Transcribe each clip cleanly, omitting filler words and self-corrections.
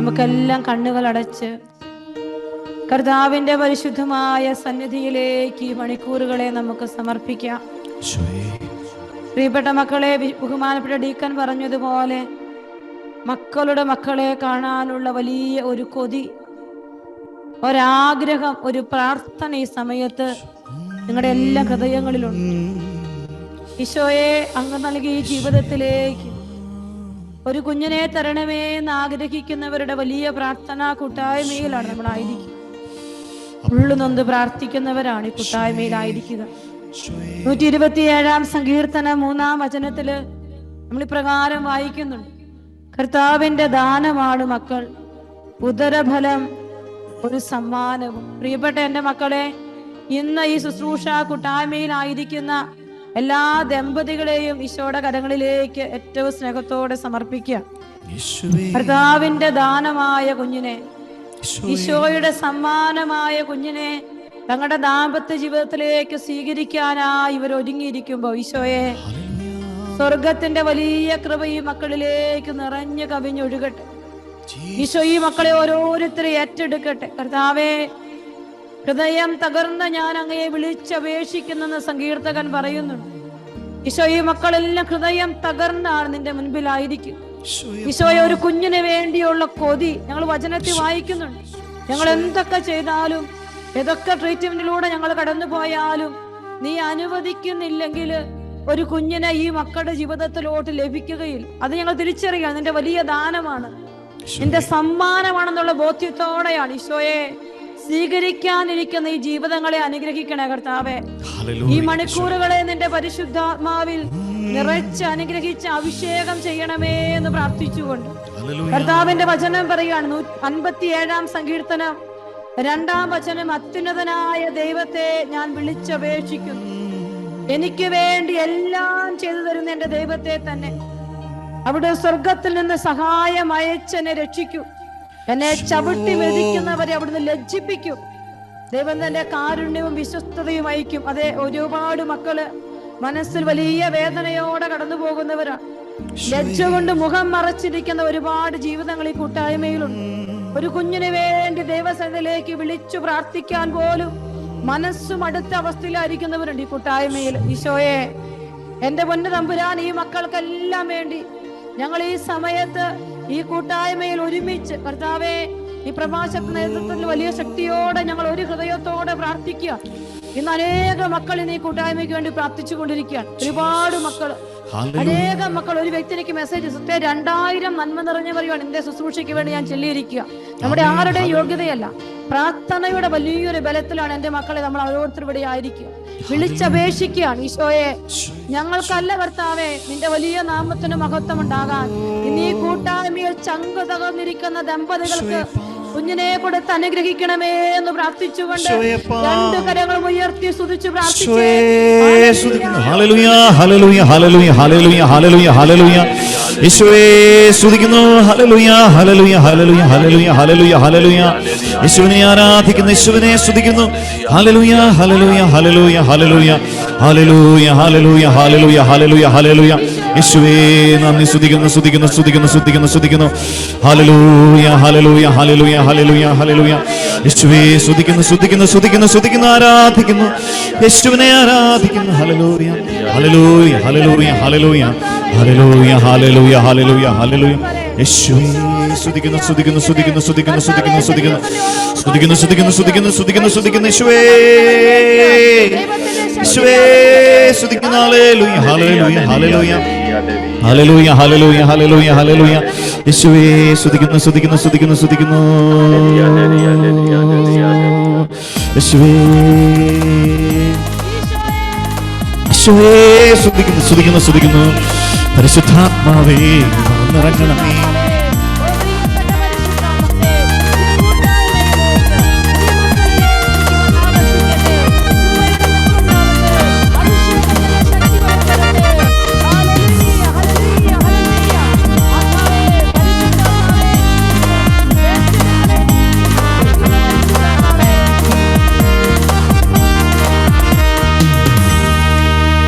നമുക്കെല്ലാം കണ്ണുകൾ അടച്ച് കർത്താവിന്റെ പരിശുദ്ധമായ സന്നിധിയിലേക്ക് ഈ മണിക്കൂറുകളെ നമുക്ക് സമർപ്പിക്കാം. പ്രിയപ്പെട്ട മക്കളെ, ബഹുമാനപ്പെട്ട ഡീക്കൻ പറഞ്ഞതുപോലെ മക്കളുടെ മക്കളെ കാണാനുള്ള വലിയ ഒരു കൊതി, ഒരാഗ്രഹം, ഒരു പ്രാർത്ഥന ഈ സമയത്ത് നിങ്ങളുടെ എല്ലാ ഹൃദയങ്ങളിലുണ്ട്. ഈശോയെ, അങ്ങ് നൽകിയ ഈ ജീവിതത്തിലേക്ക് ഒരു കുഞ്ഞിനെ തരണമേ എന്ന് ആഗ്രഹിക്കുന്നവരുടെ വലിയ പ്രാർത്ഥനാ കൂട്ടായ്മയിലാണ് നമ്മളായിരിക്കുക. ഉള്ളുനൊന്ന് പ്രാർത്ഥിക്കുന്നവരാണ് ഈ കൂട്ടായ്മയിലായിരിക്കുക. 127 സങ്കീർത്തനം 3-ാം വചനത്തില് നമ്മൾ ഇപ്രകാരം വായിക്കുന്നുണ്ട്: കർത്താവിന്റെ ദാനമാണ് മക്കൾ, ഉദരഫലം ഒരു സമ്മാനവും. പ്രിയപ്പെട്ട എൻ്റെ മക്കളെ, ഇന്ന് ഈ ശുശ്രൂഷ കൂട്ടായ്മയിലായിരിക്കുന്ന എല്ലാ ദമ്പതികളെയും ഈശോയുടെ കരങ്ങളിലേക്ക് ഏറ്റവും സ്നേഹത്തോടെ സമർപ്പിക്കുക. കർത്താവിന്റെ ദാനമായ കുഞ്ഞിനെ, ഈശോയുടെ സമ്മാനമായ കുഞ്ഞിനെ തങ്ങളുടെ ദാമ്പത്യ ജീവിതത്തിലേക്ക് സ്വീകരിക്കാനായി ഇവർ ഒരുങ്ങിയിരിക്കുമ്പോൾ ഈശോയെ, സ്വർഗത്തിന്റെ വലിയ കൃപ ഈ മക്കളിലേക്ക് നിറഞ്ഞു കവിഞ്ഞൊഴുകട്ടെ. ഈശോ ഈ മക്കളെ ഓരോരുത്തരെ ഏറ്റെടുക്കട്ടെ. കർത്താവേ, ഹൃദയം തകർന്ന ഞാൻ അങ്ങയെ വിളിച്ചപേക്ഷിക്കുന്നെന്ന് സങ്കീർത്തകൻ പറയുന്നുണ്ട്. ഈശോ, ഈ മക്കളെല്ലാം ഹൃദയം തകർന്നാണ് നിന്റെ മുൻപിലായിരിക്കും. ഈശോയെ, ഒരു കുഞ്ഞിന് വേണ്ടിയുള്ള കൊതി ഞങ്ങൾ വചനത്തിൽ വായിക്കുന്നുണ്ട്. ഞങ്ങൾ എന്തൊക്കെ ചെയ്താലും, ഏതൊക്കെ ട്രീറ്റ്മെന്റിലൂടെ ഞങ്ങൾ കടന്നു പോയാലും നീ അനുവദിക്കുന്നില്ലെങ്കിൽ ഒരു കുഞ്ഞിനെ ഈ മക്കളുടെ ജീവിതത്തിലോട്ട് ലഭിക്കുകയില്ല. അത് ഞങ്ങൾ തിരിച്ചറിയാം. നിന്റെ വലിയ ദാനമാണ്, നിന്റെ സമ്മാനമാണെന്നുള്ള ബോധ്യത്തോടെയാണ് ഈശോയെ സ്വീകരിക്കാനിരിക്കുന്ന ഈ ജീവിതങ്ങളെ അനുഗ്രഹിക്കണേ കർത്താവേ. ഈ മണിക്കൂറുകളെ നിന്റെ പരിശുദ്ധാത്മാവിൽ നിറച്ച് അനുഗ്രഹിച്ച് അഭിഷേകം ചെയ്യണമേ എന്ന് പ്രാർത്ഥിച്ചുകൊണ്ട് കർത്താവിന്റെ വചനം പറയുകയാണ്. 57-ാം സങ്കീർത്തനം 2-ാം വചനം: അത്യുന്നതനായ ദൈവത്തെ ഞാൻ വിളിച്ചപേക്ഷിക്കുന്നു, എനിക്ക് വേണ്ടി എല്ലാം ചെയ്തു തരുന്ന എന്റെ ദൈവത്തെ തന്നെ. അവിടെ സ്വർഗത്തിൽ നിന്ന് സഹായം അയച്ചെന്നെ രക്ഷിക്കൂ, എന്നെ ചവിട്ടി മെതിക്കുന്നവരെ അവിടുന്ന് ലജ്ജിപ്പിക്കും. ദൈവം തന്റെ കാരുണ്യവും വിശ്വസ്തതയും അയക്കും. അതെ, ഒരുപാട് മക്കള് മനസ്സിൽ വലിയ വേദനയോടെ കടന്നു പോകുന്നവരാണ്. ലജ്ജ കൊണ്ട് മുഖം മറച്ചിരിക്കുന്ന ഒരുപാട് ജീവിതങ്ങൾ ഈ കൂട്ടായ്മയിലുണ്ട്. ഒരു കുഞ്ഞിന് വേണ്ടി ദൈവസന്നിധിയിലേക്ക് വിളിച്ചു പ്രാർത്ഥിക്കാൻ പോലും മനസ്സും അടുത്ത അവസ്ഥയിലായിരിക്കുന്നവരുണ്ട് ഈ കൂട്ടായ്മയിൽ. ഈശോയെ, എന്റെ പൊന്നു തമ്പുരാൻ, ഈ മക്കൾക്കെല്ലാം വേണ്ടി ഞങ്ങൾ ഈ സമയത്ത് ഈ കൂട്ടായ്മയിൽ ഒരുമിച്ച് കർത്താവേ, ഈ പ്രഭാഷണ നേതൃത്വത്തിൽ വലിയ ശക്തിയോടെ ഞങ്ങൾ ഒരു ഹൃദയത്തോടെ പ്രാർത്ഥിക്കുക. ഇന്ന് അനേക മക്കൾ ഇന്ന് ഈ കൂട്ടായ്മയ്ക്ക് വേണ്ടി പ്രാർത്ഥിച്ചു കൊണ്ടിരിക്കുകയാണ്. ഒരുപാട് മക്കൾ, അനേകം മക്കൾ. ഒരു വ്യക്തി എനിക്ക് മെസ്സേജ് 2000 നന്മ നിറഞ്ഞ പറയുവാണ്, എന്റെ ശുശ്രൂഷയ്ക്ക് വേണ്ടി ഞാൻ ചൊല്ലിയിരിക്കുക. നമ്മുടെ ആരുടെയും യോഗ്യതയല്ല, പ്രാർത്ഥനയുടെ വലിയൊരു ബലത്തിലാണ് എന്റെ മക്കളെ നമ്മൾ ഓരോരുത്തർ ഇവിടെ ആയിരിക്കുക. വിളിച്ചപേക്ഷിക്കുകയാണ്. ഈശോയെ, ഞങ്ങൾക്കല്ല കർത്താവേ, നിന്റെ വലിയ നാമത്തിന് മഹത്വം ഉണ്ടാകാൻ ഇന്ന് ഈ കൂട്ടായ്മയിൽ ചങ്കു തകർന്നിരിക്കുന്ന ദമ്പതികൾക്ക് കുഞ്ഞിനെ കൊടുത്ത് അനുഗ്രഹിക്കണമേ എന്ന് പ്രാർത്ഥിച്ചുകൊണ്ട് 2 കരങ്ങൾ ഉയർത്തി സ്തുതിച്ച് പ്രാർത്ഥിക്കുന്നു. ഹല്ലേലൂയ, ഹല്ലേലൂയ, ഹല്ലേലൂയ, ഹല്ലേലൂയ, ഹല്ലേലൂയ, ഹല്ലേലൂയ. യേശുവേ സ്തുതിക്കുന്നു. ഹല്ലേലൂയ, ഹല്ലേലൂയ, ഹല്ലേലൂയ, ഹല്ലേലൂയ, ഹല്ലേലൂയ, ഹല്ലേലൂയ. യേശുവിനെ ആരാധിക്കുന്നു, യേശുവിനെ സ്തുതിക്കുന്നു. ഹല്ലേലൂയ, ഹല്ലേലൂയ, ഹല്ലേലൂയ, ഹല്ലേലൂയ, ഹല്ലേലൂയ, ഹല്ലേലൂയ, ഹല്ലേലൂയ, ഹല്ലേലൂയ, ഹല്ലേലൂയ. യേശുവേ നന്ദി, സ്തുതിക്കുന്നു, സ്തുതിക്കുന്നു, സ്തുതിക്കുന്നു, സ്തുതിക്കുന്നു, സ്തുതിക്കുന്നു. ഹല്ലേലൂയ, ഹല്ലേലൂയ, ഹല്ലേലൂയ, ഹല്ലേലൂയ, ഹല്ലേലൂയ. യേശുവേ സ്തുതിക്കുന്നു, സ്തുതിക്കുന്നു, സ്തുതിക്കുന്നു, സ്തുതിക്കുന്നു, ആരാധിക്കുന്നു, യേശുവിനെ ആരാധിക്കുന്നു. ഹല്ലേലൂയ, ഹല്ലേലൂയ, ഹല്ലേലൂയ, ഹല്ലേലൂയ, ഹല്ലേലൂയ, ഹല്ലേലൂയ, ഹല്ലേലൂയ, ഹല്ലേലൂയ. യേശുവേ സ്തുതിക്കുന്നു, സ്തുതിക്കുന്നു, സ്തുതിക്കുന്നു, സ്തുതിക്കുന്നു, സ്തുതിക്കുന്നു, സ്തുതിക്കുന്നു, സ്തുതിക്കുന്നു, സ്തുതിക്കുന്നു, സ്തുതിക്കുന്നു, സ്തുതിക്കുന്നു, സ്തുതിക്കുന്നു. യേശുവേ, യേശുവേ സ്തുതിക്കുന്നു. ഹല്ലേലൂയ, ഹല്ലേലൂയ, ഹല്ലേലൂയ, ഹല്ലേലൂയ, ഹല്ലേലൂയ, ഹല്ലേലൂയ, ഹല്ലേലൂയ. യേശുവേ സ്തുതിക്കുന്നു, സ്തുതിക്കുന്നു, സ്തുതിക്കുന്നു, സ്തുതിക്കുന്നു. യേശുവേ, യേശുവേ സ്തുതിക്കുന്നു, സ്തുതിക്കുന്നു, സ്തുതിക്കുന്നു. പരിശുദ്ധാത്മാവേ നിറങ്ങണമേ.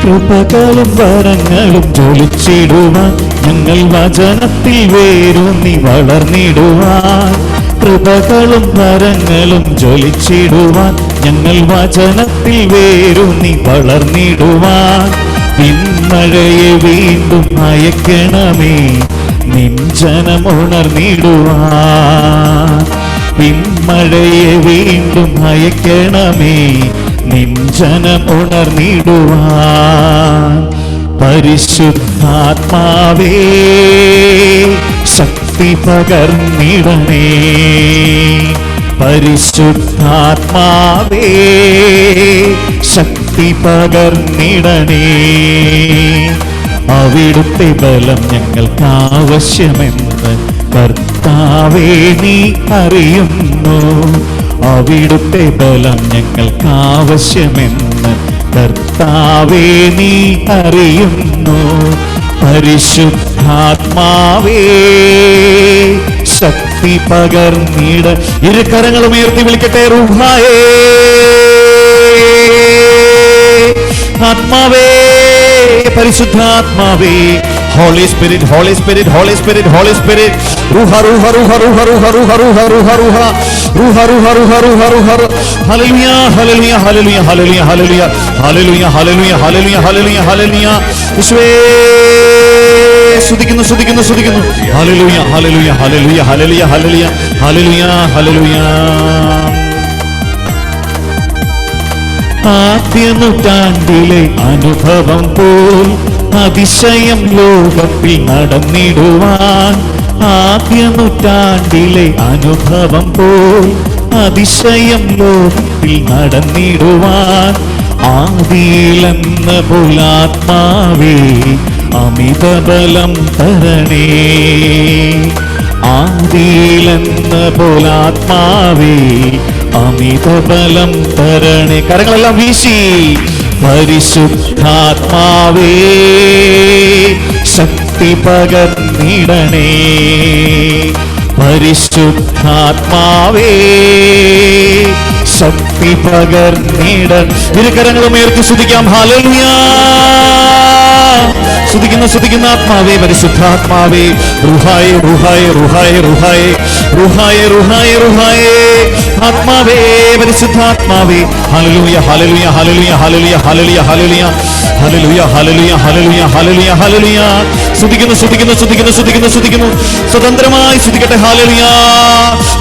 കൃപകളും വരങ്ങളും ജ്വലിച്ചിടുവാൻ ഞങ്ങൾ വചനത്തിൽ വേരൂന്നി വളർന്നിടുവാൻ. കൃപകളും വരങ്ങളും ജ്വലിച്ചിടുവാൻ ഞങ്ങൾ വചനത്തിൽ വേരൂന്നി വളർന്നിടുവാൻ. പിന്മഴയെ വീണ്ടും അയക്കണമേ നിൻ ജനം ഉണർന്നിടുവാൻ. പിന്മഴയെ വീണ്ടും അയക്കണമേ നിൻ ജനം ഉണർന്നിടുവാൻ. പരിശുദ്ധാത്മാവേ ശക്തി പകർന്നിടണേ. പരിശുദ്ധാത്മാവേ ശക്തി പകർന്നിടണേ. അവിടുത്തെ ബലം ഞങ്ങൾക്ക് ആവശ്യമെന്ന് കർത്താവേ നീ അറിയുന്നു. അവിടുത്തെ ബലം ഞങ്ങൾക്ക് ആവശ്യമെന്ന് കർത്താവേ നീ അറിയുന്നു. പരിശുദ്ധാത്മാവേ ശക്തി പകർന്നിട. ഇരു കരങ്ങളും ഉയർത്തി വിളിക്കട്ടെ. റൂഹായേ ആത്മാവേ പരിശുദ്ധാത്മാവേ. Holy spirit, holy spirit, holy spirit, holy spirit. റൂഹ റൂഹ റൂഹ റൂഹ റൂഹ റൂഹ റൂഹ റൂഹ റൂഹ റൂഹ റൂഹ റൂഹ റൂഹ റൂഹ. ഹല്ലേലൂയ ഹല്ലേലൂയ ഹല്ലേലൂയ ഹല്ലേലൂയ ഹല്ലേലൂയ ഹല്ലേലൂയ ഹല്ലേലൂയ ഹല്ലേലൂയ ഹല്ലേലൂയ ഹല്ലേലൂയ. യേശുവേ സ്തുതിക്കുന്നു സ്തുതിക്കുന്നു സ്തുതിക്കുന്നു. ഹല്ലേലൂയ ഹല്ലേലൂയ ഹല്ലേലൂയ ഹല്ലേലൂയ ഹല്ലേലൂയ ഹല്ലേലൂയ ഹല്ലേലൂയ. ആദ്യ നൂറ്റാണ്ടിലെ അനുഭവം പോൽ അതിശയം ലോകത്തിൽ നടന്നിടുവാൻ. ആദ്യ നൂറ്റാണ്ടിലെ അനുഭവം പോൽ അതിശയം ലോകത്തിൽ നടന്നിടുവാൻ. ആദിയിലെന്ന പോലാത്മാവേ അമിത ബലം തരണേ. ആദിയിലെന്ന പോലാത്മാവേ അമിത ബലം തരണേ. കരങ്ങളെല്ലാം വീശി. പരിശുദ്ധാത്മാവേ ശക്തി പകർന്നിടണേ. പരിശുദ്ധാത്മാവേ ശക്തി പകർന്നിട. ഇരു കരങ്ങളും ഉയർത്തി സ്തുതിക്കാം. ഹല്ലേലൂയ. സ്തുതിക്കുന്ന ആത്മാവേ പരിശുദ്ധാത്മാവേ. റുഹായേ റുഹായേ റുഹായേ റുഹായേ റുഹായേ റുഹായേ റുഹായേ. ആത്മാവേ പരിശുദ്ധാത്മാവേ. ഹല്ലേലൂയ ഹല്ലേലൂയ ഹല്ലേലൂയ ഹല്ലേലൂയ ഹല്ലേലൂയ ഹല്ലേലൂയ ഹല്ലേലൂയ ഹല്ലേലൂയ ഹല്ലേലൂയ ഹല്ലേലൂയ ഹല്ലേലൂയ. സ്തുതിക്കുന്നു സ്തുതിക്കുന്നു സ്തുതിക്കുന്നു സ്തുതിക്കുന്നു സ്തുതിക്കുന്നു. സ്വതന്ത്രമായി സ്തുതിക്കട്ടെ. ഹല്ലേലൂയ.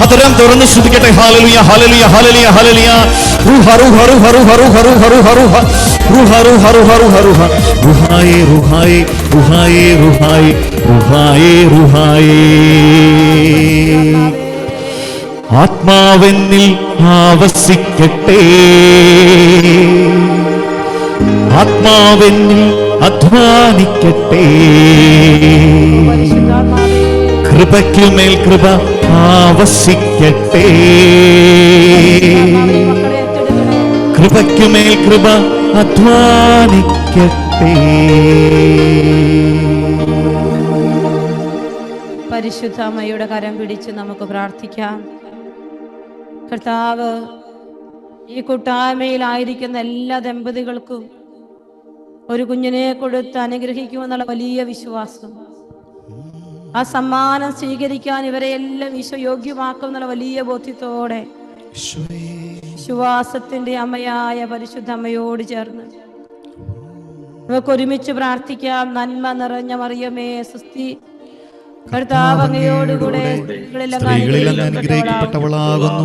അതരം തുറന്ന് സ്തുതിക്കട്ടെ. ഹല്ലേലൂയ ഹല്ലേലൂയ ഹല്ലേലൂയ ഹല്ലേലൂയ. റൂഹ റൂഹ റൂഹ റൂഹ റൂഹ റൂഹ റൂഹ റൂഹ റൂഹ റൂഹ റൂഹ റൂഹ റൂഹ. റുഹായേ റുഹായേ റുഹായേ റുഹായേ റുഹായേ റുഹായേ. ആത്മാവെന്നിൽ ആവസിക്കട്ടെ. ആത്മാവെന്നിൽ അധ്വാനിക്കട്ടെ. കൃപയ്ക്കുമേൽ കൃപ ആവസിക്കട്ടെ. കൃപയ്ക്കുമേൽ കൃപ അധ്വാനിക്കട്ടെ. പരിശുദ്ധ അമ്മയുടെ കരം പിടിച്ച് നമുക്ക് പ്രാർത്ഥിക്കാം. കർത്താവ് ഈ കൂട്ടായ്മയിലായിരിക്കുന്ന എല്ലാ ദമ്പതികൾക്കും ഒരു കുഞ്ഞിനെ കൊടുത്ത് അനുഗ്രഹിക്കുമെന്നുള്ള വലിയ വിശ്വാസം, ആ സമ്മാനം സ്വീകരിക്കാൻ ഇവരെ എല്ലാം ഈശോ യോഗ്യമാക്കും എന്നുള്ള വലിയ ബോധ്യത്തോടെ വിശ്വാസത്തിന്റെ അമ്മയായ പരിശുദ്ധ അമ്മയോട് ചേർന്ന് നമുക്ക് ഒരുമിച്ച് പ്രാർത്ഥിക്കാം. നന്മ നിറഞ്ഞ മറിയമേ സ്വസ്തി, കർത്താവ് അങ്ങയോടുകൂടെ സ്ത്രീകളിൽ അങ്ങ് അനുഗ്രഹിക്കപ്പെട്ടവളാകുന്നു.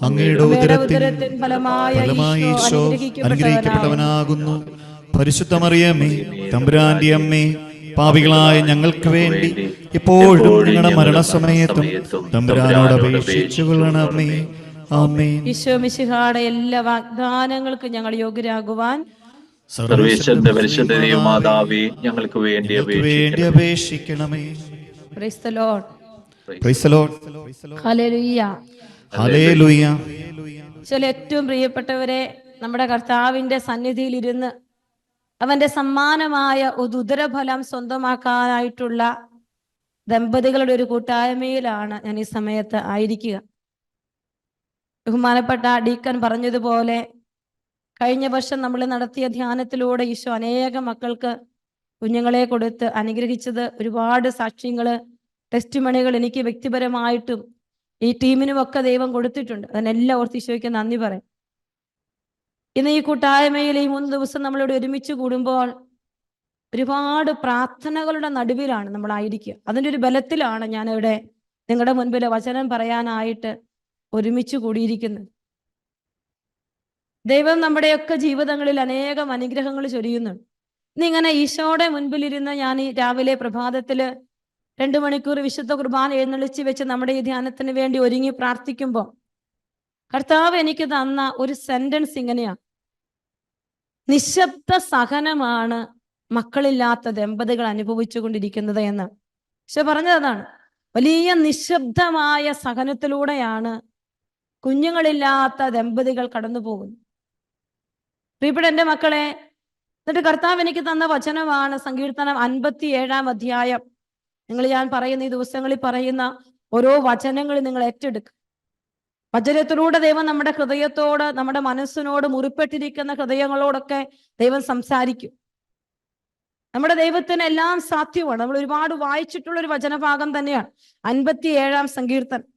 അങ്ങയുടെ ഉദരത്തിൻ ഫലമായി ഈശോ അനുഗ്രഹിക്കപ്പെട്ടവനാകുന്നു. പരിശുദ്ധ മറിയമേ തമ്പുരാന്റെ അമ്മേ, പാപികളായ ഞങ്ങൾക്ക് വേണ്ടി ഇപ്പോഴും ഞങ്ങളുടെ മരണസമയത്തും തമ്പുരാനോട് അപേക്ഷിച്ചുകൊള്ളണമേ. ആമേൻ. ഈശോ മിശിഹായുടെ എല്ലാ വാഗ്ദാനങ്ങൾക്കും ഞങ്ങൾ യോഗ്യരാകുവാൻ സർവ്വേശ്വരന്റെ പരിശുദ്ധ മാതാവേ ഞങ്ങൾക്ക് വേണ്ടി അപേക്ഷിക്കണമേ. Price the Lord. Praise the Lord. ഹല്ലേലൂയ. ഹല്ലേലൂയ. ഏറ്റവും പ്രിയപ്പെട്ടവരെ, നമ്മുടെ കർത്താവിന്റെ സന്നിധിയിൽ ഇരുന്ന് അവന്റെ സമ്മാനമായ ഒരു ഉദരഫലം സ്വന്തമാക്കാനായിട്ടുള്ള ദമ്പതികളുടെ ഒരു കൂട്ടായ്മയിലാണ് ഞാൻ ഈ സമയത്ത് ആയിരിക്കുക. ബഹുമാനപ്പെട്ട ഡീക്കൻ പറഞ്ഞതുപോലെ കഴിഞ്ഞ വർഷം നമ്മൾ നടത്തിയ ധ്യാനത്തിലൂടെ ഈശോ അനേകം മക്കൾക്ക് കുഞ്ഞുങ്ങളെ കൊടുത്ത് അനുഗ്രഹിച്ചത് ഒരുപാട് സാക്ഷ്യങ്ങള്, ടെസ്റ്റ് മണികൾ എനിക്ക് വ്യക്തിപരമായിട്ടും ഈ ടീമിനുമൊക്കെ ദൈവം കൊടുത്തിട്ടുണ്ട്. അതിനെല്ലാം ഓർത്ത് ഈശോയ്ക്ക് നന്ദി പറയും. ഇന്ന് ഈ കൂട്ടായ്മയിൽ ഈ 3 ദിവസം നമ്മളിവിടെ ഒരുമിച്ച് കൂടുമ്പോൾ ഒരുപാട് പ്രാർത്ഥനകളുടെ നടുവിലാണ് നമ്മളായിരിക്കുക. അതിൻ്റെ ഒരു ബലത്തിലാണ് ഞാനിവിടെ നിങ്ങളുടെ മുൻപിൽ വചനം പറയാനായിട്ട് ഒരുമിച്ച് കൂടിയിരിക്കുന്നത്. ദൈവം നമ്മുടെയൊക്കെ ജീവിതങ്ങളിൽ അനേകം അനുഗ്രഹങ്ങൾ ചൊരിയുന്നുണ്ട്. ഇന്നിങ്ങനെ ഈശോയുടെ മുൻപിലിരുന്ന് ഞാൻ ഈ രാവിലെ പ്രഭാതത്തില് 2 മണിക്കൂർ വിശുദ്ധ കുർബാന എഴുന്നള്ളിച്ച് വെച്ച് നമ്മുടെ ഈ ധ്യാനത്തിന് വേണ്ടി ഒരുങ്ങി പ്രാർത്ഥിക്കുമ്പോൾ കർത്താവ് എനിക്ക് തന്ന ഒരു സെന്റൻസ് ഇങ്ങനെയാണ്: നിശബ്ദ സഹനമാണ് മക്കളില്ലാത്ത ദമ്പതികൾ അനുഭവിച്ചു കൊണ്ടിരിക്കുന്നത് എന്ന്. പക്ഷെ പറഞ്ഞതാണ്, വലിയ നിശബ്ദമായ സഹനത്തിലൂടെയാണ് കുഞ്ഞുങ്ങളില്ലാത്ത ദമ്പതികൾ കടന്നു പോകുന്നത്. പ്രിയപ്പെട്ട എൻ്റെ മക്കളെ, എന്നിട്ട് കർത്താവ് എനിക്ക് തന്ന വചനമാണ് സങ്കീർത്തനം 57-ാം അധ്യായം. ഞാൻ പറയുന്ന ഈ ദിവസങ്ങളിൽ പറയുന്ന ഓരോ വചനങ്ങളും നിങ്ങൾ ഏറ്റെടുക്കുക. വചനത്തിലൂടെ ദൈവം നമ്മുടെ ഹൃദയത്തോട്, നമ്മുടെ മനസ്സിനോട്, മുറിപ്പെട്ടിരിക്കുന്ന ഹൃദയങ്ങളോടൊക്കെ ദൈവം സംസാരിക്കും. നമ്മുടെ ദൈവത്തിന് എല്ലാം സാധ്യമാണ്. നമ്മൾ ഒരുപാട് വായിച്ചിട്ടുള്ള ഒരു വചനഭാഗം തന്നെയാണ് 57-ാം സങ്കീർത്തനം.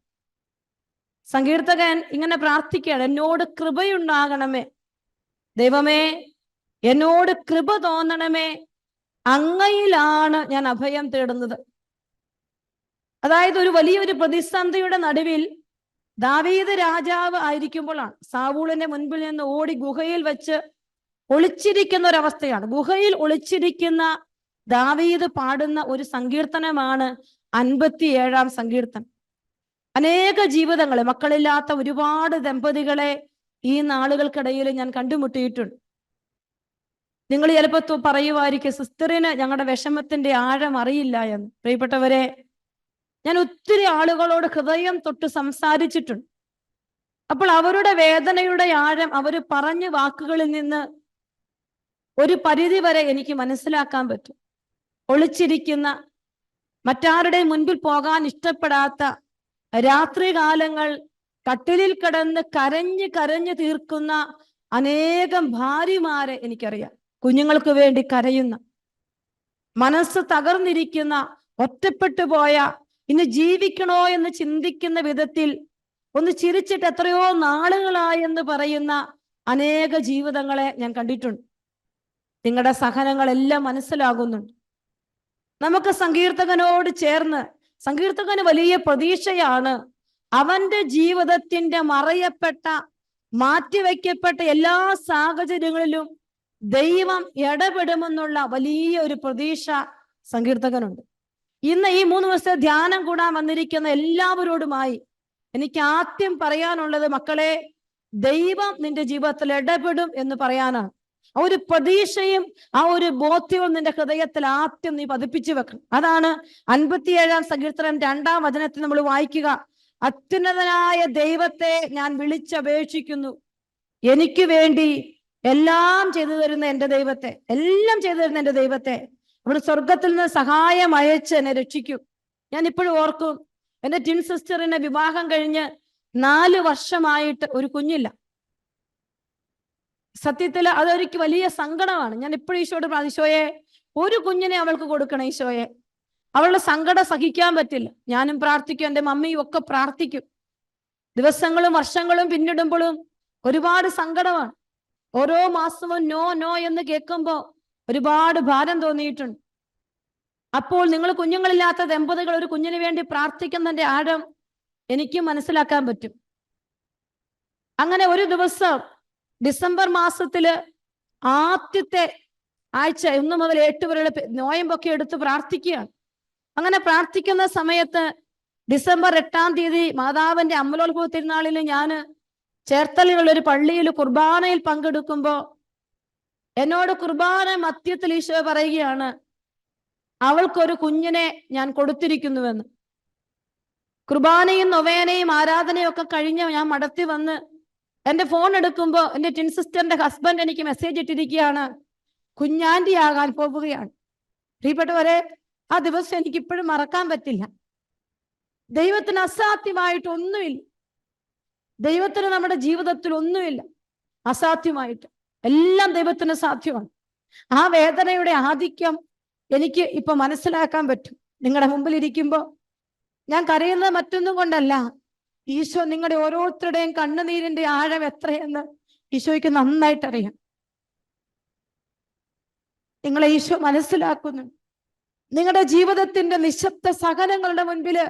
സങ്കീർത്തകൻ ഇങ്ങനെ പ്രാർത്ഥിക്കുകയാണ്: എന്നോട് കൃപയുണ്ടാകണമേ ദൈവമേ, എന്നോട് കൃപ തോന്നണമേ, അങ്ങയിലാണ് ഞാൻ അഭയം തേടുന്നത്. അതായത് ഒരു വലിയൊരു പ്രതിസന്ധിയുടെ നടുവിൽ ദാവീദ് രാജാവ് ആയിരിക്കുമ്പോഴാണ് സാവൂളിന്റെ മുൻപിൽ നിന്ന് ഓടി ഗുഹയിൽ വെച്ച് ഒളിച്ചിരിക്കുന്ന ഒരവസ്ഥയാണ്. ഗുഹയിൽ ഒളിച്ചിരിക്കുന്ന ദാവീദ് പാടുന്ന ഒരു സങ്കീർത്തനമാണ് 57-ാം സങ്കീർത്തനം. അനേക ജീവിതങ്ങളെ, മക്കളില്ലാത്ത ഒരുപാട് ദമ്പതികളെ ഈ നാളുകൾക്കിടയിൽ ഞാൻ കണ്ടുമുട്ടിയിട്ടുണ്ട്. നിങ്ങൾ ചിലപ്പോൾ പറയുമായിരിക്കും, സിസ്റ്ററിന് ഞങ്ങളുടെ വിഷമത്തിന്റെ ആഴം അറിയില്ല എന്ന്. പ്രിയപ്പെട്ടവരെ, ഞാൻ ഒത്തിരി ആളുകളോട് ഹൃദയം തൊട്ട് സംസാരിച്ചിട്ടുണ്ട്. അപ്പോൾ അവരുടെ വേദനയുടെ ആഴം അവർ പറഞ്ഞ വാക്കുകളിൽ നിന്ന് ഒരു പരിധി വരെ എനിക്ക് മനസ്സിലാക്കാൻ പറ്റും. ഒളിച്ചിരിക്കുന്ന, മറ്റാരുടെ മുൻപിൽ പോകാൻ ഇഷ്ടപ്പെടാത്ത, രാത്രികാലങ്ങൾ കട്ടിലിൽ കിടന്ന് കരഞ്ഞ് തീർക്കുന്ന അനേകം ഭാര്യമാരെ എനിക്കറിയാം. കുഞ്ഞുങ്ങൾക്ക് വേണ്ടി കരയുന്ന, മനസ്സ് തകർന്നിരിക്കുന്ന, ഒറ്റപ്പെട്ടു പോയ, ഇന്ന് ജീവിക്കണോ എന്ന് ചിന്തിക്കുന്ന വിധത്തിൽ ഒന്ന് ചിരിച്ചിട്ട് എത്രയോ നാളുകളായെന്ന് പറയുന്ന അനേക ജീവിതങ്ങളെ ഞാൻ കണ്ടിട്ടുണ്ട്. നിങ്ങളുടെ സഹനങ്ങളെല്ലാം മനസ്സിലാകുന്നുണ്ട്. നമുക്ക് സങ്കീർത്തകനോട് ചേർന്ന്, സങ്കീർത്തകന് വലിയ പ്രതീക്ഷയാണ്. അവന്റെ ജീവിതത്തിന്റെ മറയപ്പെട്ട, മാറ്റിവെക്കപ്പെട്ട എല്ലാ സാഹചര്യങ്ങളിലും ദൈവം ഇടപെടുമെന്നുള്ള വലിയ ഒരു പ്രതീക്ഷ സങ്കീർത്തകനുണ്ട്. ഇന്ന് ഈ 3 ദിവസത്തെ ധ്യാനം കൂടാൻ വന്നിരിക്കുന്ന എല്ലാവരോടുമായി എനിക്ക് ആദ്യം പറയാനുള്ളത്, മക്കളെ, ദൈവം നിന്റെ ജീവിതത്തിൽ ഇടപെടും എന്ന് പറയാനാണ്. ആ ഒരു പ്രതീക്ഷയും ആ ഒരു ബോധ്യവും നിന്റെ ഹൃദയത്തിൽ ആദ്യം നീ പതിപ്പിച്ചു വെക്കണം. അതാണ് 57-ാം സങ്കീർത്തനം 2-ാം വചനത്തിൽ നമ്മൾ വായിക്കുക: അത്യുന്നതനായ ദൈവത്തെ ഞാൻ വിളിച്ചപേക്ഷിക്കുന്നു, എനിക്ക് വേണ്ടി എല്ലാം ചെയ്തു തരുന്ന എൻ്റെ ദൈവത്തെ, എല്ലാം ചെയ്തു തരുന്ന എൻ്റെ ദൈവത്തെ, അവിടെ സ്വർഗത്തിൽ നിന്ന് സഹായം അയച്ച് എന്നെ രക്ഷിക്കും. ഞാൻ ഇപ്പോഴും ഓർക്കും, എൻ്റെ ടിൻ സിസ്റ്ററിനെ വിവാഹം കഴിഞ്ഞ് 4 വർഷമായിട്ട് ഒരു കുഞ്ഞില്ല. സത്യത്തിൽ അതൊരു വലിയ സങ്കടമാണ്. ഞാൻ ഇപ്പോഴും ഈശോയോട് ഈശോയെ, ഒരു കുഞ്ഞിനെ അവൾക്ക് കൊടുക്കണം ഈശോയെ. അവളുടെ സങ്കടം സഹിക്കാൻ പറ്റില്ല. ഞാനും പ്രാർത്ഥിക്കും, എൻ്റെ മമ്മിയും ഒക്കെ പ്രാർത്ഥിക്കും. ദിവസങ്ങളും വർഷങ്ങളും പിന്നിടുമ്പോഴും ഒരുപാട് സങ്കടമാണ്. ഓരോ മാസവും നോ എന്ന് കേൾക്കുമ്പോൾ ഒരുപാട് ഭാരം തോന്നിയിട്ടുണ്ട്. അപ്പോൾ നിങ്ങൾ കുഞ്ഞുങ്ങളില്ലാത്ത ദമ്പതികൾ ഒരു കുഞ്ഞിന് വേണ്ടി പ്രാർത്ഥിക്കുന്നതിന്റെ ആഴം എനിക്കും മനസ്സിലാക്കാൻ പറ്റും. അങ്ങനെ ഒരു ദിവസം ഡിസംബർ മാസത്തില് ആദ്യത്തെ ആഴ്ച 1 മുതൽ 8 വരെയുള്ള നോയമ്പൊക്കെ എടുത്ത് പ്രാർത്ഥിക്കുകയാണ്. അങ്ങനെ പ്രാർത്ഥിക്കുന്ന സമയത്ത് ഡിസംബർ 8-ാം തീയതി മാതാവിന്റെ അമലോത്ഭവ തിരുനാളിൽ ഞാൻ ചേർത്തലയിലുള്ള ഒരു പള്ളിയിൽ കുർബാനയിൽ പങ്കെടുക്കുമ്പോൾ എന്നോട് കുർബാന മധ്യത്തിൽ ഈശോ പറയുകയാണ്, അവൾക്കൊരു കുഞ്ഞിനെ ഞാൻ കൊടുത്തിരിക്കുന്നുവെന്ന്. കുർബാനയും നൊവേനയും ആരാധനയും ഒക്കെ കഴിഞ്ഞ് ഞാൻ മടത്തി വന്ന് എൻ്റെ ഫോൺ എടുക്കുമ്പോൾ എൻ്റെ ടിൻ സിസ്റ്ററിന്റെ ഹസ്ബൻഡ് എനിക്ക് മെസ്സേജ് ഇട്ടിരിക്കുകയാണ്, കുഞ്ഞാൻറ്റി ആകാൻ പോവുകയാണ്. പ്രിയപ്പെട്ടവരെ, ആ ദിവസം എനിക്കിപ്പോഴും മറക്കാൻ പറ്റില്ല. ദൈവത്തിന് അസാധ്യമായിട്ട് ഒന്നുമില്ല. ദൈവത്തിന് നമ്മുടെ ജീവിതത്തിൽ ഒന്നുമില്ല അസാധ്യമായിട്ട്. എല്ലാം ദൈവത്തിന് സാധ്യമാണ്. ആ വേദനയുടെ ആധിക്യം എനിക്ക് ഇപ്പൊ മനസ്സിലാക്കാൻ പറ്റും. നിങ്ങളുടെ മുമ്പിൽ ഇരിക്കുമ്പോൾ ഞാൻ കരയുന്നത് മറ്റൊന്നും കൊണ്ടല്ല, ഈശോ നിങ്ങളുടെ ഓരോരുത്തരുടെയും കണ്ണുനീരിന്റെ ആഴം എത്രയെന്ന് ഈശോയ്ക്ക് നന്നായിട്ടറിയാം. നിങ്ങളെ ഈശോ മനസ്സിലാക്കുന്നു. നിങ്ങളുടെ ജീവിതത്തിന്റെ നിശബ്ദ സഹനങ്ങളുടെ മുൻപില്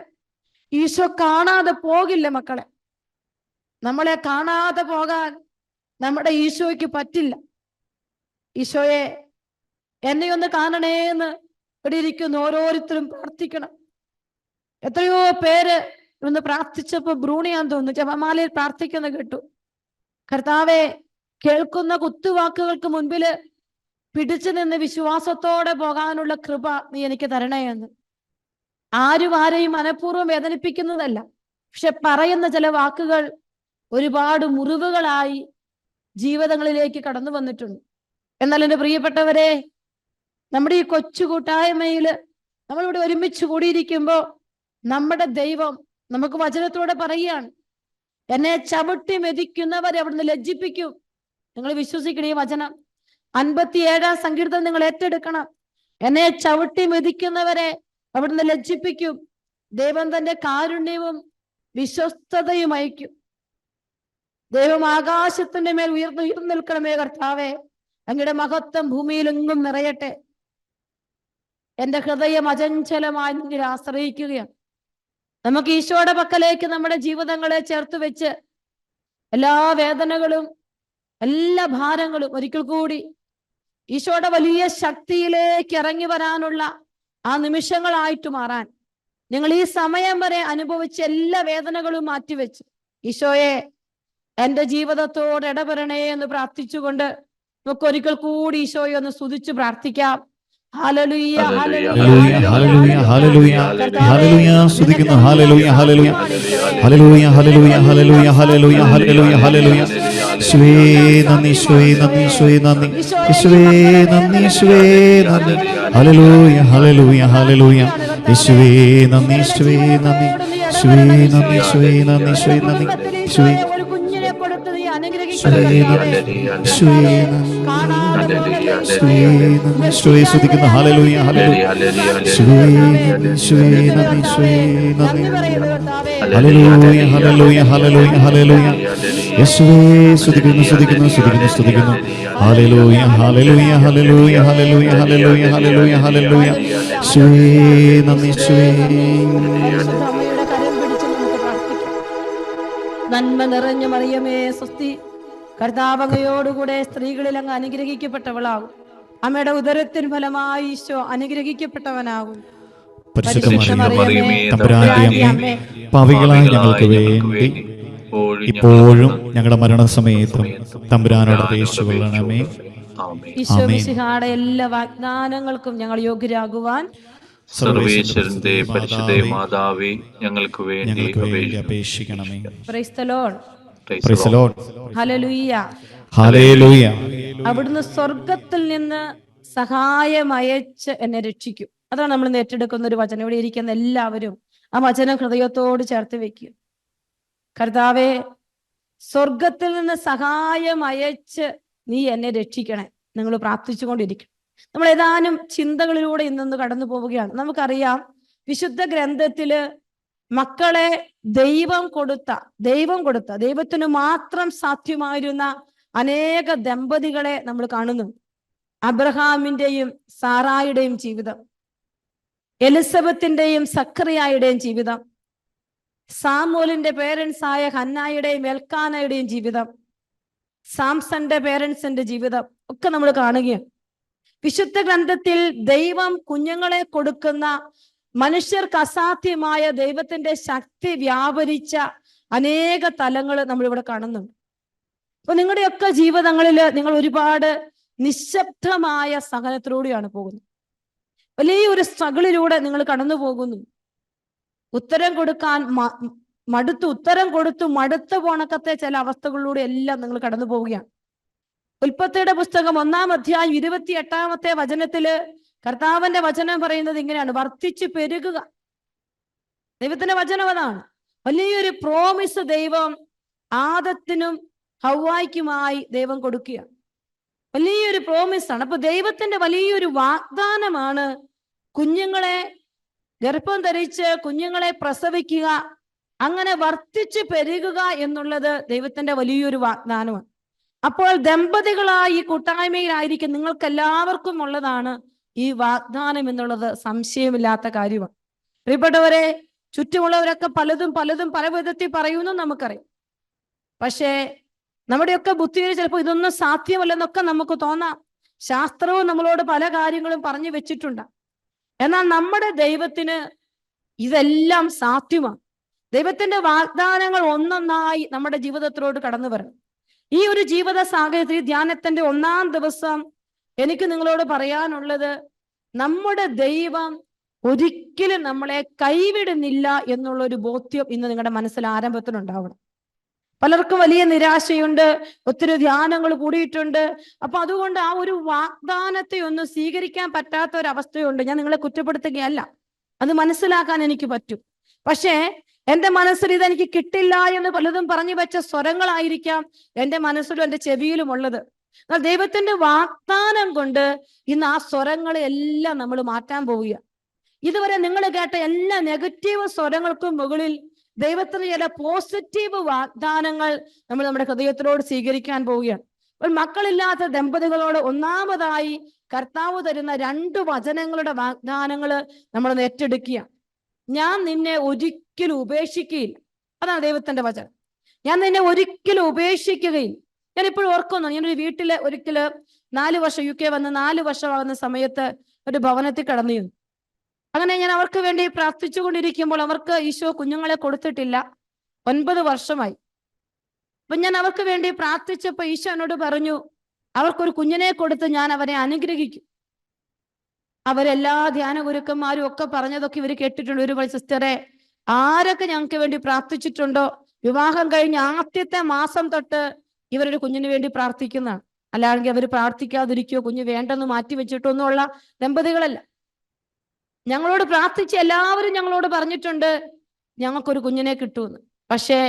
ഈശോ കാണാതെ പോകില്ല മക്കളെ. നമ്മളെ കാണാതെ പോകാൻ നമ്മുടെ ഈശോയ്ക്ക് പറ്റില്ല. ഈശോയെ എന്നെ ഒന്ന് കാണണേ എന്ന് ഇവിടെ ഇരിക്കുന്ന ഓരോരുത്തരും പ്രാർത്ഥിക്കണം. എത്രയോ പേര് ഒന്ന് പ്രാർത്ഥിച്ചപ്പോ ബ്രൂണിയാന്ന് തോന്നുന്നു ജപമാലയിൽ പ്രാർത്ഥിക്കുന്ന കേട്ടു. കർത്താവെ, കേൾക്കുന്ന കുത്തുവാക്കുകൾക്ക് മുൻപില് പിടിച്ചു നിന്ന് വിശ്വാസത്തോടെ പോകാനുള്ള കൃപ നീ എനിക്ക് തരണേ എന്ന്. ആരും ആരെയും മനഃപൂർവ്വം വേദനിപ്പിക്കുന്നതല്ല, പക്ഷെ പറയുന്ന ചില വാക്കുകൾ ഒരുപാട് മുറിവുകളായി ജീവിതങ്ങളിലേക്ക് കടന്നു വന്നിട്ടുണ്ട്. എന്നാൽ എൻ്റെ പ്രിയപ്പെട്ടവരെ, നമ്മുടെ ഈ കൊച്ചു കൂട്ടായ്മയില് നമ്മളിവിടെ ഒരുമിച്ച് കൂടിയിരിക്കുമ്പോൾ നമ്മുടെ ദൈവം നമുക്ക് വചനത്തോടെ പറയുകയാണ്, എന്നെ ചവിട്ടി മെതിക്കുന്നവരെ അവിടുന്ന് ലജ്ജിപ്പിക്കും. നിങ്ങൾ വിശ്വസിക്കണം ഈ വചനം. 57-ാം സങ്കീർത്തനം നിങ്ങൾ ഏറ്റെടുക്കണം. എന്നെ ചവിട്ടി മെതിക്കുന്നവരെ അവിടുന്ന് ലജ്ജിപ്പിക്കും. ദൈവം തന്റെ കാരുണ്യവും വിശ്വസ്തതയും അയക്കും. ദൈവം ആകാശത്തിന്റെ മേൽ ഉയർന്നു നിൽക്കണമേ കർത്താവേ, അങ്ങയുടെ മഹത്വം ഭൂമിയിലെങ്ങും നിറയട്ടെ. എന്റെ ഹൃദയം അചഞ്ചലമായി നിന്നിൽ ആശ്രയിക്കുകയാണ്. നമുക്ക് ഈശോയുടെ പക്കലേക്ക് നമ്മുടെ ജീവിതങ്ങളെ ചേർത്ത് വെച്ച് എല്ലാ വേദനകളും എല്ലാ ഭാരങ്ങളും ഒരിക്കൽ കൂടി ഈശോയുടെ വലിയ ശക്തിയിലേക്ക് ഇറങ്ങി വരാനുള്ള ആ നിമിഷങ്ങളായിട്ട് മാറാൻ നിങ്ങൾ ഈ സമയം വരെ അനുഭവിച്ച എല്ലാ വേദനകളും മാറ്റിവെച്ച് ഈശോയെ എൻ്റെ ജീവിതത്തോട് ഇടപെടണേ എന്ന് പ്രാർത്ഥിച്ചുകൊണ്ട് നമുക്ക് ഒരിക്കൽ കൂടി ഈശോയെ ഒന്ന് സ്തുതിച്ച് പ്രാർത്ഥിക്കാം. ഹല്ലേലൂയ ഹല്ലേലൂയ ഹല്ലേലൂയ ഹല്ലേലൂയ ഹല്ലേലൂയ സ്തുതിക്കുന്നു. ഹല്ലേലൂയ ഹല്ലേലൂയ ഹല്ലേലൂയ ഹല്ലേലൂയ ഹല്ലേലൂയ ഹല്ലേലൂയ ഹല്ലേലൂയ ഹല്ലേലൂയ. യേശുവേ നന്ദി, യേശുവേ നന്ദി, യേശുവേ നന്ദി, യേശുവേ നന്ദി, യേശുവേ നന്ദി. ഹല്ലേലൂയ ഹല്ലേലൂയ ഹല്ലേലൂയ. യേശുവേ നന്ദി, യേശുവേ നന്ദി, യേശുവേ നന്ദി, യേശുവേ നന്ദി, യേശുവേ നന്ദി, യേശുവേ ഒരു കുഞ്ഞിനെ കൊടുത്ത് നീ യേശുവേ നന്ദി, യേശുവേ നന്ദി, യേശുവേ സ്തുതിക്കുന്നു. ഹല്ലേലൂയ ഹല്ലേലൂയ യേശുവേ നന്ദി, യേശുവേ നന്ദി, യേശുവേ നന്ദി. ഹല്ലേലൂയ ഹല്ലേലൂയ ഹല്ലേലൂയ ഹല്ലേലൂയ. യേശുവേ സ്തുതിക്കുന്നു, സ്തുതിക്കുന്നു, സ്തുതിക്കുന്നു, സ്തുതിക്കുന്നു. ഹല്ലേലൂയ ഹല്ലേലൂയ ഹല്ലേലൂയ ഹല്ലേലൂയ ഹല്ലേലൂയ ഹല്ലേലൂയ ഹല്ലേലൂയ. യേശുവേ നന്ദി, യേശുവേ. അമ്മയുടെ കരം പിടിച്ച് നമുക്ക് പ്രാർത്ഥിക്കാം. നന്മ നിറഞ്ഞ മറിയമേ സ്വസ്തി, കർത്താവ് അങ്ങയോടുകൂടെ സ്ത്രീകളിൽ അങ്ങ് അനുഗ്രഹിക്കപ്പെട്ടവളാകും. അമ്മയുടെ ഉദരത്തിന് ഫലമായി ഈശോ അനുഗ്രഹിക്കപ്പെട്ടവനാകും. പരിശുദ്ധ മറിയമേ തമ്പുരാന്റെ അമ്മേ, പാപികളായ ഞങ്ങൾക്ക് വേണ്ടി ഇപ്പോഴും ഞങ്ങളുടെ മരണസമയത്തും തമ്പുരാനോട് അപേക്ഷിച്ചുകൊള്ളണമേ. ഈശോ മിശിഹായുടെ എല്ലാ വാഗ്ദാനങ്ങൾക്കും ഞങ്ങൾ യോഗ്യരാകുവാൻ സർവേശ്വരന്റെ പരിശുദ്ധ മാതാവേ, ഞങ്ങൾക്ക് വേണ്ടി അപേക്ഷിക്കണമേ. Price the Lord. Praise the Lord. ഹല്ലേലൂയ. ഹല്ലേലൂയ. അവിടുന്ന് സ്വർഗത്തിൽ നിന്ന് സഹായം അയച്ച് എന്നെ രക്ഷിക്കും. അതാണ് നമ്മൾ ഇന്ന് ഏറ്റെടുക്കുന്ന ഒരു വചനം. ഇവിടെ ഇരിക്കുന്ന എല്ലാവരും ആ വചനം ഹൃദയത്തോട് ചേർത്ത് വെക്കും. കർത്താവേ, സ്വർഗത്തിൽ നിന്ന് സഹായം അയച്ച് നീ എന്നെ രക്ഷിക്കണേ. നിങ്ങൾ പ്രാർത്ഥിച്ചുകൊണ്ടിരിക്കണം. നമ്മൾ ഏതാനും ചിന്തകളിലൂടെ ഇന്നൊന്ന് കടന്നു പോവുകയാണ്. നമുക്കറിയാം, വിശുദ്ധ ഗ്രന്ഥത്തില് മക്കളെ ദൈവം കൊടുത്ത ദൈവത്തിന് മാത്രം സാധ്യമായിരുന്ന അനേക ദമ്പതികളെ നമ്മൾ കാണുന്നു. അബ്രഹാമിന്റെയും സാറായുടെയും ജീവിതം, എലിസബത്തിന്റെയും സക്കറിയായുടെയും ജീവിതം, സാമൂലിന്റെ പേരൻസായ ഹന്നായുടെയും എൽക്കാനയുടെയും ജീവിതം, സാംസന്റെ പേരൻസിന്റെ ജീവിതം ഒക്കെ നമ്മൾ കാണുകയാണ്. വിശുദ്ധ ഗ്രന്ഥത്തിൽ ദൈവം കുഞ്ഞുങ്ങളെ കൊടുക്കുന്ന മനുഷ്യർക്ക് അസാധ്യമായ ദൈവത്തിന്റെ ശക്തി വ്യാപരിച്ച അനേക തലങ്ങൾ നമ്മളിവിടെ കാണുന്നുണ്ട്. അപ്പൊ നിങ്ങളുടെയൊക്കെ ജീവിതങ്ങളിൽ നിങ്ങൾ ഒരുപാട് നിശബ്ദമായ സഹനത്തിലൂടെയാണ് പോകുന്നത്. വലിയൊരു സ്ട്രഗിളിലൂടെ നിങ്ങൾ കടന്നു പോകുന്നു. ഉത്തരം കൊടുക്കാൻ ഉത്തരം കൊടുത്തു മടുത്ത പോണക്കത്തെ ചില അവസ്ഥകളിലൂടെ എല്ലാം നിങ്ങൾ കടന്നു പോവുകയാണ്. ഉൽപ്പത്തിയുടെ പുസ്തകം 1-ാം അധ്യായം 28-ാമത്തെ വചനത്തില് കർത്താവിന്റെ വചനം പറയുന്നത് ഇങ്ങനെയാണ്: വർദ്ധിച്ചു പെരുകുക. ദൈവത്തിന്റെ വചനം അതാണ്. വലിയൊരു പ്രോമിസ് ദൈവം ആദത്തിനും ഹവ്വായ്ക്കുമായി ദൈവം കൊടുക്കുക. വലിയൊരു പ്രോമിസാണ്. അപ്പൊ ദൈവത്തിന്റെ വലിയൊരു വാഗ്ദാനമാണ് കുഞ്ഞുങ്ങളെ ഗർഭം ധരിച്ച് കുഞ്ഞുങ്ങളെ പ്രസവിക്കുക, അങ്ങനെ വർദ്ധിച്ചു പെരുകുക എന്നുള്ളത് ദൈവത്തിന്റെ വലിയൊരു വാഗ്ദാനമാണ്. അപ്പോൾ ദമ്പതികളായി ഈ കൂട്ടായ്മയിലായിരിക്കും നിങ്ങൾക്ക് എല്ലാവർക്കും ഉള്ളതാണ് ഈ വാഗ്ദാനം എന്നുള്ളത് സംശയമില്ലാത്ത കാര്യമാണ്. പ്രിയപ്പെട്ടവരെ, ചുറ്റുമുള്ളവരൊക്കെ പലതും പല വിധത്തിൽ പറയുന്നു നമുക്കറിയാം. പക്ഷേ നമ്മുടെയൊക്കെ ബുദ്ധിയിൽ ചിലപ്പോൾ ഇതൊന്നും സാധ്യമല്ലെന്നൊക്കെ നമുക്ക് തോന്നാം. ശാസ്ത്രവും നമ്മളോട് പല കാര്യങ്ങളും പറഞ്ഞു വെച്ചിട്ടുണ്ട്. എന്നാൽ നമ്മുടെ ദൈവത്തിന് ഇതെല്ലാം സാധ്യമാണ്. ദൈവത്തിന്റെ വാഗ്ദാനങ്ങൾ ഒന്നൊന്നായി നമ്മുടെ ജീവിതത്തിലോട്ട് കടന്നു വരണം. ഈ ഒരു ജീവിത സാഹചര്യത്തിൽ ധ്യാനത്തിന്റെ 1-ാം ദിവസം എനിക്ക് നിങ്ങളോട് പറയാനുള്ളത്, നമ്മുടെ ദൈവം ഒരിക്കലും നമ്മളെ കൈവിടുന്നില്ല എന്നുള്ളൊരു ബോധ്യം ഇന്ന് നിങ്ങളുടെ മനസ്സിൽ ആരംഭത്തിലുണ്ടാവണം. പലർക്കും വലിയ നിരാശയുണ്ട്, ഒത്തിരി ധ്യാനങ്ങൾ കൂടിയിട്ടുണ്ട്. അപ്പൊ അതുകൊണ്ട് ആ ഒരു വാഗ്ദാനത്തെ ഒന്നും സ്വീകരിക്കാൻ പറ്റാത്ത ഒരവസ്ഥയുണ്ട്. ഞാൻ നിങ്ങളെ കുറ്റപ്പെടുത്തുകയല്ല, അത് മനസ്സിലാക്കാൻ എനിക്ക് പറ്റും. പക്ഷേ എന്റെ മനസ്സിൽ ഇതെനിക്ക് കിട്ടില്ല എന്ന് പലതും പറഞ്ഞു വെച്ച സ്വരങ്ങളായിരിക്കാം എന്റെ മനസ്സിലും എന്റെ ചെവിയിലും ഉള്ളത്. എന്നാൽ ദൈവത്തിന്റെ വാഗ്ദാനം കൊണ്ട് ഇന്ന് ആ സ്വരങ്ങളെ എല്ലാം നമ്മൾ മാറ്റാൻ പോവുക. ഇതുവരെ നിങ്ങൾ കേട്ട എല്ലാ നെഗറ്റീവ് സ്വരങ്ങൾക്കും മുകളിൽ ദൈവത്തിന് ചില പോസിറ്റീവ് വാഗ്ദാനങ്ങൾ നമ്മൾ നമ്മുടെ ഹൃദയത്തിലോട് സ്വീകരിക്കാൻ പോവുകയാണ്. അപ്പോൾ മക്കളില്ലാത്ത ദമ്പതികളോട് ഒന്നാമതായി കർത്താവ് തരുന്ന 2 വചനങ്ങളുടെ വാഗ്ദാനങ്ങൾ നമ്മൾ ഏറ്റെടുക്കുക. ഞാൻ നിന്നെ ഒരിക്കലും ഉപേക്ഷിക്കുകയില്ല. അതാണ് ദൈവത്തിന്റെ വചനം. ഞാൻ നിന്നെ ഒരിക്കലും ഉപേക്ഷിക്കുകയില്ല. ഞാൻ ഇപ്പോഴും ഓർക്കുന്നു, ഞാനൊരു വീട്ടില് ഒരിക്കല് 4 വർഷം UK വന്ന് 4 വർഷമാകുന്ന സമയത്ത് ഒരു ഭവനത്തിൽ കടന്നിരുന്നു. അങ്ങനെ ഞാൻ അവർക്ക് വേണ്ടി പ്രാർത്ഥിച്ചു കൊണ്ടിരിക്കുമ്പോൾ അവർക്ക് ഈശോ കുഞ്ഞുങ്ങളെ കൊടുത്തിട്ടില്ല. 9 വർഷമായി. അപ്പൊ ഞാൻ അവർക്ക് വേണ്ടി പ്രാർത്ഥിച്ചപ്പോ ഈശോ എന്നോട് പറഞ്ഞു, അവർക്കൊരു കുഞ്ഞിനെ കൊടുത്ത് ഞാൻ അവരെ അനുഗ്രഹിക്കും. അവരെല്ലാ ധ്യാന ഗുരുക്കന്മാരും ഒക്കെ പറഞ്ഞതൊക്കെ ഇവർ കേട്ടിട്ടുണ്ട്. ഒരു സിസ്റ്ററെ, ആരൊക്കെ ഞങ്ങൾക്ക് വേണ്ടി പ്രാർത്ഥിച്ചിട്ടുണ്ടോ, വിവാഹം കഴിഞ്ഞ ആദ്യത്തെ മാസം തൊട്ട് ഇവരൊരു കുഞ്ഞിന് വേണ്ടി പ്രാർത്ഥിക്കുന്നതാണ്. അല്ലാണെങ്കിൽ അവർ പ്രാർത്ഥിക്കാതിരിക്കോ കുഞ്ഞ് വേണ്ടെന്ന് മാറ്റി വെച്ചിട്ടൊന്നുമുള്ള ദമ്പതികളല്ല. ഞങ്ങളോട് പ്രാർത്ഥിച്ച് എല്ലാവരും ഞങ്ങളോട് പറഞ്ഞിട്ടുണ്ട് ഞങ്ങൾക്കൊരു കുഞ്ഞിനെ കിട്ടുമെന്ന്. പക്ഷേ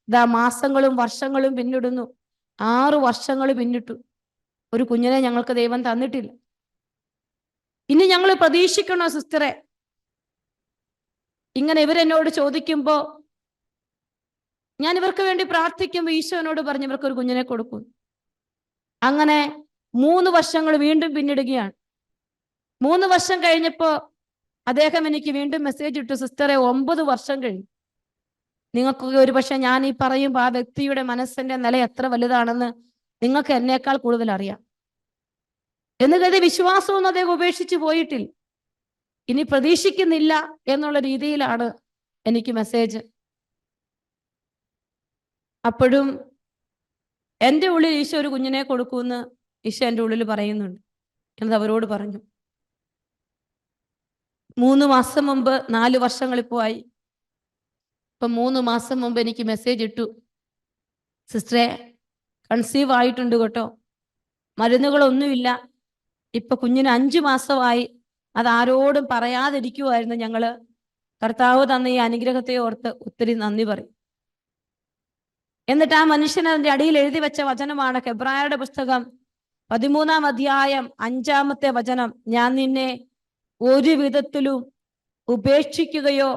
ഇതാ മാസങ്ങളും വർഷങ്ങളും പിന്നിടുന്നു. 6 വർഷങ്ങൾ പിന്നിട്ടു, ഒരു കുഞ്ഞിനെ ഞങ്ങൾക്ക് ദൈവം തന്നിട്ടില്ല. ഇനി ഞങ്ങൾ പ്രതീക്ഷിക്കണോ സിസ്റ്ററെ? ഇങ്ങനെ ഇവരെന്നോട് ചോദിക്കുമ്പോ ഞാൻ ഇവർക്ക് വേണ്ടി പ്രാർത്ഥിക്കുമ്പോൾ ഈശോ എന്നോട് പറഞ്ഞു ഇവർക്കൊരു കുഞ്ഞിനെ കൊടുക്കും. അങ്ങനെ 3 വർഷങ്ങൾ വീണ്ടും പിന്നിടുകയാണ്. 3 വർഷം കഴിഞ്ഞപ്പോ അദ്ദേഹം എനിക്ക് വീണ്ടും മെസ്സേജ് ഇട്ടു, സിസ്റ്ററെ 9 വർഷം കഴിഞ്ഞു. നിങ്ങൾക്കൊക്കെ ഒരു പക്ഷെ ഞാൻ ഈ പറയുമ്പോൾ ആ വ്യക്തിയുടെ മനസ്സിന്റെ നില എത്ര വലുതാണെന്ന് നിങ്ങൾക്ക് എന്നേക്കാൾ കൂടുതൽ അറിയാം. എന്ന് കരുതി വിശ്വാസമൊന്നും അദ്ദേഹം ഉപേക്ഷിച്ച് പോയിട്ടില്ല. ഇനി പ്രതീക്ഷിക്കുന്നില്ല എന്നുള്ള രീതിയിലാണ് എനിക്ക് മെസ്സേജ്. അപ്പോഴും എൻ്റെ ഉള്ളിൽ ഈശോ ഒരു കുഞ്ഞിനെ കൊടുക്കുമെന്ന് ഈശോ എൻ്റെ ഉള്ളിൽ പറയുന്നുണ്ട് എന്നത് അവരോട് പറഞ്ഞു. 3 മാസം മുമ്പ് 4 വർഷങ്ങളിപ്പോ ആയി. ഇപ്പൊ 3 മാസം മുമ്പ് എനിക്ക് മെസ്സേജ് ഇട്ടു, സിസ്റ്ററെ കൺസീവ് ആയിട്ടുണ്ട് കേട്ടോ, മരുന്നുകളൊന്നുമില്ല, ഇപ്പൊ കുഞ്ഞിന് 5 മാസമായി. അത് ആരോടും പറയാതിരിക്കുമായിരുന്നു ഞങ്ങള്. കർത്താവ് തന്ന ഈ അനുഗ്രഹത്തെ ഓർത്ത് ഒത്തിരി നന്ദി പറയും. എന്നിട്ട് ആ മനുഷ്യൻ അതിന്റെ അടിയിൽ എഴുതി വെച്ച വചനമാണ് ഹെബ്രായരുടെ പുസ്തകം 13-ാം അധ്യായം 5-ാമത്തെ വചനം. ഞാൻ നിന്നെ ഒരു വിധത്തിലും ഉപേക്ഷിക്കുകയോ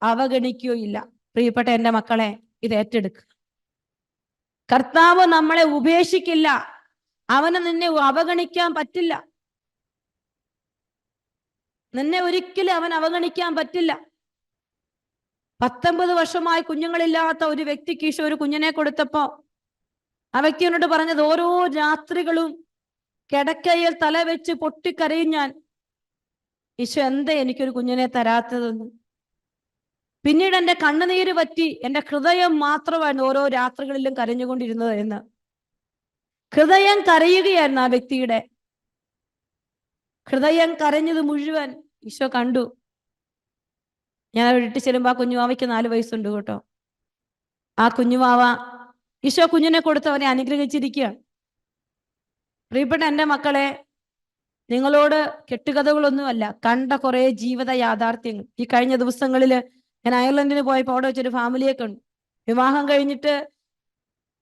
അവഗണിക്കുകയോ ഇല്ല. പ്രിയപ്പെട്ട എൻ്റെ മക്കളെ, ഇത് ഏറ്റെടുക്കുക. കർത്താവ് നമ്മളെ ഉപേക്ഷിക്കില്ല. അവന് നിന്നെ അവഗണിക്കാൻ പറ്റില്ല. നിന്നെ ഒരിക്കലും അവൻ അവഗണിക്കാൻ പറ്റില്ല. 19 വർഷമായി കുഞ്ഞുങ്ങളില്ലാത്ത ഒരു വ്യക്തിക്ക് ഈശോ ഒരു കുഞ്ഞിനെ കൊടുത്തപ്പോ ആ വ്യക്തി എന്നോട് പറഞ്ഞത്, ഓരോ രാത്രികളും കിടക്കയിൽ തല വെച്ച് പൊട്ടിക്കരയും ഞാൻ, ഈശോ എന്താ എനിക്കൊരു കുഞ്ഞിനെ തരാത്തതെന്ന്. പിന്നീട് എൻ്റെ കണ്ണുനീര് പറ്റി എൻ്റെ ഹൃദയം മാത്രമായിരുന്നു ഓരോ രാത്രികളിലും കരഞ്ഞുകൊണ്ടിരുന്നത് എന്ന്. ഹൃദയം കരയുകയായിരുന്നു ആ വ്യക്തിയുടെ. ഹൃദയം കരഞ്ഞത് മുഴുവൻ ഈശോ കണ്ടു. ഞാൻ വീട്ടിൽ ചെല്ലുമ്പോൾ ആ കുഞ്ഞുമാവയ്ക്ക് 4 വയസ്സുണ്ട് കേട്ടോ. ആ കുഞ്ഞുമാവ ഈശോ കുഞ്ഞിനെ കൊടുത്തവനെ അനുഗ്രഹിച്ചിരിക്കുകയാണ്. പ്രിയപ്പെട്ട എൻ്റെ മക്കളെ, നിങ്ങളോട് കെട്ടുകഥകളൊന്നുമല്ല, കണ്ട കുറെ ജീവിത യാഥാർത്ഥ്യങ്ങൾ. ഈ കഴിഞ്ഞ ദിവസങ്ങളിൽ ഞാൻ അയർലൻഡിന് പോയപ്പോൾ അവിടെ വെച്ചൊരു ഫാമിലിയെ കണ്ടു. വിവാഹം കഴിഞ്ഞിട്ട്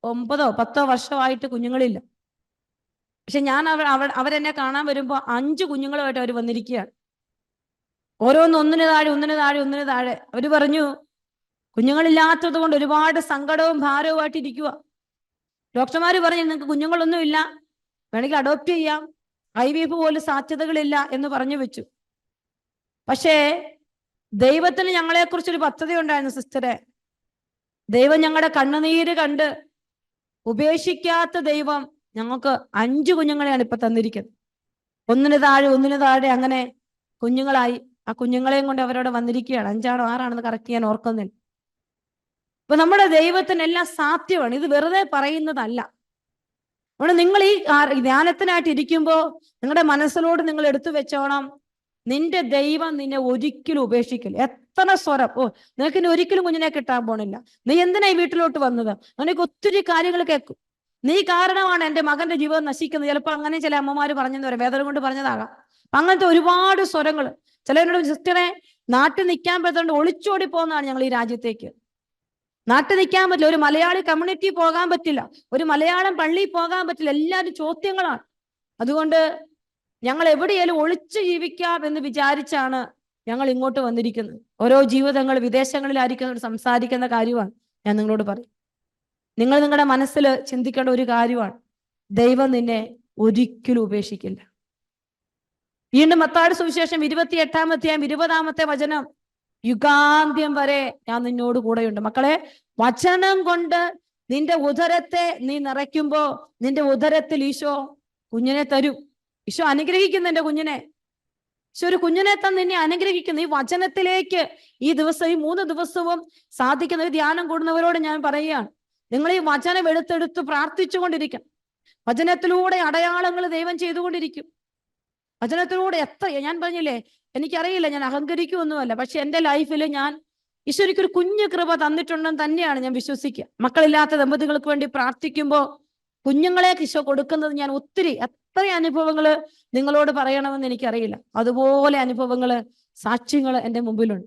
9-10 വർഷമായിട്ട് കുഞ്ഞുങ്ങളില്ല. പക്ഷെ ഞാൻ അവരെന്നെ കാണാൻ വരുമ്പോൾ 5 കുഞ്ഞുങ്ങളുമായിട്ട് അവർ വന്നിരിക്കുകയാണ്. ഒന്നിന് താഴെ ഒന്നിന് താഴെ ഒന്നിന് താഴെ. അവര് പറഞ്ഞു, കുഞ്ഞുങ്ങളില്ലാത്തത് കൊണ്ട് ഒരുപാട് സങ്കടവും ഭാരവുമായിട്ട് ഇരിക്കുക. ഡോക്ടർമാര് പറഞ്ഞു, നിങ്ങൾക്ക് കുഞ്ഞുങ്ങളൊന്നും ഇല്ല, വേണമെങ്കിൽ അഡോപ്റ്റ് ചെയ്യാം, IVF പോലും സാധ്യതകളില്ല എന്ന് പറഞ്ഞു വെച്ചു. പക്ഷേ ദൈവത്തിന് ഞങ്ങളെക്കുറിച്ചൊരു പദ്ധതി ഉണ്ടായിരുന്നു സിസ്റ്ററെ. ദൈവം ഞങ്ങളുടെ കണ്ണുനീര് കണ്ട് ഉപേക്ഷിക്കാത്ത ദൈവം ഞങ്ങൾക്ക് 5 കുഞ്ഞുങ്ങളെയാണ് ഇപ്പൊ തന്നിരിക്കുന്നത്. ഒന്നിന് താഴെ അങ്ങനെ കുഞ്ഞുങ്ങളായി. ആ കുഞ്ഞുങ്ങളെയും കൊണ്ട് അവരവിടെ വന്നിരിക്കുകയാണ്. 5 ആണോ 6 ആണെന്ന് കറക്റ്റ് ചെയ്യാൻ ഓർക്കുന്നില്ല. അപ്പൊ നമ്മുടെ ദൈവത്തിന് എല്ലാം സാധ്യമാണ്. ഇത് വെറുതെ പറയുന്നതല്ല. അതുകൊണ്ട് നിങ്ങൾ ഈ ധ്യാനത്തിനായിട്ട് ഇരിക്കുമ്പോൾ നിങ്ങളുടെ മനസ്സിലോട് നിങ്ങൾ എടുത്തു വെച്ചോണം, നിന്റെ ദൈവം നിന്നെ ഒരിക്കലും ഉപേക്ഷിക്കില്ല. എത്ര സ്വരം, നിനക്ക് ഇനി ഒരിക്കലും കുഞ്ഞിനെ കിട്ടാൻ പോണില്ല, നീ എന്തിനാ ഈ വീട്ടിലോട്ട് വന്നത്, നിനക്ക് ഒത്തിരി കാര്യങ്ങൾ കേൾക്കും, നീ കാരണമാണ് എൻ്റെ മകന്റെ ജീവിതം നശിക്കുന്നത്. ചിലപ്പോൾ അങ്ങനെ ചില അമ്മമാര് പറഞ്ഞെന്ന് പറയാം, വേദന കൊണ്ട് പറഞ്ഞതാകാം. അങ്ങനത്തെ ഒരുപാട് സ്വരങ്ങൾ. ചിലരോട്, സിസ്റ്ററെ നാട്ടിൽ നിൽക്കാൻ പറ്റാണ്ട് ഒളിച്ചോടി പോകുന്നതാണ് ഞങ്ങൾ ഈ രാജ്യത്തേക്ക്. നാട്ടിൽ നിൽക്കാൻ പറ്റില്ല, ഒരു മലയാളി കമ്മ്യൂണിറ്റി പോകാൻ പറ്റില്ല, ഒരു മലയാളം പള്ളിയിൽ പോകാൻ പറ്റില്ല, എല്ലാവരും ചോദ്യങ്ങളാണ്. അതുകൊണ്ട് ഞങ്ങൾ എവിടെയാലും ഒളിച്ചു ജീവിക്കാം എന്ന് വിചാരിച്ചാണ് ഞങ്ങൾ ഇങ്ങോട്ട് വന്നിരിക്കുന്നത്. ഓരോ ജീവിതങ്ങൾ വിദേശങ്ങളിലായിരിക്കുന്നവർ സംസാരിക്കുന്ന കാര്യമാണ് ഞാൻ നിങ്ങളോട് പറയും. നിങ്ങൾ നിങ്ങളുടെ മനസ്സിൽ ചിന്തിക്കേണ്ട ഒരു കാര്യമാണ്, ദൈവം നിന്നെ ഒരിക്കലും ഉപേക്ഷിക്കില്ല. വീണ്ടും മത്തായിയുടെ സുവിശേഷം 28-ാം അധ്യായം 20-ാമത്തെ വചനം, യുഗാന്ത്യം വരെ ഞാൻ നിന്നോട് കൂടെയുണ്ട്. മക്കളെ, വചനം കൊണ്ട് നിന്റെ ഉദരത്തെ നീ നിറയ്ക്കുമ്പോ നിന്റെ ഉദരത്തിൽ ഈശോ കുഞ്ഞിനെ തരും. ഈശോ അനുഗ്രഹിക്കുന്നു നിന്റെ കുഞ്ഞിനെ. ഈശോ ഒരു കുഞ്ഞിനെ തന്നെ നിന്നെ അനുഗ്രഹിക്കുന്നു. ഈ വചനത്തിലേക്ക് ഈ 3 ദിവസവും സാധിക്കുന്ന ഒരു ധ്യാനം കൂടുന്നവരോട് ഞാൻ പറയുകയാണ്, നിങ്ങൾ ഈ വചനം എടുത്തെടുത്ത് പ്രാർത്ഥിച്ചുകൊണ്ടിരിക്കണം. വചനത്തിലൂടെ അടയാളങ്ങൾ ദൈവം ചെയ്തുകൊണ്ടിരിക്കും. വചനത്തിലൂടെ ഞാൻ പറഞ്ഞില്ലേ, എനിക്കറിയില്ല, ഞാൻ അഹങ്കരിക്കുമൊന്നുമല്ല, പക്ഷെ എൻ്റെ ലൈഫിൽ ഞാൻ ഈശോയ്ക്കൊരു കുഞ്ഞു കൃപ തന്നിട്ടുണ്ടെന്ന് തന്നെയാണ് ഞാൻ വിശ്വസിക്കുക. മക്കളില്ലാത്ത ദമ്പതികൾക്ക് വേണ്ടി പ്രാർത്ഥിക്കുമ്പോൾ കുഞ്ഞുങ്ങളെ ഈശോ കൊടുക്കുന്നത് ഞാൻ എത്ര അനുഭവങ്ങൾ നിങ്ങളോട് പറയണമെന്ന് എനിക്കറിയില്ല. അതുപോലെ അനുഭവങ്ങള്, സാക്ഷ്യങ്ങള് എൻ്റെ മുമ്പിലുണ്ട്.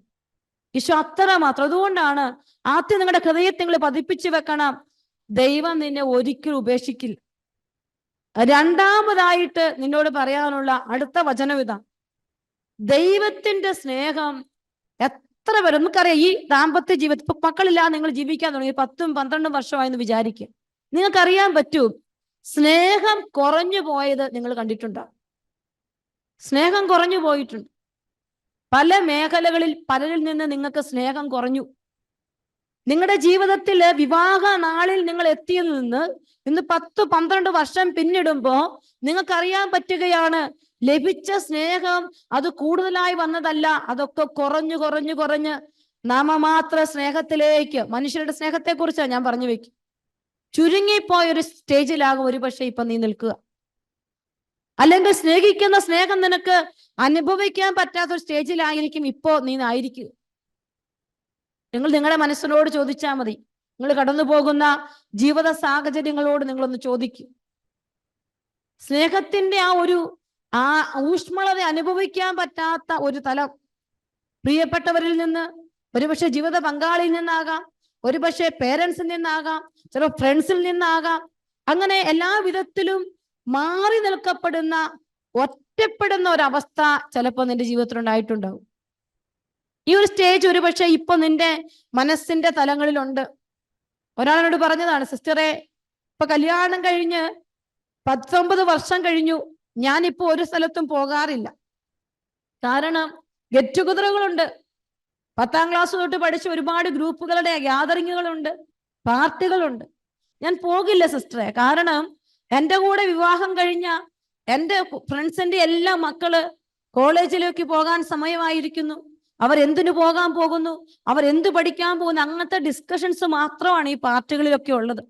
ഈശോ അത്ര മാത്രം. അതുകൊണ്ടാണ് ആദ്യം നിങ്ങളുടെ ഹൃദയത്തെ നിങ്ങൾ പതിപ്പിച്ചു വെക്കണം, ദൈവം നിന്നെ ഒരിക്കലും ഉപേക്ഷിക്കില്ല. രണ്ടാമതായിട്ട് നിന്നോട് പറയാനുള്ള അടുത്ത വചനം ഇതാണ്, ദൈവത്തിന്റെ സ്നേഹം എത്ര പേര് നമുക്കറിയാം. ഈ ദാമ്പത്യ ജീവിതത്തിൽ ഇപ്പൊ മക്കളില്ലാതെ നിങ്ങൾ ജീവിക്കാൻ തുടങ്ങി 10-12 വർഷമായെന്ന് വിചാരിക്കുക, നിങ്ങൾക്കറിയാൻ പറ്റൂ, സ്നേഹം കുറഞ്ഞു പോയത് നിങ്ങൾ കണ്ടിട്ടുണ്ടാവും. സ്നേഹം കുറഞ്ഞു പോയിട്ടുണ്ട്. പല മേഖലകളിൽ പലരിൽ നിന്ന് നിങ്ങൾക്ക് സ്നേഹം കുറഞ്ഞു. നിങ്ങളുടെ ജീവിതത്തില് വിവാഹ നാളിൽ നിങ്ങൾ എത്തിയതിൽ നിന്ന് ഇന്ന് 10-12 വർഷം പിന്നിടുമ്പോ നിങ്ങൾക്കറിയാൻ പറ്റുകയാണ്, ലഭിച്ച സ്നേഹം അത് കൂടുതലായി വന്നതല്ല, അതൊക്കെ കുറഞ്ഞ് നാമമാത്ര സ്നേഹത്തിലേക്ക്, മനുഷ്യരുടെ സ്നേഹത്തെ കുറിച്ചാണ് ഞാൻ പറഞ്ഞു വെക്കും, ചുരുങ്ങിപ്പോയൊരു സ്റ്റേജിലാകും ഒരുപക്ഷെ ഇപ്പൊ നീ നിൽക്കുക. അല്ലെങ്കിൽ സ്നേഹിക്കുന്ന സ്നേഹം നിനക്ക് അനുഭവിക്കാൻ പറ്റാത്തൊരു സ്റ്റേജിലായിരിക്കും ഇപ്പോ നീ ആയിരിക്കുക. നിങ്ങളുടെ മനസ്സിനോട് ചോദിച്ചാൽ മതി, നിങ്ങൾ കടന്നു പോകുന്ന ജീവിത സാഹചര്യങ്ങളോട് നിങ്ങളൊന്ന് ചോദിക്കും. സ്നേഹത്തിന്റെ ആ ഊഷ്മളത അനുഭവിക്കാൻ പറ്റാത്ത ഒരു തലം പ്രിയപ്പെട്ടവരിൽ നിന്ന്, ഒരുപക്ഷെ ജീവിത പങ്കാളിയിൽ നിന്നാകാം, ഒരുപക്ഷെ പേരൻസിൽ നിന്നാകാം, ചില ഫ്രണ്ട്സിൽ നിന്നാകാം. അങ്ങനെ എല്ലാ വിധത്തിലും മാറി നിൽക്കപ്പെടുന്ന, ഒറ്റപ്പെടുന്ന ഒരവസ്ഥ ചിലപ്പോൾ നിന്റെ ജീവിതത്തിൽ ഉണ്ടായിട്ടുണ്ടാവും. ഈ ഒരു സ്റ്റേജ് ഒരുപക്ഷെ ഇപ്പൊ നിന്റെ മനസ്സിന്റെ തലങ്ങളിലുണ്ട്. ഒരാളോട് പറഞ്ഞതാണ്, സിസ്റ്ററെ ഇപ്പൊ കല്യാണം കഴിഞ്ഞ് 19 വർഷം കഴിഞ്ഞു, ഞാനിപ്പോ ഒരു സ്ഥലത്തും പോകാറില്ല. കാരണം ഗെറ്റ് ടുഗദറുകളുണ്ട്, 10ാം ക്ലാസ് തൊട്ട് പഠിച്ച ഒരുപാട് ഗ്രൂപ്പുകളുടെ ഗ്യാതറിങ്ങുകളുണ്ട്, പാർട്ടികളുണ്ട്. ഞാൻ പോകില്ല സിസ്റ്ററെ, കാരണം എൻ്റെ കൂടെ വിവാഹം കഴിഞ്ഞ എൻ്റെ ഫ്രണ്ട്സിന്റെ എല്ലാ മക്കള് കോളേജിലേക്ക് പോകാൻ സമയമായിരിക്കുന്നു, അവരെന്തിനു പോകാൻ പോകുന്നു, അവരെന്ത് പഠിക്കാൻ പോകുന്നു, അങ്ങനത്തെ ഡിസ്കഷൻസ് മാത്രമാണ് ഈ പാർട്ടികളിലൊക്കെ ഉള്ളത്.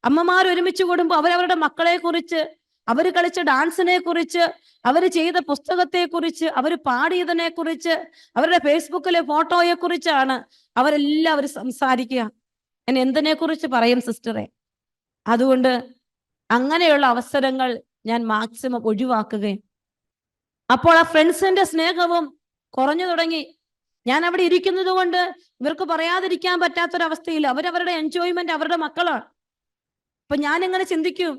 അമ്മമാർ ഒരുമിച്ച് കൂടുമ്പോൾ അവരവരുടെ മക്കളെ കുറിച്ച്, അവർ കളിച്ച ഡാൻസിനെ കുറിച്ച്, അവർ ചെയ്ത പുസ്തകത്തെ കുറിച്ച്, അവർ പാടിയതിനെ കുറിച്ച്, അവരുടെ ഫേസ്ബുക്കിലെ ഫോട്ടോയെ കുറിച്ചാണ് അവരെല്ലാവരും സംസാരിക്കുക. ഞാൻ എന്തിനെ കുറിച്ച് പറയും സിസ്റ്ററെ? അതുകൊണ്ട് അങ്ങനെയുള്ള അവസരങ്ങൾ ഞാൻ മാക്സിമം ഒഴിവാക്കുകയും, അപ്പോൾ ആ ഫ്രണ്ട്സിന്റെ സ്നേഹവും കുറഞ്ഞു തുടങ്ങി. ഞാൻ അവിടെ ഇരിക്കുന്നത് കൊണ്ട് ഇവർക്ക് പറയാതിരിക്കാൻ പറ്റാത്തൊരവസ്ഥയില്ല. അവരവരുടെ എൻജോയ്മെന്റ് അവരുടെ മക്കളാണ്. അപ്പൊ ഞാൻ എങ്ങനെ ചിന്തിക്കും,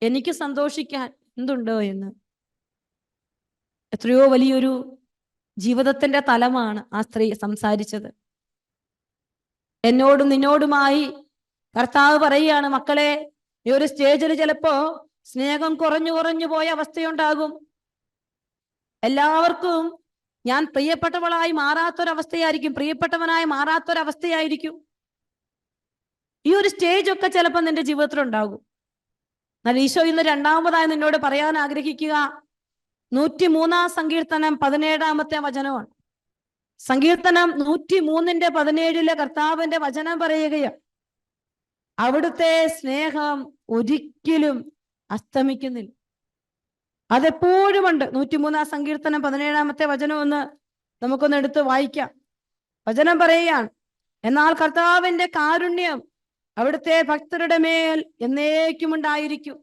എനിക്ക് സന്തോഷിക്കാൻ, എന്തുണ്ടോ എന്ന്. എത്രയോ വലിയൊരു ജീവിതത്തിന്റെ തലമാണ് ആ സ്ത്രീ സംസാരിച്ചത്. എന്നോടും നിന്നോടുമായി കർത്താവ് പറയുകയാണ്, മക്കളെ, ഈ ഒരു സ്റ്റേജിൽ ചിലപ്പോ സ്നേഹം കുറഞ്ഞു കുറഞ്ഞു പോയ അവസ്ഥയുണ്ടാകും. എല്ലാവർക്കും ഞാൻ പ്രിയപ്പെട്ടവളായി മാറാത്തൊരവസ്ഥയായിരിക്കും, പ്രിയപ്പെട്ടവനായി മാറാത്തൊരവസ്ഥയായിരിക്കും. ഈ ഒരു സ്റ്റേജ് ഒക്കെ ചിലപ്പോൾ നിന്റെ ജീവിതത്തിൽ ഉണ്ടാകും. എന്നാൽ ഈശോ ഇന്ന് രണ്ടാമതായി നിന്നോട് പറയാൻ ആഗ്രഹിക്കുക 103 സങ്കീർത്തനം 17 വചനമാണ്. സങ്കീർത്തനം 103:17 കർത്താവിന്റെ വചനം പറയുകയാണ്, അവിടുത്തെ സ്നേഹം ഒരിക്കലും അസ്തമിക്കുന്നില്ല. അതെപ്പോഴും ഉണ്ട്. 103 സങ്കീർത്തനം 17 വചനം ഒന്ന് നമുക്കൊന്ന് എടുത്ത് വായിക്കാം. വചനം പറയുകയാണ്, എന്നാൽ കർത്താവിന്റെ കാരുണ്യം അവിടുത്തെ ഭക്തരുടെ മേൽ എന്നേക്കും ഉണ്ടായിരിക്കും.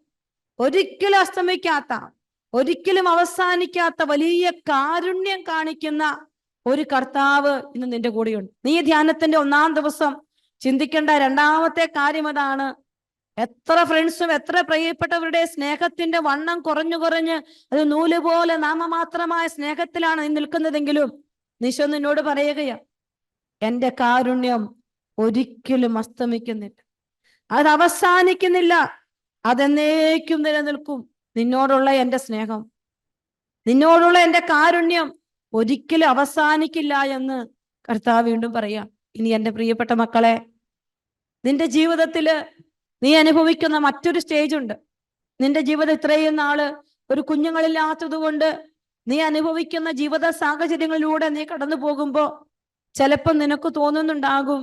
ഒരിക്കലും അസ്തമിക്കാത്ത, ഒരിക്കലും അവസാനിക്കാത്ത വലിയ കാരുണ്യം കാണിക്കുന്ന ഒരു കർത്താവ് ഇന്ന് നിന്റെ കൂടെയുണ്ട്. നീ ധ്യാനത്തിന്റെ 1-ാം ദിവസം ചിന്തിക്കേണ്ട രണ്ടാമത്തെ കാര്യം അതാണ്. എത്ര ഫ്രണ്ട്സും എത്ര പ്രിയപ്പെട്ടവരുടെ സ്നേഹത്തിന്റെ വണ്ണം കുറഞ്ഞു കുറഞ്ഞ് അത് നൂല് പോലെ നാമമാത്രമായ സ്നേഹത്തിലാണ് നീ നിൽക്കുന്നതെങ്കിലും ഈശോ നിന്നോട് പറയുകയാ, എന്റെ കാരുണ്യം ഒരിക്കലും അസ്തമിക്കുന്നില്ല, അത് അവസാനിക്കുന്നില്ല, അതെന്നേക്കും നിലനിൽക്കും. നിന്നോടുള്ള എന്റെ സ്നേഹം, നിന്നോടുള്ള എന്റെ കാരുണ്യം ഒരിക്കലും അവസാനിക്കില്ല എന്ന് കർത്താവ് വീണ്ടും പറയാം. ഇനി എന്റെ പ്രിയപ്പെട്ട മക്കളെ, നിന്റെ ജീവിതത്തില് നീ അനുഭവിക്കുന്ന മറ്റൊരു സ്റ്റേജ് ഉണ്ട്. നിന്റെ ജീവിതം ഇത്രയും നാള് ഒരു കുഞ്ഞുങ്ങളില്ലാത്തത് കൊണ്ട് നീ അനുഭവിക്കുന്ന ജീവിത സാഹചര്യങ്ങളിലൂടെ നീ കടന്നു പോകുമ്പോ ചിലപ്പോൾ നിനക്ക് തോന്നുന്നുണ്ടാകും,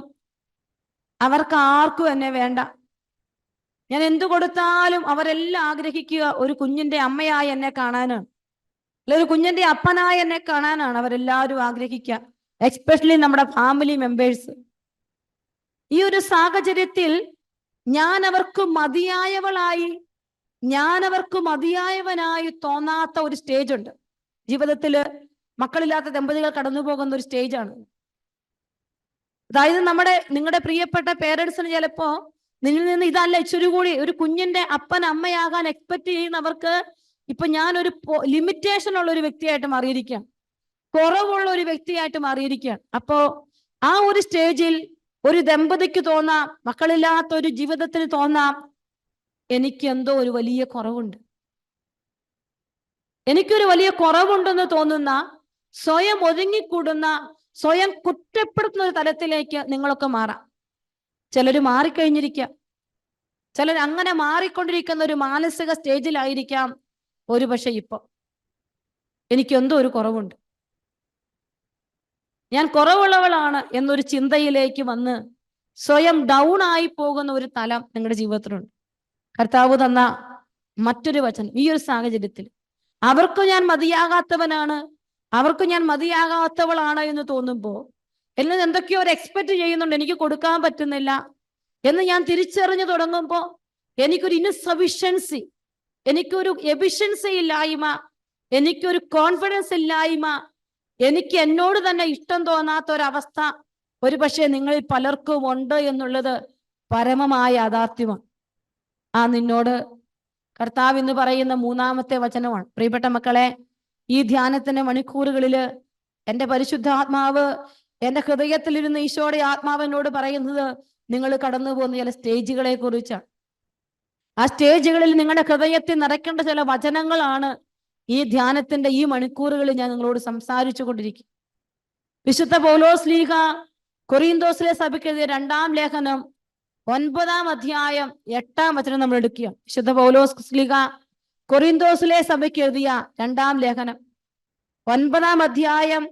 അവർക്ക് ആർക്കും എന്നെ വേണ്ട, ഞാൻ എന്തു കൊടുത്താലും അവരെല്ലാം ആഗ്രഹിക്കുക ഒരു കുഞ്ഞിന്റെ അമ്മയായി എന്നെ കാണാനാണ്, അല്ലെ ഒരു കുഞ്ഞിന്റെ അപ്പനായി എന്നെ കാണാനാണ് അവരെല്ലാവരും ആഗ്രഹിക്കുക, എസ്പെഷ്യലി നമ്മുടെ ഫാമിലി മെമ്പേഴ്സ്. ഈ ഒരു സാഹചര്യത്തിൽ ഞാൻ അവർക്ക് മതിയായവളായി, ഞാൻ അവർക്ക് മതിയായവനായി തോന്നാത്ത ഒരു സ്റ്റേജ് ഉണ്ട്. ജീവിതത്തില് മക്കളില്ലാത്ത ദമ്പതികൾ കടന്നു പോകുന്ന ഒരു സ്റ്റേജാണ്. അതായത് നിങ്ങളുടെ പ്രിയപ്പെട്ട പേരൻസിന് ചിലപ്പോ നിന്നിൽ നിന്ന് ഇതല്ല ഇച്ചിരി കൂടി ഒരു കുഞ്ഞിന്റെ അപ്പൻ അമ്മയാകാൻ എക്സ്പെക്ട് ചെയ്യുന്നവർക്ക് ഇപ്പൊ ഞാനൊരു ലിമിറ്റേഷൻ ഉള്ള ഒരു വ്യക്തിയായിട്ട് മാറിയിരിക്കുകയാണ്, കുറവുള്ള ഒരു വ്യക്തിയായിട്ട് മാറിയിരിക്കുകയാണ്. അപ്പോ ആ ഒരു സ്റ്റേജിൽ ഒരു ദമ്പതിക്ക് തോന്നാം, മക്കളില്ലാത്ത ഒരു ജീവിതത്തിന് തോന്നാം, എനിക്ക് എന്തോ ഒരു വലിയ കുറവുണ്ട്, എനിക്കൊരു വലിയ കുറവുണ്ടെന്ന് തോന്നുന്ന, സ്വയം ഒതുങ്ങിക്കൂടുന്ന, സ്വയം കുറ്റപ്പെടുത്തുന്ന ഒരു തലത്തിലേക്ക് നിങ്ങളൊക്കെ മാറാം. ചിലർ മാറിക്കഴിഞ്ഞിരിക്കാം, ചിലർ അങ്ങനെ മാറിക്കൊണ്ടിരിക്കുന്ന ഒരു മാനസിക സ്റ്റേജിലായിരിക്കാം. ഒരു പക്ഷെ ഇപ്പൊ എനിക്കെന്തോ ഒരു കുറവുണ്ട്, ഞാൻ കുറവുള്ളവളാണ് എന്നൊരു ചിന്തയിലേക്ക് വന്ന് സ്വയം ഡൗൺ ആയി പോകുന്ന ഒരു തലം നിങ്ങളുടെ ജീവിതത്തിലുണ്ട്. കർത്താവ് തന്ന മറ്റൊരു വചനം, ഈ ഒരു സാഹചര്യത്തിൽ അവർക്ക് ഞാൻ മതിയാകാത്തവനാണ്, അവർക്ക് ഞാൻ മതിയാകാത്തവളാണ് എന്ന് തോന്നുമ്പോൾ എല്ലാം എന്തൊക്കെയോ ഒരു എക്സ്പെക്ട് ചെയ്യുന്നുണ്ട്, എനിക്ക് കൊടുക്കാൻ പറ്റുന്നില്ല എന്ന് ഞാൻ തിരിച്ചറിഞ്ഞു തുടങ്ങുമ്പോൾ എനിക്കൊരു ഇൻസഫിഷ്യൻസി, എനിക്കൊരു എഫിഷ്യൻസി ഇല്ലായ്മ, എനിക്കൊരു കോൺഫിഡൻസ് ഇല്ലായ്മ, എനിക്ക് എന്നോട് തന്നെ ഇഷ്ടം തോന്നാത്ത ഒരവസ്ഥ ഒരു പക്ഷേ നിങ്ങളിൽ പലർക്കും ഉണ്ട് എന്നുള്ളത് പരമമായ യാഥാർത്ഥ്യമാണ്. നിന്നോട് കർത്താവ് എന്ന് പറയുന്ന 3-ാമത്തെ വചനമാണ്. പ്രിയപ്പെട്ട മക്കളെ, ഈ ധ്യാനത്തിന്റെ മണിക്കൂറുകളില് എൻ്റെ പരിശുദ്ധാത്മാവ് എൻ്റെ ഹൃദയത്തിലിരുന്ന് ഈശോയുടെ ആത്മാവിനോട് പറയുന്നത് നിങ്ങൾ കടന്നു പോകുന്ന ചില സ്റ്റേജുകളെ കുറിച്ചാണ്. ആ സ്റ്റേജുകളിൽ നിങ്ങളുടെ ഹൃദയത്തിൽ നിറയ്ക്കേണ്ട ചില വചനങ്ങളാണ് ഈ ധ്യാനത്തിന്റെ ഈ മണിക്കൂറുകളിൽ ഞാൻ നിങ്ങളോട് സംസാരിച്ചു കൊണ്ടിരിക്കും. വിശുദ്ധ പൗലോസ്ലീഹ കൊറിന്തോസിലെ സഭയ്ക്ക് എഴുതിയ 2-ാം ലേഖനം 9-ാം അധ്യായം 8-ാം വചനം നമ്മൾ എടുക്കുക. വിശുദ്ധ പൗലോസ്ലീഹ കൊറിന്തോസിലെ സഭയ്ക്ക് എഴുതിയ 2-ാം ലേഖനം 9-ാം അധ്യായം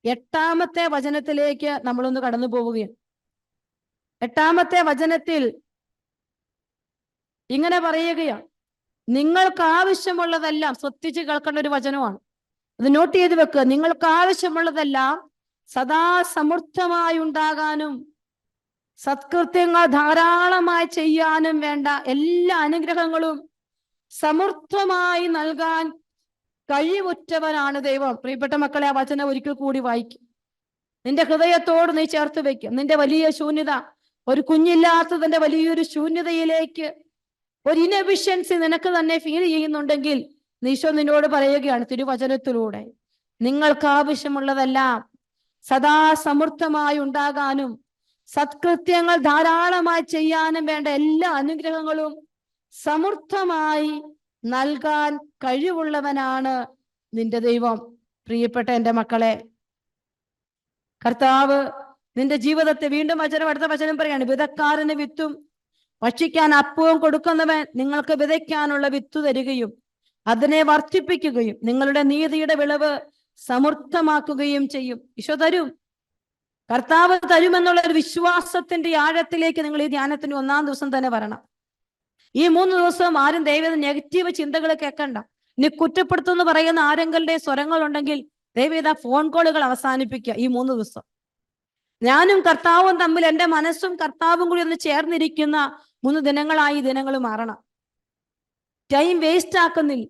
8-ാമത്തെ വചനത്തിലേക്ക് നമ്മളൊന്ന് കടന്നു പോവുകയാണ്. 8-ാമത്തെ വചനത്തിൽ ഇങ്ങനെ പറയുകയാണ്, നിങ്ങൾക്ക് ആവശ്യമുള്ളതെല്ലാം, ശ്രദ്ധിച്ച് കേൾക്കേണ്ട ഒരു വചനമാണ്, അത് നോട്ട് ചെയ്ത് വെക്കുക. നിങ്ങൾക്ക് ആവശ്യമുള്ളതെല്ലാം സദാ സമൃദ്ധമായി ഉണ്ടാകാനും സത്കൃത്യങ്ങൾ ധാരാളമായി ചെയ്യാനും വേണ്ട എല്ലാ അനുഗ്രഹങ്ങളും സമൃദ്ധമായി നൽകാൻ കഴിവുറ്റവനാണ് ദൈവം. പ്രിയപ്പെട്ട മക്കളെ, ആ വചനം ഒരിക്കൽ കൂടി വായിക്കും. നിന്റെ ഹൃദയത്തോട് നീ ചേർത്ത് വയ്ക്കും. നിന്റെ വലിയ ശൂന്യത, ഒരു കുഞ്ഞില്ലാത്തതിന്റെ വലിയൊരു ശൂന്യതയിലേക്ക്, ഒരു ഇൻഎഫിഷ്യൻസി നിനക്ക് തന്നെ ഫീൽ ചെയ്യുന്നുണ്ടെങ്കിൽ ഈശോ നിന്നോട് പറയുകയാണ് തിരുവചനത്തിലൂടെ, നിങ്ങൾക്ക് ആവശ്യമുള്ളതെല്ലാം സദാ സമൃദ്ധമായി ഉണ്ടാകാനും സത്കൃത്യങ്ങൾ ധാരാളമായി ചെയ്യാനും വേണ്ട എല്ലാ അനുഗ്രഹങ്ങളും സമൃദ്ധമായി നൽകാൻ കഴിവുള്ളവനാണ് നിന്റെ ദൈവം. പ്രിയപ്പെട്ട എൻ്റെ മക്കളെ, കർത്താവ് നിന്റെ ജീവിതത്തെ വീണ്ടും അടുത്ത വചനം പറയാണ്, വിതക്കാരന് വിത്തും ഭക്ഷിക്കാൻ അപ്പവും കൊടുക്കുന്നവൻ നിങ്ങൾക്ക് വിതയ്ക്കാനുള്ള വിത്ത് തരികയും അതിനെ വർദ്ധിപ്പിക്കുകയും നിങ്ങളുടെ നീതിയുടെ വിളവ് സമൃദ്ധമാക്കുകയും ചെയ്യും. ഈശോ തരും, കർത്താവ് തരുമെന്നുള്ള ഒരു വിശ്വാസത്തിന്റെ ആഴത്തിലേക്ക് നിങ്ങൾ ഈ ധ്യാനത്തിന് 1-ാം ദിവസം തന്നെ വരണം. ഈ 3 ദിവസം ആരും ദൈവം നെഗറ്റീവ് ചിന്തകൾ കേൾക്കണ്ട. ഇനി കുറ്റപ്പെടുത്തുമെന്ന് പറയുന്ന ആരെങ്കിലും സ്വരങ്ങൾ ഉണ്ടെങ്കിൽ ദൈവം ഫോൺ കോളുകൾ അവസാനിപ്പിക്കുക. ഈ 3 ദിവസം ഞാനും കർത്താവും തമ്മിൽ, എൻ്റെ മനസ്സും കർത്താവും കൂടി ഒന്ന് ചേർന്നിരിക്കുന്ന 3 ദിനങ്ങളായി ദിനങ്ങൾ മാറണം. ടൈം വേസ്റ്റ് ആക്കുന്നില്ല.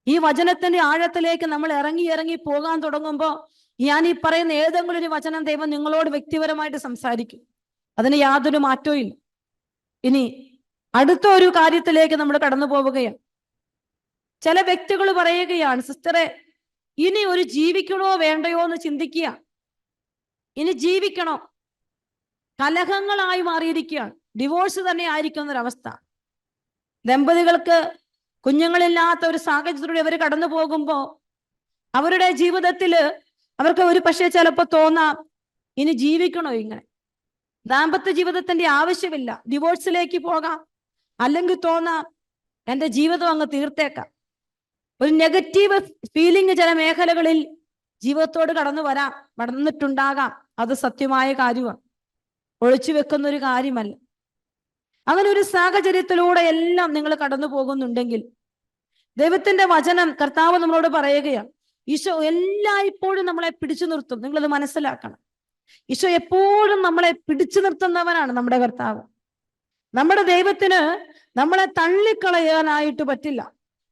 ഈ വചനത്തിന്റെ ആഴത്തിലേക്ക് നമ്മൾ ഇറങ്ങി പോകാൻ തുടങ്ങുമ്പോൾ ഞാൻ ഈ പറയുന്ന ഏതെങ്കിലും ഒരു വചനം ദൈവം നിങ്ങളോട് വ്യക്തിപരമായിട്ട് സംസാരിക്കും. അതിന് യാതൊരു മാറ്റവും ഇല്ല. ഇനി അടുത്ത ഒരു കാര്യത്തിലേക്ക് നമ്മൾ കടന്നു പോവുകയാണ്. ചില വ്യക്തികൾ പറയുകയാണ്, സിസ്റ്ററെ ഇനി ഒരു ജീവിക്കണോ വേണ്ടയോ എന്ന് ചിന്തിക്കുക. ഇനി ജീവിക്കണോ? കലഹങ്ങളായി മാറിയിരിക്കുകയാണ്. ഡിവോഴ്സ് തന്നെ ആയിരിക്കുന്ന ഒരവസ്ഥ. ദമ്പതികൾക്ക് കുഞ്ഞുങ്ങളില്ലാത്ത ഒരു സാഹചര്യത്തിലൂടെ അവർ കടന്നു പോകുമ്പോൾ അവരുടെ ജീവിതത്തില് അവർക്ക് ഒരു പക്ഷേ ചിലപ്പോൾ തോന്നാം, ഇനി ജീവിക്കണോ ഇങ്ങനെ? ദാമ്പത്യ ജീവിതത്തിന്റെ ആവശ്യമില്ല, ഡിവോഴ്സിലേക്ക് പോകാം. അല്ലെങ്കിൽ തോന്നാം, എൻ്റെ ജീവിതം അങ്ങ് തീർത്തേക്കാം. ഒരു നെഗറ്റീവ് ഫീലിംഗ് ചില മേഖലകളിൽ ജീവിതത്തോട് വന്നിട്ടുണ്ടാകാം. അത് സത്യമായ കാര്യമാണ്, ഒളിച്ചു വെക്കുന്ന ഒരു കാര്യമല്ല. അങ്ങനെ ഒരു സാഹചര്യത്തിലൂടെ എല്ലാം നിങ്ങൾ കടന്നു പോകുന്നുണ്ടെങ്കിൽ ദൈവത്തിന്റെ വചനം, കർത്താവ് നമ്മളോട് പറയുകയാണ്, ഈശോ എല്ലായ്പ്പോഴും നമ്മളെ പിടിച്ചു നിർത്തും. നിങ്ങളത് മനസ്സിലാക്കണം. ഈശോ എപ്പോഴും നമ്മളെ പിടിച്ചു നിർത്തുന്നവനാണ് നമ്മുടെ കർത്താവ്. നമ്മുടെ ദൈവത്തിന് നമ്മളെ തള്ളിക്കളയാനായിട്ട് പറ്റില്ല.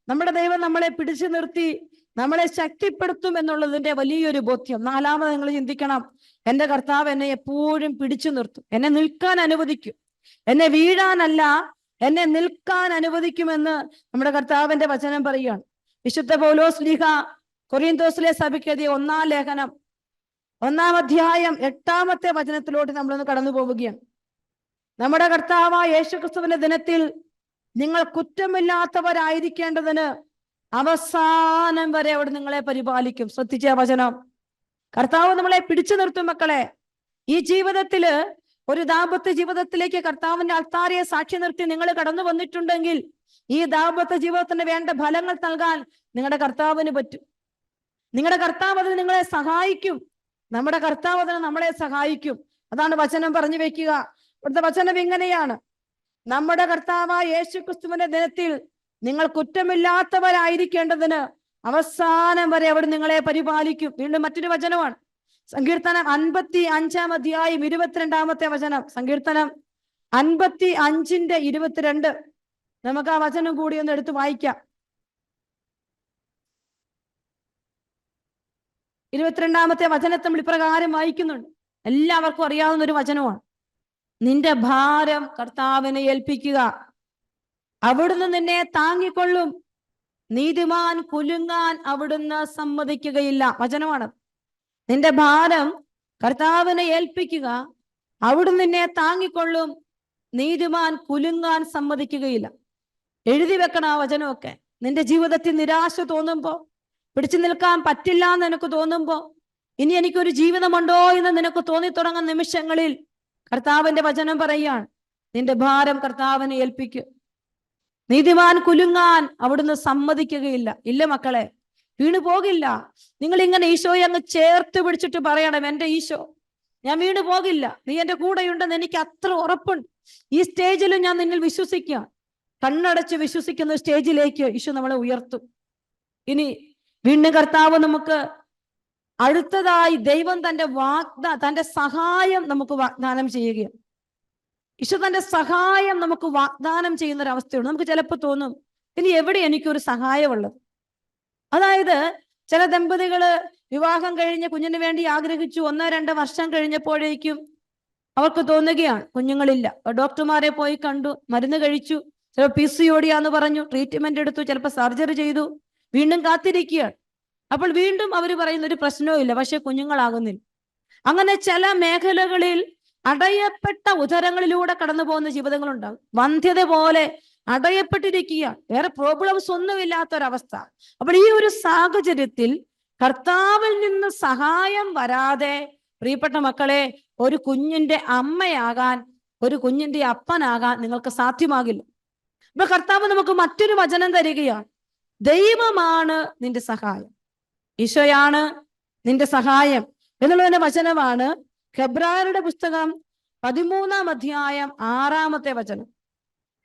നമ്മുടെ ദൈവം നമ്മളെ പിടിച്ചു നിർത്തി നമ്മളെ ശക്തിപ്പെടുത്തും എന്നുള്ളതിന്റെ വലിയൊരു ബോധ്യം. 4-ാമത് നിങ്ങൾ ചിന്തിക്കണം, എൻ്റെ കർത്താവ് എന്നെ എപ്പോഴും പിടിച്ചു നിർത്തും, എന്നെ നിൽക്കാൻ അനുവദിക്കും, എന്നെ വീഴാനല്ല എന്നെ നിൽക്കാൻ അനുവദിക്കുമെന്ന് നമ്മുടെ കർത്താവിന്റെ വചനം പറയുകയാണ്. വിശുദ്ധ പൗലോസ് ശ്ലീഹ കൊറിന്തോസിലെ സഭയ്ക്ക് എഴുതിയ 1-ാം ലേഖനം 1-ാം അധ്യായം 8-ാമത്തെ വചനത്തിലോട്ട് നമ്മളൊന്ന് കടന്നു പോവുകയാണ്. നമ്മുടെ കർത്താവായ യേശുക്രിസ്തുവിന്റെ ദിനത്തിൽ നിങ്ങൾ കുറ്റമില്ലാത്തവരായിരിക്കേണ്ടതിന് അവസാനം വരെ അവിടെ നിങ്ങളെ പരിപാലിക്കും. ശ്രദ്ധിച്ച വചനം. കർത്താവ് നമ്മളെ പിടിച്ചു നിർത്തും. മക്കളെ, ഈ ജീവിതത്തില് ഒരു ദാമ്പത്യ ജീവിതത്തിലേക്ക് കർത്താവിന്റെ അൾത്താരയെ സാക്ഷി നിർത്തി നിങ്ങൾ കടന്നു വന്നിട്ടുണ്ടെങ്കിൽ ഈ ദാമ്പത്യ ജീവിതത്തിന് വേണ്ട ഫലങ്ങൾ നൽകാൻ നിങ്ങളുടെ കർത്താവിന് പറ്റും. നിങ്ങളുടെ കർത്താവ് അതിന് നിങ്ങളെ സഹായിക്കും. നമ്മുടെ കർത്താവ് അതിന് നമ്മളെ സഹായിക്കും. അതാണ് വചനം പറഞ്ഞു വെക്കുക. ഇവിടുത്തെ വചനം ഇങ്ങനെയാണ്, നമ്മുടെ കർത്താവായ യേശുക്രിസ്തുവിന്റെ ദിനത്തിൽ നിങ്ങൾ കുറ്റമില്ലാത്തവരായിരിക്കേണ്ടതിന് അവസാനം വരെ അവിടെ നിങ്ങളെ പരിപാലിക്കും. വീണ്ടും മറ്റൊരു വചനമാണ്, സങ്കീർത്തനം 55-ാം അധ്യായം 22-ാമത്തെ വചനം. സങ്കീർത്തനം 55:22. നമുക്ക് ആ വചനം കൂടി ഒന്ന് എടുത്ത് വായിക്കാം. 22-ാമത്തെ വചനത്തെ നമ്മൾ ഇപ്രകാരം വായിക്കുന്നുണ്ട്. എല്ലാവർക്കും അറിയാവുന്ന ഒരു വചനമാണ്. നിന്റെ ഭാരം കർത്താവിനെ ഏൽപ്പിക്കുക, അവിടുന്ന് നിന്നെ താങ്ങിക്കൊള്ളും, നീതിമാൻ കുലുങ്ങാൻ അവിടുന്ന് സമ്മതിക്കുകയില്ല. വചനമാണ്. നിന്റെ ഭാരം കർത്താവിനെ ഏൽപ്പിക്കുക, അവിടുന്ന് നിന്നെ താങ്ങിക്കൊള്ളും, നീതിമാൻ കുലുങ്ങാൻ സമ്മതിക്കുകയില്ല. എഴുതി വെക്കണം ആ വചനമൊക്കെ. നിന്റെ ജീവിതത്തിൽ നിരാശ തോന്നുമ്പോ, പിടിച്ചു നിൽക്കാൻ പറ്റില്ല എന്ന് നിനക്ക് തോന്നുമ്പോ, ഇനി എനിക്കൊരു ജീവിതമുണ്ടോ എന്ന് നിനക്ക് തോന്നി തുടങ്ങുന്ന നിമിഷങ്ങളിൽ കർത്താവിന്റെ വചനം പറയുകയാണ്, നിന്റെ ഭാരം കർത്താവിനെ ഏൽപ്പിക്കുക, നീതിമാൻ കുലുങ്ങാൻ അവിടുന്ന് സമ്മതിക്കുകയില്ല. ഇല്ല മക്കളെ, വീണു പോകില്ല. നിങ്ങൾ ഇങ്ങനെ ഈശോയെ അങ്ങ് ചേർത്ത് പിടിച്ചിട്ട് പറയണം, എൻ്റെ ഈശോ, ഞാൻ വീണു പോകില്ല, നീ എൻ്റെ കൂടെയുണ്ടെന്ന് എനിക്ക് അത്ര ഉറപ്പുണ്ട്. ഈ സ്റ്റേജിലും ഞാൻ നിന്നിൽ വിശ്വസിക്കുക. കണ്ണടച്ച് വിശ്വസിക്കുന്ന സ്റ്റേജിലേക്ക് ഈശോ നമ്മളെ ഉയർത്തും. ഇനി വീണ്ടും കർത്താവ് നമുക്ക് അടുത്തതായി ദൈവം തന്റെ സഹായം നമുക്ക് വാഗ്ദാനം ചെയ്യുകയാണ്. ഈശോ തന്റെ സഹായം നമുക്ക് വാഗ്ദാനം ചെയ്യുന്ന ഒരു അവസ്ഥയുണ്ട്. നമുക്ക് ചിലപ്പോൾ തോന്നും, ഇനി എവിടെ എനിക്കൊരു സഹായമുള്ളത്? അതായത് ചില ദമ്പതികള് വിവാഹം കഴിഞ്ഞ് കുഞ്ഞിന് വേണ്ടി ആഗ്രഹിച്ചു, 1-2 വർഷം കഴിഞ്ഞപ്പോഴേക്കും അവർക്ക് തോന്നുകയാണ് കുഞ്ഞുങ്ങളില്ല. ഡോക്ടർമാരെ പോയി കണ്ടു, മരുന്ന് കഴിച്ചു, ചിലപ്പോൾ PCOD ആന്ന് പറഞ്ഞു, ട്രീറ്റ്മെന്റ് എടുത്തു, ചിലപ്പോൾ സർജറി ചെയ്തു, വീണ്ടും കാത്തിരിക്കുകയാണ്. അപ്പോൾ വീണ്ടും അവർ പറയുന്ന ഒരു പ്രശ്നവും ഇല്ല, പക്ഷെ കുഞ്ഞുങ്ങളാകുന്നില്ല. അങ്ങനെ ചില മേഖലകളിൽ അടയപ്പെട്ട ഉദരങ്ങളിലൂടെ കടന്നു പോകുന്ന ജീവിതങ്ങളുണ്ടാകും. വന്ധ്യത പോലെ അടയപ്പെട്ടിരിക്കുക, വേറെ പ്രോബ്ലംസ് ഒന്നുമില്ലാത്തൊരവസ്ഥ. അപ്പോൾ ഈ ഒരു സാഹചര്യത്തിൽ കർത്താവിൽ നിന്ന് സഹായം വരാതെ പ്രിയപ്പെട്ട മക്കളെ ഒരു കുഞ്ഞിന്റെ അമ്മയാകാൻ, ഒരു കുഞ്ഞിന്റെ അപ്പനാകാൻ നിങ്ങൾക്ക് സാധ്യമാകില്ല. അപ്പൊ കർത്താവ് നമുക്ക് മറ്റൊരു വചനം തരികയാണ്. ദൈവമാണ് നിന്റെ സഹായം, ഈശോയാണ് നിന്റെ സഹായം എന്നുള്ളതിന്റെ വചനമാണ് ഹെബ്രായരുടെ പുസ്തകം 13-ാം അധ്യായം 6-ാമത്തെ വചനം.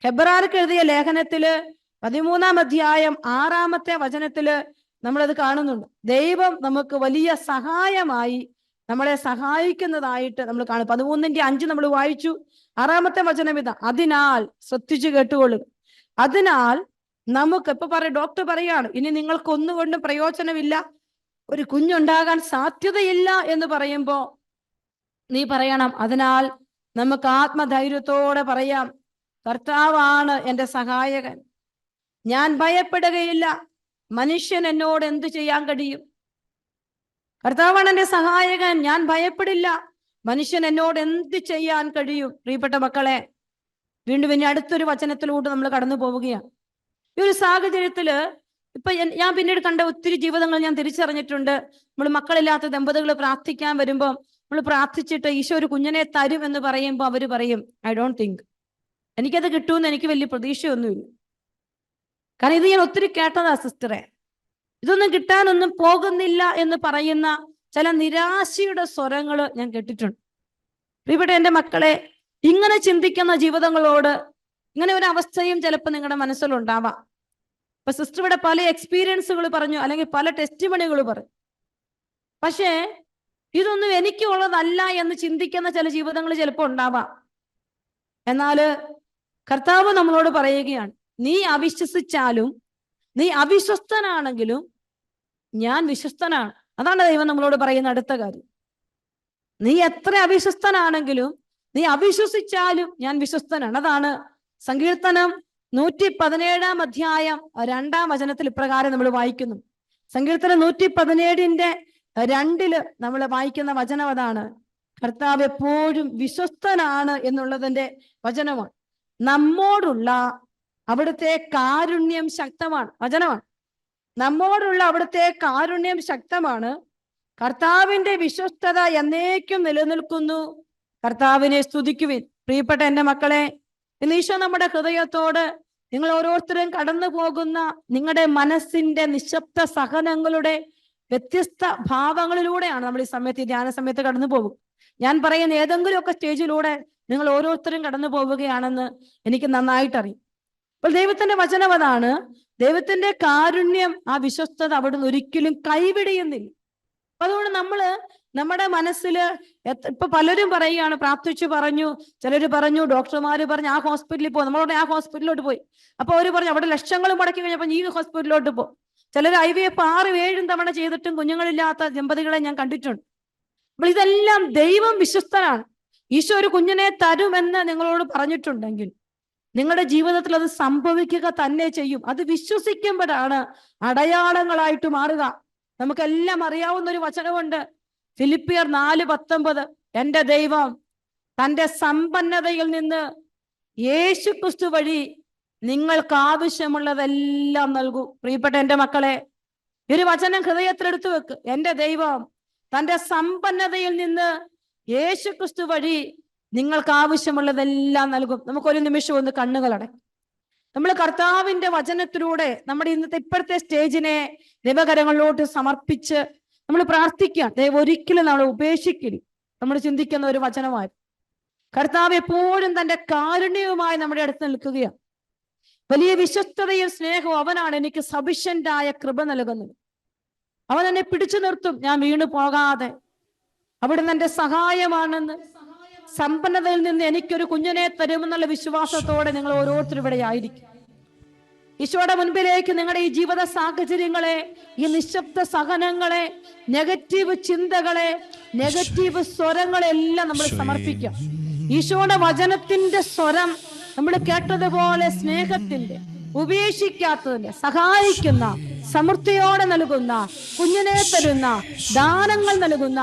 ഹെബ്രായർക്ക് എഴുതിയ ലേഖനത്തില് 13-ാം അധ്യായം 6-ാമത്തെ വചനത്തില് നമ്മളത് കാണുന്നുണ്ട്. ദൈവം നമുക്ക് വലിയ സഹായമായി നമ്മളെ സഹായിക്കുന്നതായിട്ട് നമ്മൾ കാണും. 13-ന്റെ 5 നമ്മൾ വായിച്ചു. 6-ാമത്തെ വചനം ഇതാ, അതിനാൽ ശ്രദ്ധിച്ചു കേട്ടുകൊള്ളുക, അതിനാൽ നമുക്ക് ഇപ്പൊ ഡോക്ടർ പറയാണ്, ഇനി നിങ്ങൾക്ക് ഒന്നുകൊണ്ടും പ്രയോജനമില്ല, ഒരു കുഞ്ഞുണ്ടാകാൻ സാധ്യതയില്ല എന്ന് പറയുമ്പോ നീ പറയണം, അതിനാൽ നമുക്ക് ആത്മധൈര്യത്തോടെ പറയാം, കർത്താവാണ് എൻ്റെ സഹായകൻ, ഞാൻ ഭയപ്പെടുകയില്ല, മനുഷ്യൻ എന്നോട് എന്ത് ചെയ്യാൻ കഴിയും? കർത്താവാണ് എൻ്റെ സഹായകൻ, ഞാൻ ഭയപ്പെടില്ല, മനുഷ്യൻ എന്നോട് എന്ത് ചെയ്യാൻ കഴിയും? പ്രിയപ്പെട്ട മക്കളെ, വീണ്ടും ഇനി അടുത്തൊരു വചനത്തിലൂടെ നമ്മൾ കടന്നു പോവുകയാണ്. ഈ ഒരു സാഹചര്യത്തില് ഇപ്പൊ ഞാൻ പിന്നീട് കണ്ട ഒത്തിരി ജീവിതങ്ങൾ ഞാൻ തിരിച്ചറിഞ്ഞിട്ടുണ്ട്. നമ്മൾ മക്കളില്ലാത്ത ദമ്പതികൾ പ്രാർത്ഥിക്കാൻ വരുമ്പോൾ നമ്മൾ പ്രാർത്ഥിച്ചിട്ട് ഈശോ ഒരു കുഞ്ഞിനെ തരും എന്ന് പറയുമ്പോൾ അവര് പറയും, ഐ ഡോണ്ട് തിങ്ക് എനിക്കത് കിട്ടുമെന്ന് എനിക്ക് വലിയ പ്രതീക്ഷയൊന്നുമില്ല. കാരണം ഇത് ഞാൻ ഒത്തിരി കേട്ടതാ സിസ്റ്ററെ, ഇതൊന്നും കിട്ടാനൊന്നും പോകുന്നില്ല എന്ന് പറയുന്ന ചില നിരാശയുടെ സ്വരങ്ങൾ ഞാൻ കേട്ടിട്ടുണ്ട്. പ്രിയപ്പെട്ട എൻ്റെ മക്കളെ, ഇങ്ങനെ ചിന്തിക്കുന്ന ജീവിതങ്ങളോട് ഇങ്ങനെ ഒരു അവസ്ഥയും ചിലപ്പോൾ നിങ്ങളുടെ മനസ്സിലുണ്ടാവാം. ഇപ്പൊ സിസ്റ്റർ ഇവിടെ പല എക്സ്പീരിയൻസുകൾ പറഞ്ഞു, അല്ലെങ്കിൽ പല ടെസ്റ്റിമണികൾ പറഞ്ഞു. പക്ഷേ ഇതൊന്നും എനിക്കുള്ളതല്ല എന്ന് ചിന്തിക്കുന്ന ചില ജീവിതങ്ങൾ ചിലപ്പോൾ ഉണ്ടാവാം. എന്നാല് കർത്താവ് നമ്മളോട് പറയുകയാണ്, നീ അവിശ്വസിച്ചാലും, നീ അവിശ്വസ്തനാണെങ്കിലും ഞാൻ വിശ്വസ്തനാണ്. അതാണ് ദൈവം നമ്മളോട് പറയുന്ന അടുത്ത കാര്യം. നീ എത്ര അവിശ്വസ്തനാണെങ്കിലും, നീ അവിശ്വസിച്ചാലും ഞാൻ വിശ്വസ്തനാണ്. അതാണ് സങ്കീർത്തനം 117-ാം അധ്യായം 2-ാം വചനത്തിൽ ഇപ്രകാരം നമ്മൾ വായിക്കുന്നു. സങ്കീർത്തനം 117-ന്റെ 2 നമ്മൾ വായിക്കുന്ന വചനം അതാണ്, കർത്താവ് എപ്പോഴും വിശ്വസ്തനാണ് എന്നുള്ളതിന്റെ വചനമാണ്. നമ്മോടുള്ള അവിടുത്തെ കാരുണ്യം ശക്തമാണ് വചനമാണ്. നമ്മോടുള്ള അവിടുത്തെ കാരുണ്യം ശക്തമാണ്, കർത്താവിന്റെ വിശ്വസ്തത എന്നേക്കും നിലനിൽക്കുന്നു, കർത്താവിനെ സ്തുതിക്കുവിൻ. പ്രിയപ്പെട്ട എൻ്റെ മക്കളെ, ഇന്ന് ഈശോ നമ്മുടെ ഹൃദയത്തോട് നിങ്ങൾ ഓരോരുത്തരും കടന്നു പോകുന്ന നിങ്ങളുടെ മനസ്സിന്റെ നിശബ്ദ സഹനങ്ങളുടെ വ്യത്യസ്ത ഭാവങ്ങളിലൂടെയാണ് നമ്മൾ ഈ സമയത്ത്, ഈ ധ്യാന സമയത്ത് കടന്നു പോകും. ഞാൻ പറയുന്ന ഏതെങ്കിലുമൊക്കെ സ്റ്റേജിലൂടെ നിങ്ങൾ ഓരോരുത്തരും കടന്നു പോവുകയാണെന്ന് എനിക്ക് നന്നായിട്ടറിയും. അപ്പോൾ ദൈവത്തിന്റെ വചനം അതാണ്, ദൈവത്തിന്റെ കാരുണ്യം, ആ വിശ്വസ്തത അവിടുന്ന് ഒരിക്കലും കൈവിടിയുന്നില്ല. അതുകൊണ്ട് നമ്മള് നമ്മുടെ മനസ്സില് ഇപ്പൊ പലരും പറയുകയാണ്, പ്രാർത്ഥിച്ചു പറഞ്ഞു, ചിലര് പറഞ്ഞു, ഡോക്ടർമാര് പറഞ്ഞു ആ ഹോസ്പിറ്റലിൽ പോകും. നമ്മളോട് ആ ഹോസ്പിറ്റലിലോട്ട് പോയി. അപ്പൊ അവര് പറഞ്ഞു അവിടെ ലക്ഷങ്ങൾ മുടക്കി കഴിഞ്ഞപ്പോ ഈ ഹോസ്പിറ്റലിലോട്ട് പോകും. ചിലർ IVF 6-7 തവണ ചെയ്തിട്ടും കുഞ്ഞുങ്ങളില്ലാത്ത ദമ്പതികളെ ഞാൻ കണ്ടിട്ടുണ്ട്. അപ്പോൾ ഇതെല്ലാം ദൈവം വിശ്വസ്തനാണ്. ഈശോ ഒരു കുഞ്ഞിനെ തരുമെന്ന് നിങ്ങളോട് പറഞ്ഞിട്ടുണ്ടെങ്കിൽ നിങ്ങളുടെ ജീവിതത്തിൽ അത് സംഭവിക്കുക തന്നെ ചെയ്യും. അത് വിശ്വസിക്കുമ്പോഴാണ് അടയാളങ്ങളായിട്ട് മാറുക. നമുക്കെല്ലാം അറിയാവുന്ന ഒരു വചനമുണ്ട്, ഫിലിപ്പിയർ 4:19, എൻ്റെ ദൈവം തൻ്റെ സമ്പന്നതയിൽ നിന്ന് യേശുക്രിസ്തു വഴി നിങ്ങൾക്ക് ആവശ്യമുള്ളതെല്ലാം നൽകൂ. പ്രിയപ്പെട്ട എൻ്റെ മക്കളെ, ഒരു വചനം ഹൃദയത്തിലെടുത്തു വെക്ക്, എൻ്റെ ദൈവം തൻ്റെ സമ്പന്നതയിൽ നിന്ന് യേശുക്രിസ്തു വഴി നിങ്ങൾക്ക് ആവശ്യമുള്ളതെല്ലാം നൽകും. നമുക്കൊരു നിമിഷം ഒന്ന് കണ്ണുകളടയ്ക്കും. നമ്മൾ കർത്താവിന്റെ വചനത്തിലൂടെ നമ്മുടെ ഇന്നത്തെ ഇപ്പോഴത്തെ സ്റ്റേജിനെ ദൈവകരങ്ങളിലോട്ട് സമർപ്പിച്ച് നമ്മൾ പ്രാർത്ഥിക്കുകയാണ്. ദൈവം ഒരിക്കലും നമ്മളെ ഉപേക്ഷിക്കില്ല. നമ്മൾ ചിന്തിക്കുന്ന ഒരു വചനമായി കർത്താവ് എപ്പോഴും തന്റെ കാരുണ്യവുമായി നമ്മുടെ അടുത്ത് നിൽക്കുകയാണ്. വലിയ വിശ്വസ്തതയും സ്നേഹവും അവനാണ് എനിക്ക് സഫിഷ്യന്റായ കൃപ നൽകുന്നത്. അവൻ എന്നെ പിടിച്ചു നിർത്തും, ഞാൻ വീണു പോകാതെ. അവിടുന്ന് എന്റെ സഹായമാണെന്ന്, സമ്പന്നതയിൽ നിന്ന് എനിക്കൊരു കുഞ്ഞിനെ തരുമെന്നുള്ള വിശ്വാസത്തോടെ നിങ്ങൾ ഓരോരുത്തരും ഇവിടെ ആയിരിക്കും. ഈശോയുടെ മുൻപിലേക്ക് നിങ്ങളുടെ ഈ ജീവിത സാഹചര്യങ്ങളെ, ഈ നിശബ്ദ സഹനങ്ങളെ, നെഗറ്റീവ് ചിന്തകളെ, നെഗറ്റീവ് സ്വരങ്ങളെ എല്ലാം നമ്മൾ സമർപ്പിക്കാം. ഈശോയുടെ വചനത്തിന്റെ സ്വരം നമ്മൾ കേട്ടതുപോലെ സ്നേഹത്തിന്റെ, ഉപേക്ഷിക്കാത്തതിന് സഹായിക്കുന്ന, സമൃദ്ധിയോടെ നൽകുന്ന, കുഞ്ഞിനെ തരുന്ന, ദാനങ്ങൾ നൽകുന്ന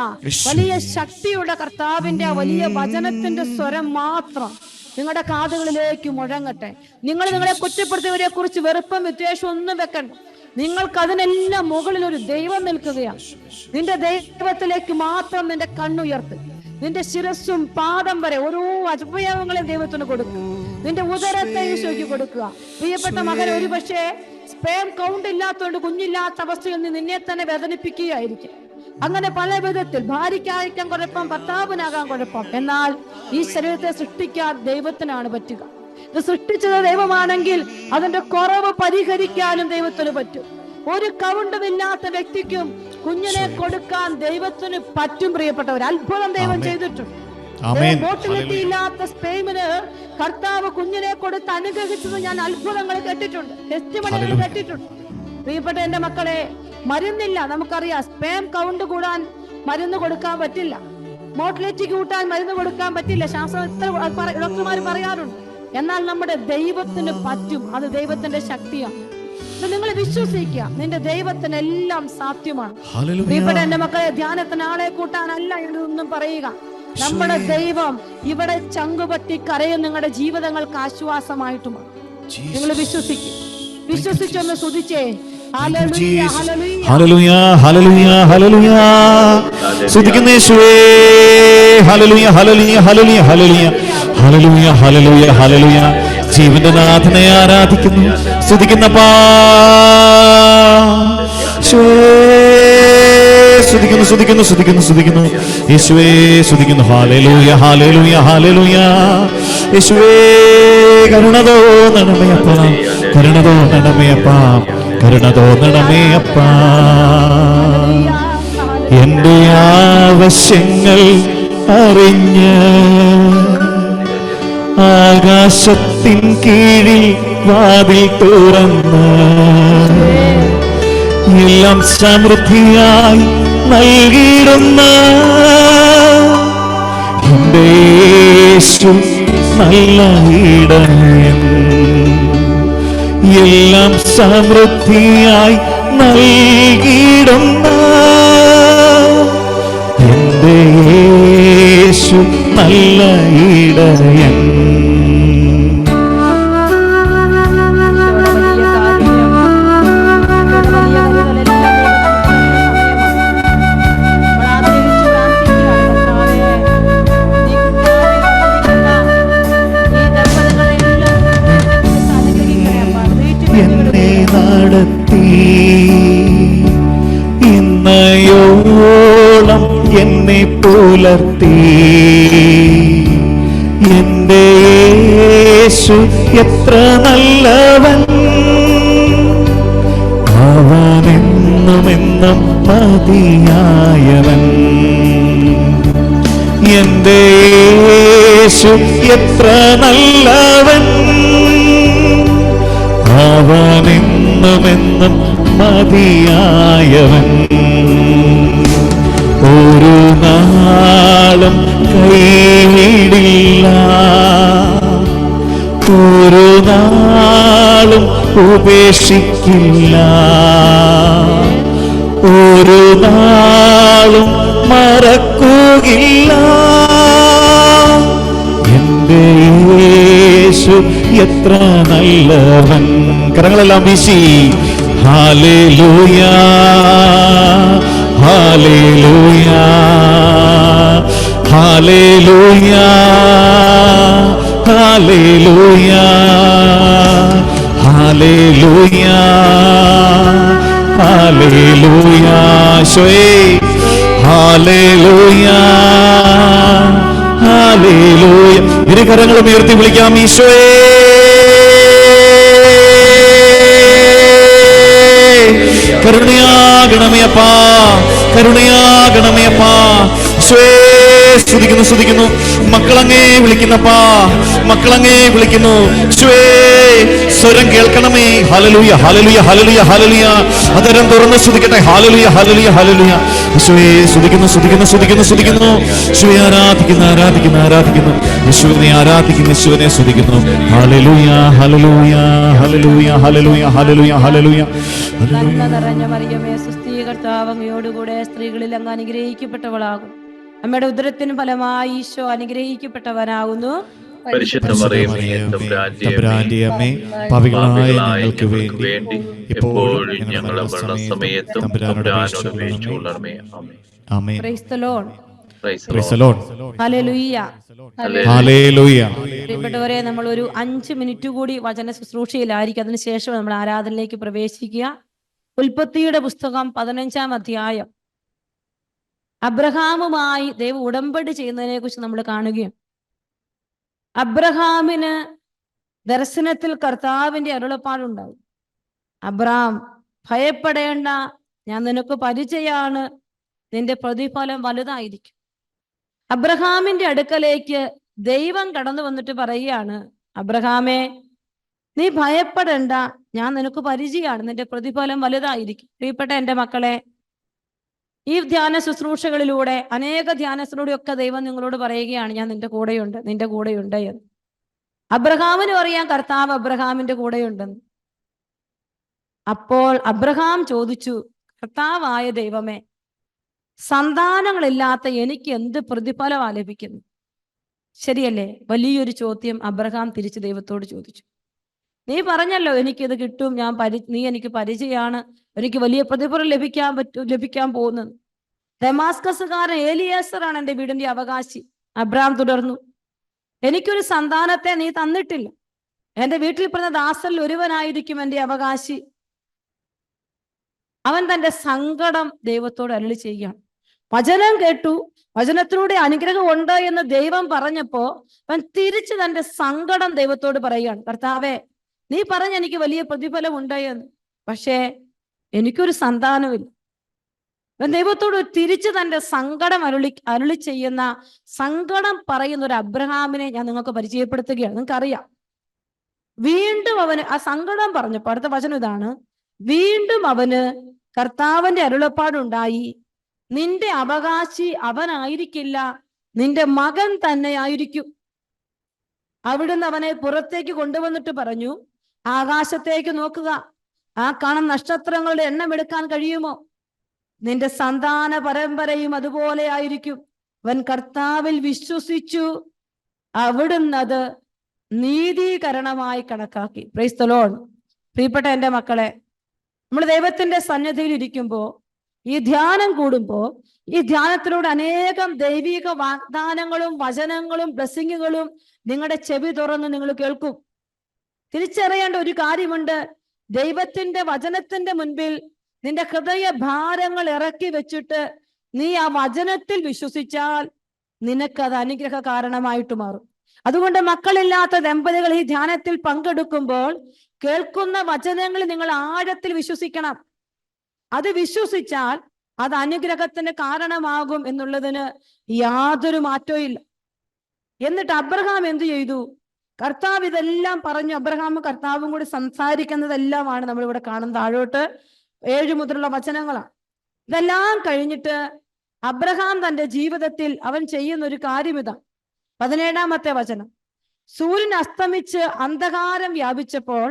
വലിയ ശക്തിയുടെ കർത്താവിന്റെ ആ വലിയ വചനത്തിന്റെ സ്വരം മാത്രം നിങ്ങളുടെ കാതുകളിലേക്ക് മുഴങ്ങട്ടെ. നിങ്ങൾ നിങ്ങളെ കുറ്റപ്പെടുത്തിയവരെ കുറിച്ച് വെറുപ്പും വിദ്വേഷവും ഒന്നും വെക്കണ്ട. നിങ്ങൾക്ക് അതിനെല്ലാം മുകളിൽ ഒരു ദൈവം നിൽക്കുകയാണ്. നിന്റെ ദൈവത്തിലേക്ക് മാത്രം നിന്റെ കണ്ണുയർത്ത്. നിന്റെ ശിരസ്സും പാദം വരെ ഓരോ അവയവങ്ങളെയും ദൈവത്തിന് കൊടുക്കുക. നിന്റെ ഉദരത്തെ ഈശോയ്ക്ക് കൊടുക്കുക. പ്രിയപ്പെട്ട മകൻ, ഒരു പക്ഷേ സ്പേം കൗണ്ട് ഇല്ലാത്തതുകൊണ്ട് കുഞ്ഞില്ലാത്ത അവസ്ഥയിൽ നിന്ന് നിന്നെ തന്നെ വേദനിപ്പിക്കുകയായിരിക്കും. അങ്ങനെ പല വിധത്തിൽ ഭാര്യയ്ക്കായിരിക്കാൻ കുഴപ്പം, ഭർത്താവിനാകാൻ കുഴപ്പം. എന്നാൽ ഈ ശരീരത്തെ സൃഷ്ടിക്കാൻ ദൈവത്തിനാണ് പറ്റുക. ഇത് സൃഷ്ടിച്ചത് ദൈവമാണെങ്കിൽ അതിന്റെ കുറവ് പരിഹരിക്കാനും ദൈവത്തിന് പറ്റും. ഒരു കൗണ്ടുമില്ലാത്ത വ്യക്തിക്കും കുഞ്ഞിനെ കൊടുക്കാൻ ദൈവത്തിന് പറ്റും. പ്രിയപ്പെട്ടവർ, അത്ഭുതം ദൈവം ചെയ്തിട്ടുണ്ട്. മോട്ടിലിറ്റി ഇല്ലാത്ത സ്പെയിമിന് കർത്താവ് കുഞ്ഞിനെ കൊടുത്ത് അനുഗ്രഹിച്ചത് ഞാൻ അത്ഭുതങ്ങൾ കേട്ടിട്ടുണ്ട്, ടെസ്റ്റിമണികൾ കേട്ടിട്ടുണ്ട്. പ്രിയപ്പെട്ട എന്റെ മക്കളെ, മരുന്നില്ല, നമുക്കറിയാം. സ്പേം കൗണ്ട് കൂടാൻ മരുന്ന് കൊടുക്കാൻ പറ്റില്ല, മോട്ടിലിറ്റി കൂട്ടാൻ മരുന്ന് കൊടുക്കാൻ പറ്റില്ല, ഡോക്ടർമാർ പറയാറുണ്ട്. എന്നാൽ നമ്മുടെ ദൈവത്തിന് പറ്റും. അത് ദൈവത്തിന്റെ ശക്തിയാണ്. നിങ്ങൾ വിശ്വസിക്കുക, നിന്റെ ദൈവത്തിന് എല്ലാം സാധ്യമാണ്. പ്രിയപ്പെട്ട എന്റെ മക്കളെ, ധ്യാനത്തിന് ആളെ കൂട്ടാനല്ല എന്നൊന്നും പറയുക. നമ്മുടെ ദൈവം ഇവിടെ ചങ്കുപറ്റി കരയും നിങ്ങളുടെ ജീവിതങ്ങൾക്ക് ആശ്വാസമായിട്ടുമാണ്. നിങ്ങൾ വിശ്വസിക്കും. വിശ്വസിച്ചൊന്ന് സ്തുതിച്ചേ. ഹല്ലേലൂയ, ഹല്ലേലൂയ, ഹല്ലേലൂയ, ഹല്ലേലൂയ. സ്തുതിക്കുന്നു യേശുവേ. ഹല്ലേലൂയ, ഹല്ലേലൂയ, ഹല്ലേലൂയ, ഹല്ലേലൂയ, ഹല്ലേലൂയ, ഹല്ലേലൂയ, ഹല്ലേലൂയ. ജീവന്റെ നാഥനെ ആരാധിക്കുന്നു, സ്തുതിക്കുന്നപ്പാ. സ്തുതിക്കുന്നു, സ്തുതിക്കുന്നു, സ്തുതിക്കുന്നു, സ്തുതിക്കുന്നു യേശുവേ, സ്തുതിക്കുന്നു. ഹല്ലേലൂയ, ഹല്ലേലൂയ, ഹല്ലേലൂയ. യേശുവേ, കരുണ തോന്നണമേ അപ്പാ, കരുണ തോന്നണമേ അപ്പാ, കരുണ തോന്നണമേ അപ്പാ. എന്റെ ആവശ്യങ്ങൾ അറിഞ്ഞ് ആകാശത്തിൻ കീഴിൽ വാതിൽ തുറന്ന് എല്ലാം സമൃദ്ധിയായി നൽകിയിടുന്ന എന്റെ യേശു നല്ല ഇടയൻ, എല്ലാം സമൃദ്ധിയായി നൽകിയിടുന്ന എന്റെ യേശു നല്ല ഇടയൻ. എന്നെ നടത്തി ഇന്നയോളം എന്നെ പുലർത്തി എന്റെ യേശു എത്ര നല്ലവൻ, അവനെന്നുമെന്നും മതിയായവൻ. എന്റെ യേശു എത്ര നല്ലവൻ, അവനെന്നുമെന്നും മതിയായവൻ. ഒരു നാളും കൈവിടില്ല, ഒരു നാളും ഉപേക്ഷിക്കില്ല, ഒരു നാളും മറക്കുകയില്ല. എന്റെ യേശു എത്ര നല്ലവൻ. കരങ്ങളെല്ലാം വീശി ഹല്ലേലൂയ, ഹല്ലേലൂയ, ഹല്ലേലൂയ, ഹല്ലേലൂയ, ഹല്ലേലൂയ, ഹല്ലേലൂയ. ഈശോയേ, ഹല്ലേലൂയ, ഹല്ലേലൂയ. ഇരു കരങ്ങളും ഉയർത്തി വിളിക്കാം ഈശോയേ. കരുണയാകണമേ അപ്പാ, കരുണയാകണമേ അപ്പാ. ഈശോയേ, സ്തുതിക്കുന്നു, സ്തുതിക്കുന്നു. മക്കളങ്ങേ വിളിക്കുന്നപ്പാ, മക്കളങ്ങേ വിളിക്കുന്നു. യേശുവേ സ്വരം കേൾക്കണമേ. ഹല്ലേലൂയ, ഹല്ലേലൂയ, ഹല്ലേലൂയ, ഹല്ലേലൂയ. അതരം തുറന്ന് സ്തുതിക്കട്ടെ. ഹല്ലേലൂയ, ഹല്ലേലൂയ, ഹല്ലേലൂയ. യേശുവേ സ്തുതിക്കുന്നു, സ്തുതിക്കുന്നു, സ്തുതിക്കുന്നു, സ്തുതിക്കുന്നു. യേശുവേ ആരാധിക്കുന്നു, ആരാധിക്കുന്നു, ആരാധിക്കുന്നു. യേശുവിനെ ആരാധിക്കുന്നു, യേശുവിനെ സ്തുതിക്കുന്നു. ഹല്ലേലൂയ, ഹല്ലേലൂയ, ഹല്ലേലൂയ, ഹല്ലേലൂയ, ഹല്ലേലൂയ, ഹല്ലേലൂയ. നന്മ നിറഞ്ഞ മറിയമേ, സുസ്ഥീ കർത്താവ് അങ്ങയോടുകൂടെ സ്ത്രീകളിൽ അങ്ങ് അനുഗ്രഹിക്കപ്പെട്ടവളാകും. അമ്മയുടെ ഉദരത്തിന് ഫലമായി ഈശോ അനുഗ്രഹിക്കപ്പെട്ടവനാകുന്നു. പരിശുദ്ധ മറിയമേ, തമ്പുരാന്റെ അമ്മേ, പാപികളായ ഞങ്ങൾക്ക് വേണ്ടി വേണ്ടി എപ്പോഴും ഞങ്ങളുടെ മരണസമയത്തും തമ്പുരാനോട് അപേക്ഷിച്ചുകൊള്ളണമേ. ആമേൻ. Praise the Lord. Praise the Lord. ഹല്ലേലൂയ. ഹല്ലേലൂയ. പ്രിയപ്പെട്ടവരെ, നമ്മൾ ഒരു 5 മിനിറ്റ് കൂടി വചന ശുശ്രൂഷയിലായിരിക്കും. അതിനുശേഷം നമ്മൾ ആരാധനയിലേക്ക് പ്രവേശിക്കുക. ഉൽപ്പത്തിയുടെ പുസ്തകം 15-ാം അധ്യായം. അബ്രഹാമുമായി ദൈവം ഉടമ്പടി ചെയ്യുന്നതിനെ കുറിച്ച് നമ്മൾ കാണുകയും, അബ്രഹാമിന് ദർശനത്തിൽ കർത്താവിന്റെ അരുളപ്പാടുണ്ടായി. അബ്രഹാം, ഭയപ്പെടേണ്ട, ഞാൻ നിനക്ക് പരിചയമാണ്, നിന്റെ പ്രതിഫലം വലുതായിരിക്കും. അബ്രഹാമിന്റെ അടുക്കലേക്ക് ദൈവം കടന്നു വന്നിട്ട് പറയുകയാണ്, അബ്രഹാമേ, നീ ഭയപ്പെടേണ്ട, ഞാൻ നിനക്ക് പരിചയമാണ്, നിന്റെ പ്രതിഫലം വലുതായിരിക്കും. പ്രിയപ്പെട്ട എൻ്റെ മക്കളെ, ഈ ധ്യാന ശുശ്രൂഷകളിലൂടെ, അനേക ധ്യാനത്തിലൂടെയൊക്കെ ദൈവം നിങ്ങളോട് പറയുകയാണ്, ഞാൻ നിന്റെ കൂടെയുണ്ട്, നിന്റെ കൂടെയുണ്ട് എന്ന്. അബ്രഹാമിന് പറയാൻ കർത്താവ് അബ്രഹാമിന്റെ കൂടെയുണ്ടെന്ന്. അപ്പോൾ അബ്രഹാം ചോദിച്ചു, കർത്താവായ ദൈവമേ, സന്താനങ്ങളില്ലാത്ത എനിക്ക് എന്ത് ഫലമാ ലഭിക്കുന്നു? ശരിയല്ലേ? വലിയൊരു ചോദ്യം അബ്രഹാം തിരിച്ച് ദൈവത്തോട് ചോദിച്ചു. നീ പറഞ്ഞല്ലോ എനിക്കിത് കിട്ടും, നീ എനിക്ക് പരിചയമാണ്, എനിക്ക് വലിയ പ്രതിഫലം ലഭിക്കാൻ പോകുന്നത്. ദമാസ്കസുകാരൻ ഏലിയാസറാണ് എൻ്റെ വീടിന്റെ അവകാശി. അബ്രഹാം തുടർന്നു, എനിക്കൊരു സന്താനത്തെ നീ തന്നിട്ടില്ല, എൻ്റെ വീട്ടിൽ പറഞ്ഞ ദാസരിൽ ഒരുവനായിരിക്കും എൻ്റെ അവകാശി. അവൻ തന്റെ സങ്കടം ദൈവത്തോട് അരുളി ചെയ്യുകയാണ്. വചനം കേട്ടു, വചനത്തിലൂടെ അനുഗ്രഹം ഉണ്ട് എന്ന് ദൈവം പറഞ്ഞപ്പോ അവൻ തിരിച്ച് തന്റെ സങ്കടം ദൈവത്തോട് പറയുകയാണ്, കർത്താവേ, നീ പറഞ്ഞ എനിക്ക് വലിയ പ്രതിഫലം ഉണ്ട് എന്ന്, പക്ഷേ എനിക്കൊരു സന്താനമില്ല. അവൻ ദൈവത്തോട് തിരിച്ച് തന്റെ സങ്കടം അരുളി ചെയ്യുന്ന, സങ്കടം പറയുന്ന ഒരു അബ്രഹാമിനെ ഞാൻ നിങ്ങൾക്ക് പരിചയപ്പെടുത്തുകയാണ്. നിങ്ങൾക്കറിയാം, വീണ്ടും അവന് ആ സങ്കടം പറഞ്ഞപ്പോ അടുത്ത വചനം ഇതാണ്, വീണ്ടും അവന് കർത്താവിന്റെ അരുളപ്പാടുണ്ടായി, നിന്റെ അവകാശി അവനായിരിക്കില്ല, നിന്റെ മകൻ തന്നെ ആയിരിക്കും. അവിടുന്ന് അവനെ പുറത്തേക്ക് കൊണ്ടുവന്നിട്ട് പറഞ്ഞു, ആകാശത്തേക്ക് നോക്കുക, ആ കാണുന്ന നക്ഷത്രങ്ങളുടെ എണ്ണം എടുക്കാൻ കഴിയുമോ? നിന്റെ സന്താന പരമ്പരയും അതുപോലെ ആയിരിക്കും. അവൻ കർത്താവിൽ വിശ്വസിച്ചു, അവിടുന്ന് അത് നീതീകരണമായി കണക്കാക്കി. Price the Lord. പ്രിയപ്പെട്ട എൻ്റെ മക്കളെ, നമ്മൾ ദൈവത്തിന്റെ സന്നിധിയിൽ ഇരിക്കുമ്പോൾ, ഈ ധ്യാനം കൂടുമ്പോൾ, ഈ ധ്യാനത്തിലൂടെ അനേകം ദൈവിക വാഗ്ദാനങ്ങളും വചനങ്ങളും ബ്ലെസ്സിങ്ങുകളും നിങ്ങളുടെ ചെവി തുറന്ന് നിങ്ങൾ കേൾക്കും. തിരിച്ചറിയേണ്ട ഒരു കാര്യമുണ്ട്, ദൈവത്തിന്റെ വചനത്തിന്റെ മുൻപിൽ നിന്റെ ഹൃദയ ഭാരങ്ങൾ ഇറക്കി വെച്ചിട്ട് നീ ആ വചനത്തിൽ വിശ്വസിച്ചാൽ നിനക്കത് അനുഗ്രഹ കാരണമായിട്ട് മാറും. അതുകൊണ്ട് മക്കളില്ലാത്ത ദമ്പതികൾ ഈ ധ്യാനത്തിൽ പങ്കെടുക്കുമ്പോൾ കേൾക്കുന്ന വചനങ്ങളിൽ നിങ്ങൾ ആഴത്തിൽ വിശ്വസിക്കണം. അത് വിശ്വസിച്ചാൽ അത് അനുഗ്രഹത്തിന് കാരണമാകും എന്നുള്ളതിന് യാതൊരു മാറ്റവും ഇല്ല. എന്നിട്ട് അബ്രഹാം എന്തു ചെയ്തു? കർത്താവ് ഇതെല്ലാം പറഞ്ഞു. അബ്രഹാമും കർത്താവും കൂടി സംസാരിക്കുന്നതെല്ലാമാണ് നമ്മളിവിടെ കാണുന്ന താഴോട്ട് 7 മുതലുള്ള വചനങ്ങളാണ്. ഇതെല്ലാം കഴിഞ്ഞിട്ട് അബ്രഹാം തന്റെ ജീവിതത്തിൽ അവൻ ചെയ്യുന്ന ഒരു കാര്യം ഇതാ. 17-ാമത്തെ വചനം, സൂര്യൻ അസ്തമിച്ച് അന്ധകാരം വ്യാപിച്ചപ്പോൾ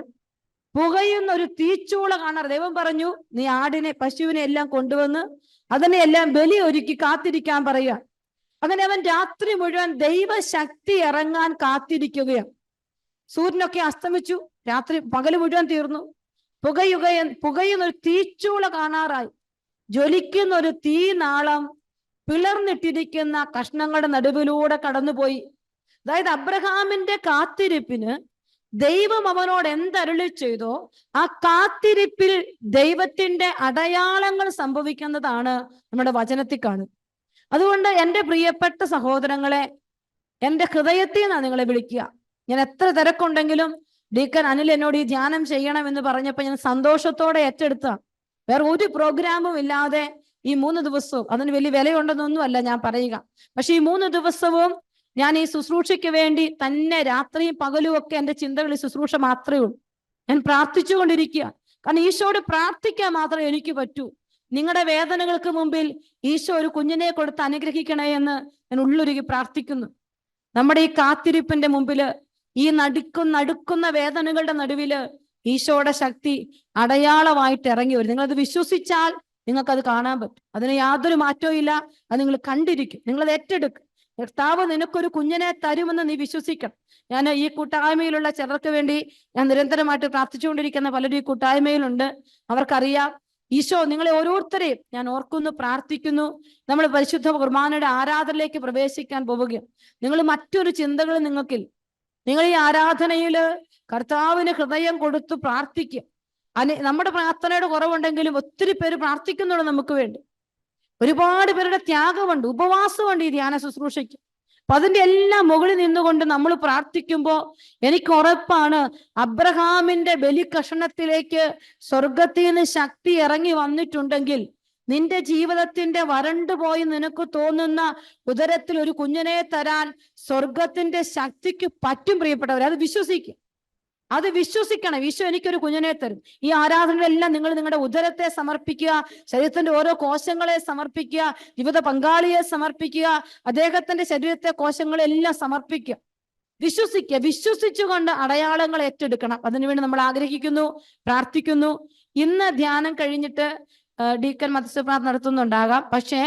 പുകയുന്ന ഒരു തീച്ചൂള കാണാറ്. ദൈവം പറഞ്ഞു, നീ ആടിനെ പശുവിനെ എല്ലാം കൊണ്ടുവന്ന് അതിനെ എല്ലാം ബലി ഒരുക്കി കാത്തിരിക്കാൻ പറയുക. അങ്ങനെ അവൻ രാത്രി മുഴുവൻ ദൈവശക്തി ഇറങ്ങാൻ കാത്തിരിക്കുകയാണ്. സൂര്യനൊക്കെ അസ്തമിച്ചു, പകല് മുഴുവൻ തീർന്നു. പുകയുന്ന ഒരു തീച്ചൂള കാണാറായി. ജ്വലിക്കുന്ന ഒരു തീനാളം പിളർന്നിട്ടിരിക്കുന്ന കഷ്ണങ്ങളുടെ നടുവിലൂടെ കടന്നുപോയി. അതായത് അബ്രഹാമിന്റെ കാത്തിരിപ്പിന് ദൈവം അവനോട് എന്തരുളി ചെയ്തോ ആ കാത്തിരിപ്പിൽ ദൈവത്തിന്റെ അടയാളങ്ങൾ സംഭവിക്കുന്നതാണ് നമ്മുടെ വചനത്തിൽ കാണുന്നത്. അതുകൊണ്ട് എൻ്റെ പ്രിയപ്പെട്ട സഹോദരങ്ങളെ, എൻ്റെ ഹൃദയത്തിൽ നിന്നാണ് നിങ്ങളെ വിളിക്കുക. ഞാൻ എത്ര തിരക്കുണ്ടെങ്കിലും ഡീക്കൻ അനിൽ എന്നോട് ഈ ധ്യാനം ചെയ്യണം എന്ന് പറഞ്ഞപ്പോൾ ഞാൻ സന്തോഷത്തോടെ ഏറ്റെടുത്ത, വേറെ ഒരു പ്രോഗ്രാമും ഇല്ലാതെ ഈ 3 ദിവസവും അതിന് വലിയ വിലയുണ്ടെന്നൊന്നും അല്ല ഞാൻ പറയുക. പക്ഷെ ഈ 3 ദിവസവും ഞാൻ ഈ ശുശ്രൂഷയ്ക്ക് വേണ്ടി തന്നെ രാത്രിയും പകലും ഒക്കെ എൻ്റെ ചിന്തകളിൽ ശുശ്രൂഷ മാത്രമേ ഉള്ളൂ. ഞാൻ പ്രാർത്ഥിച്ചുകൊണ്ടിരിക്കുക. കാരണം ഈശോയോട് പ്രാർത്ഥിക്കാൻ മാത്രമേ എനിക്ക് പറ്റൂ. നിങ്ങളുടെ വേദനകൾക്ക് മുമ്പിൽ ഈശോ ഒരു കുഞ്ഞിനെ കൊടുത്ത് അനുഗ്രഹിക്കണേ എന്ന് ഞാൻ ഉള്ളൊരുക്കി പ്രാർത്ഥിക്കുന്നു. നമ്മുടെ ഈ കാത്തിരിപ്പിന്റെ മുമ്പില്, ഈ നടുക്കുന്ന വേദനകളുടെ നടുവില് ഈശോയുടെ ശക്തി അടയാളമായിട്ട് ഇറങ്ങി വരും. നിങ്ങളത് വിശ്വസിച്ചാൽ നിങ്ങൾക്കത് കാണാൻ പറ്റും. അതിന് യാതൊരു മാറ്റവും ഇല്ല. അത് നിങ്ങൾ കണ്ടിരിക്കും. നിങ്ങളത് ഏറ്റെടുക്കും. കർത്താവ് നിനക്കൊരു കുഞ്ഞിനെ തരുമെന്ന് നീ വിശ്വസിക്കണം. ഞാൻ ഈ കൂട്ടായ്മയിലുള്ള ചിലർക്ക് വേണ്ടി ഞാൻ നിരന്തരമായിട്ട് പ്രാർത്ഥിച്ചുകൊണ്ടിരിക്കുന്ന പലരും ഈ കൂട്ടായ്മയിലുണ്ട്. അവർക്കറിയാം ഈശോ നിങ്ങളെ ഓരോരുത്തരെയും ഞാൻ ഓർക്കുന്നു, പ്രാർത്ഥിക്കുന്നു. നമ്മൾ പരിശുദ്ധ കുർബാനയുടെ ആരാധനയിലേക്ക് പ്രവേശിക്കാൻ പോവുകയും നിങ്ങൾ മറ്റൊരു ചിന്തകളും നിങ്ങൾക്കില്ല. നിങ്ങൾ ഈ ആരാധനയില് കർത്താവിന് ഹൃദയം കൊടുത്തു പ്രാർത്ഥിക്കുക. നമ്മുടെ പ്രാർത്ഥനയുടെ കുറവുണ്ടെങ്കിലും ഒത്തിരി പേര് പ്രാർത്ഥിക്കുന്നുണ്ട് നമുക്ക് വേണ്ടി. ഒരുപാട് പേരുടെ ത്യാഗമുണ്ട്, ഉപവാസമുണ്ട് ഈ ധ്യാന ശുശ്രൂഷയ്ക്ക്. അപ്പൊ അതിന്റെ എല്ലാം മുകളിൽ നിന്നുകൊണ്ട് നമ്മൾ പ്രാർത്ഥിക്കുമ്പോൾ എനിക്ക് ഉറപ്പാണ്, അബ്രഹാമിന്റെ ബലികഷണത്തിലേക്ക് സ്വർഗത്തിൽ നിന്ന് ശക്തി ഇറങ്ങി വന്നിട്ടുണ്ടെങ്കിൽ നിന്റെ ജീവിതത്തിന്റെ വരണ്ടുപോയി നിനക്ക് തോന്നുന്ന ഉദരത്തിൽ ഒരു കുഞ്ഞിനെ തരാൻ സ്വർഗത്തിന്റെ ശക്തിക്ക് പറ്റും. പ്രിയപ്പെട്ടവർ, അത് വിശ്വസിക്കുക, അത് വിശ്വസിക്കണം. ഈശോ എനിക്കൊരു കുഞ്ഞിനെ തരും. ഈ ആരാധനകളെല്ലാം നിങ്ങൾ നിങ്ങളുടെ ഉദരത്തെ സമർപ്പിക്കുക, ശരീരത്തിന്റെ ഓരോ കോശങ്ങളെ സമർപ്പിക്കുക, ജീവിത പങ്കാളിയെ സമർപ്പിക്കുക, അദ്ദേഹത്തിന്റെ ശരീരത്തെ കോശങ്ങളെല്ലാം സമർപ്പിക്കുക. വിശ്വസിക്കുക. വിശ്വസിച്ചുകൊണ്ട് അടയാളങ്ങൾ ഏറ്റെടുക്കണം. അതിനുവേണ്ടി നമ്മൾ ആഗ്രഹിക്കുന്നു, പ്രാർത്ഥിക്കുന്നു. ഇന്ന് ധ്യാനം കഴിഞ്ഞിട്ട് ഡീക്കൻ മധ്യസ്ഥ പ്രാർത്ഥന നടത്തുന്നുണ്ടാകാം. പക്ഷേ